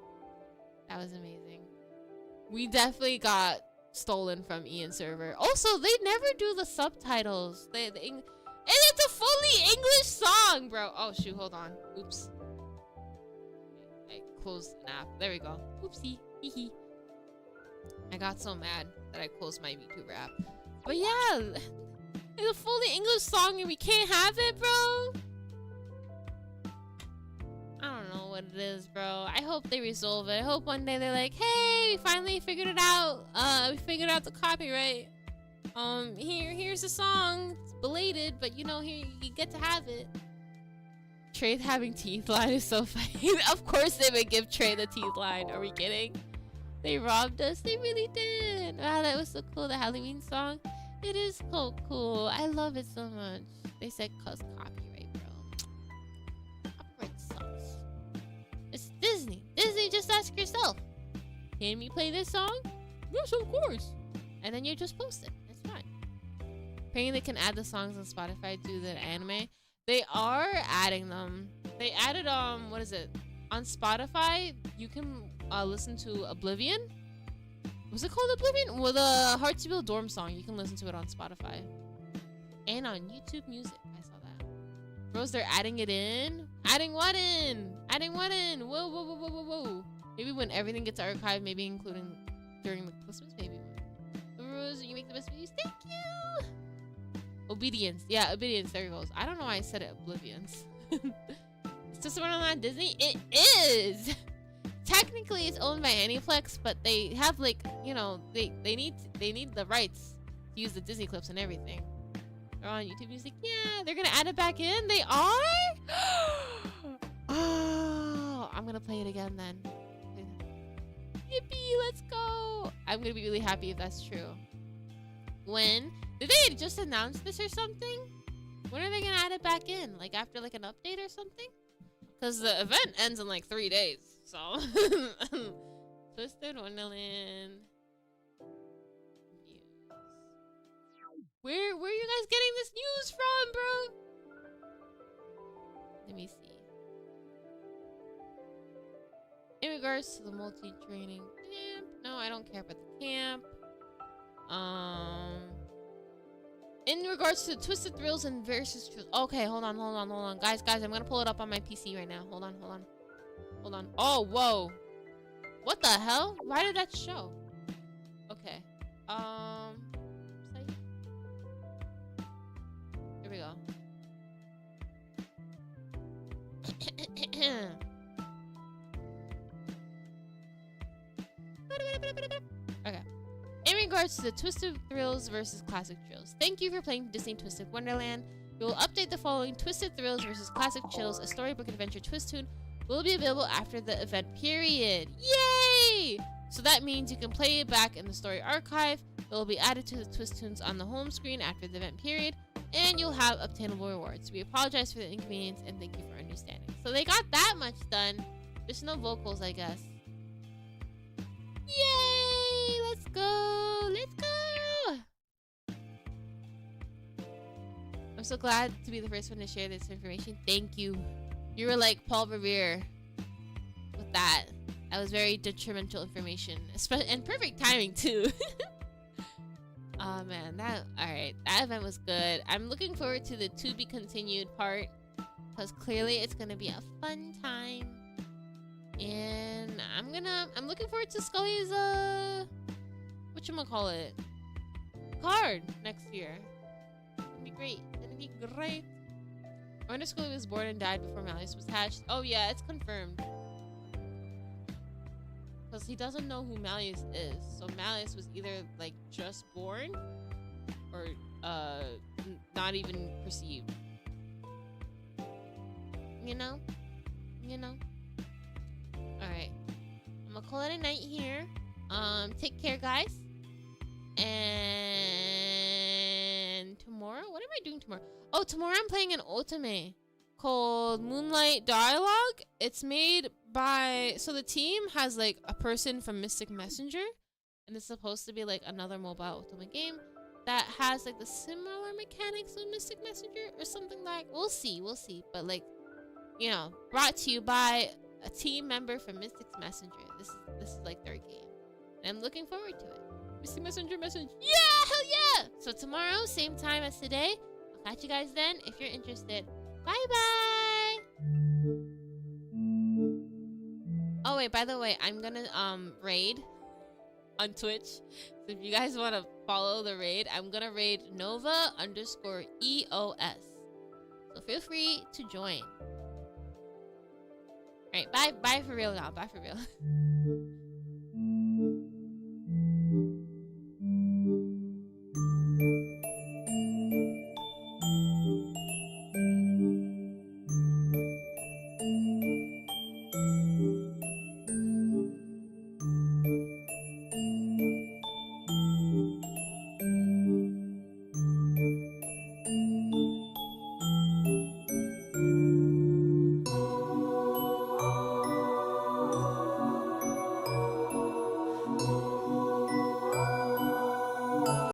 That was amazing. We definitely got stolen from Ian's server. Also, they never do the subtitles. And it's a fully English song, bro. Oh shoot, hold on. Oops. I closed an app. There we go. Oopsie. Hee hee. I got so mad that I closed my VTuber app. But yeah, it's a fully English song and we can't have it, bro. I don't know what it is, bro. I hope they resolve it. I hope one day they're like, hey, we finally figured it out. We figured out the copyright. Here's the song. It's belated, but you know, here you get to have it. Trey having teeth line is so funny. Of course they would give Trey the teeth line. Are we kidding? They robbed us. They really did. Wow, that was so cool. The Halloween song. It is so cool. I love it so much. They said cause copyright, bro. Copyright sucks. It's Disney. Disney, just ask yourself. Can we play this song? Yes, of course. And then you just post it. It's fine. Apparently they can add the songs on Spotify to the anime. They are adding them. They added what is it? On Spotify, you can listen to Oblivion. Was it called Oblivion? Well, the Heart to Build Dorm song. You can listen to it on Spotify. And on YouTube Music. I saw that. Bros, they're adding it in. Adding what in? Adding what in? Whoa, whoa, whoa, whoa, whoa, whoa. Maybe when everything gets archived, maybe including during the Christmas, maybe. Bros, you make the best videos. Thank you. Obedience. Yeah, Obedience. There it goes. I don't know why I said it. Oblivions. It's just one on Disney. It is. Technically, it's owned by Aniplex, but they have like, you know, they need the rights to use the Disney clips and everything. They're on YouTube Music. Yeah, they're gonna add it back in. They are. Oh, I'm gonna play it again then. Yippee! Let's go. I'm gonna be really happy if that's true. When did they just announce this or something? When are they gonna add it back in? Like after like an update or something? Because the event ends in like 3 days. So Twisted-Wonderland news. Where are you guys getting this news from, bro? Let me see. In regards to the multi-training camp, no, I don't care about the camp. In regards to Twisted Thrills and Versus Truth. Okay, hold on. Guys, I'm gonna pull it up on my PC right now. Hold on. Oh, whoa. What the hell? Why did that show? Okay. Site. Here we go. Okay. In regards to the Twisted Thrills versus Classic Chills, thank you for playing Disney Twisted-Wonderland. We will update the following: Twisted Thrills versus Classic Chills, a storybook adventure twist tune, will be available after the event period. Yay! So that means you can play it back in the story archive. It will be added to the twist tunes on the home screen after the event period, and you'll have obtainable rewards. We apologize for the inconvenience and thank you for understanding. So they got that much done. There's no vocals, I guess. Yay! Let's go! Let's go! I'm so glad to be the first one to share this information. Thank you. You were like Paul Revere with that. That was very detrimental information, and perfect timing too. Oh man, alright. That event was good. I'm looking forward to the to be continued part, because clearly it's gonna be a fun time. And I'm looking forward to Skully's whatchamacallit, card next year. It'll be great. It'll be great. I wonder if Skully was born and died before Malleus was hatched. Oh yeah, it's confirmed. Because he doesn't know who Malleus is. So Malleus was either like just born or not even perceived. You know? Alright. I'm gonna call it a night here. Take care, guys. And tomorrow? What am I doing tomorrow? Oh, tomorrow I'm playing an otome called Moonlight Dialogue. It's made by... So the team has like a person from Mystic Messenger. And it's supposed to be like another mobile otome game that has like the similar mechanics of Mystic Messenger or something like... We'll see. But like, you know, brought to you by a team member from Mystic Messenger. This is like their game. And I'm looking forward to it. Mystic Messenger message. Yeah! Hell yeah! So tomorrow, same time as today. I'll catch you guys then if you're interested. Bye-bye! Oh wait, by the way, I'm gonna raid on Twitch. So if you guys want to follow the raid, I'm gonna raid Nova_EOS. So feel free to join. Alright, bye for real now. Bye for real.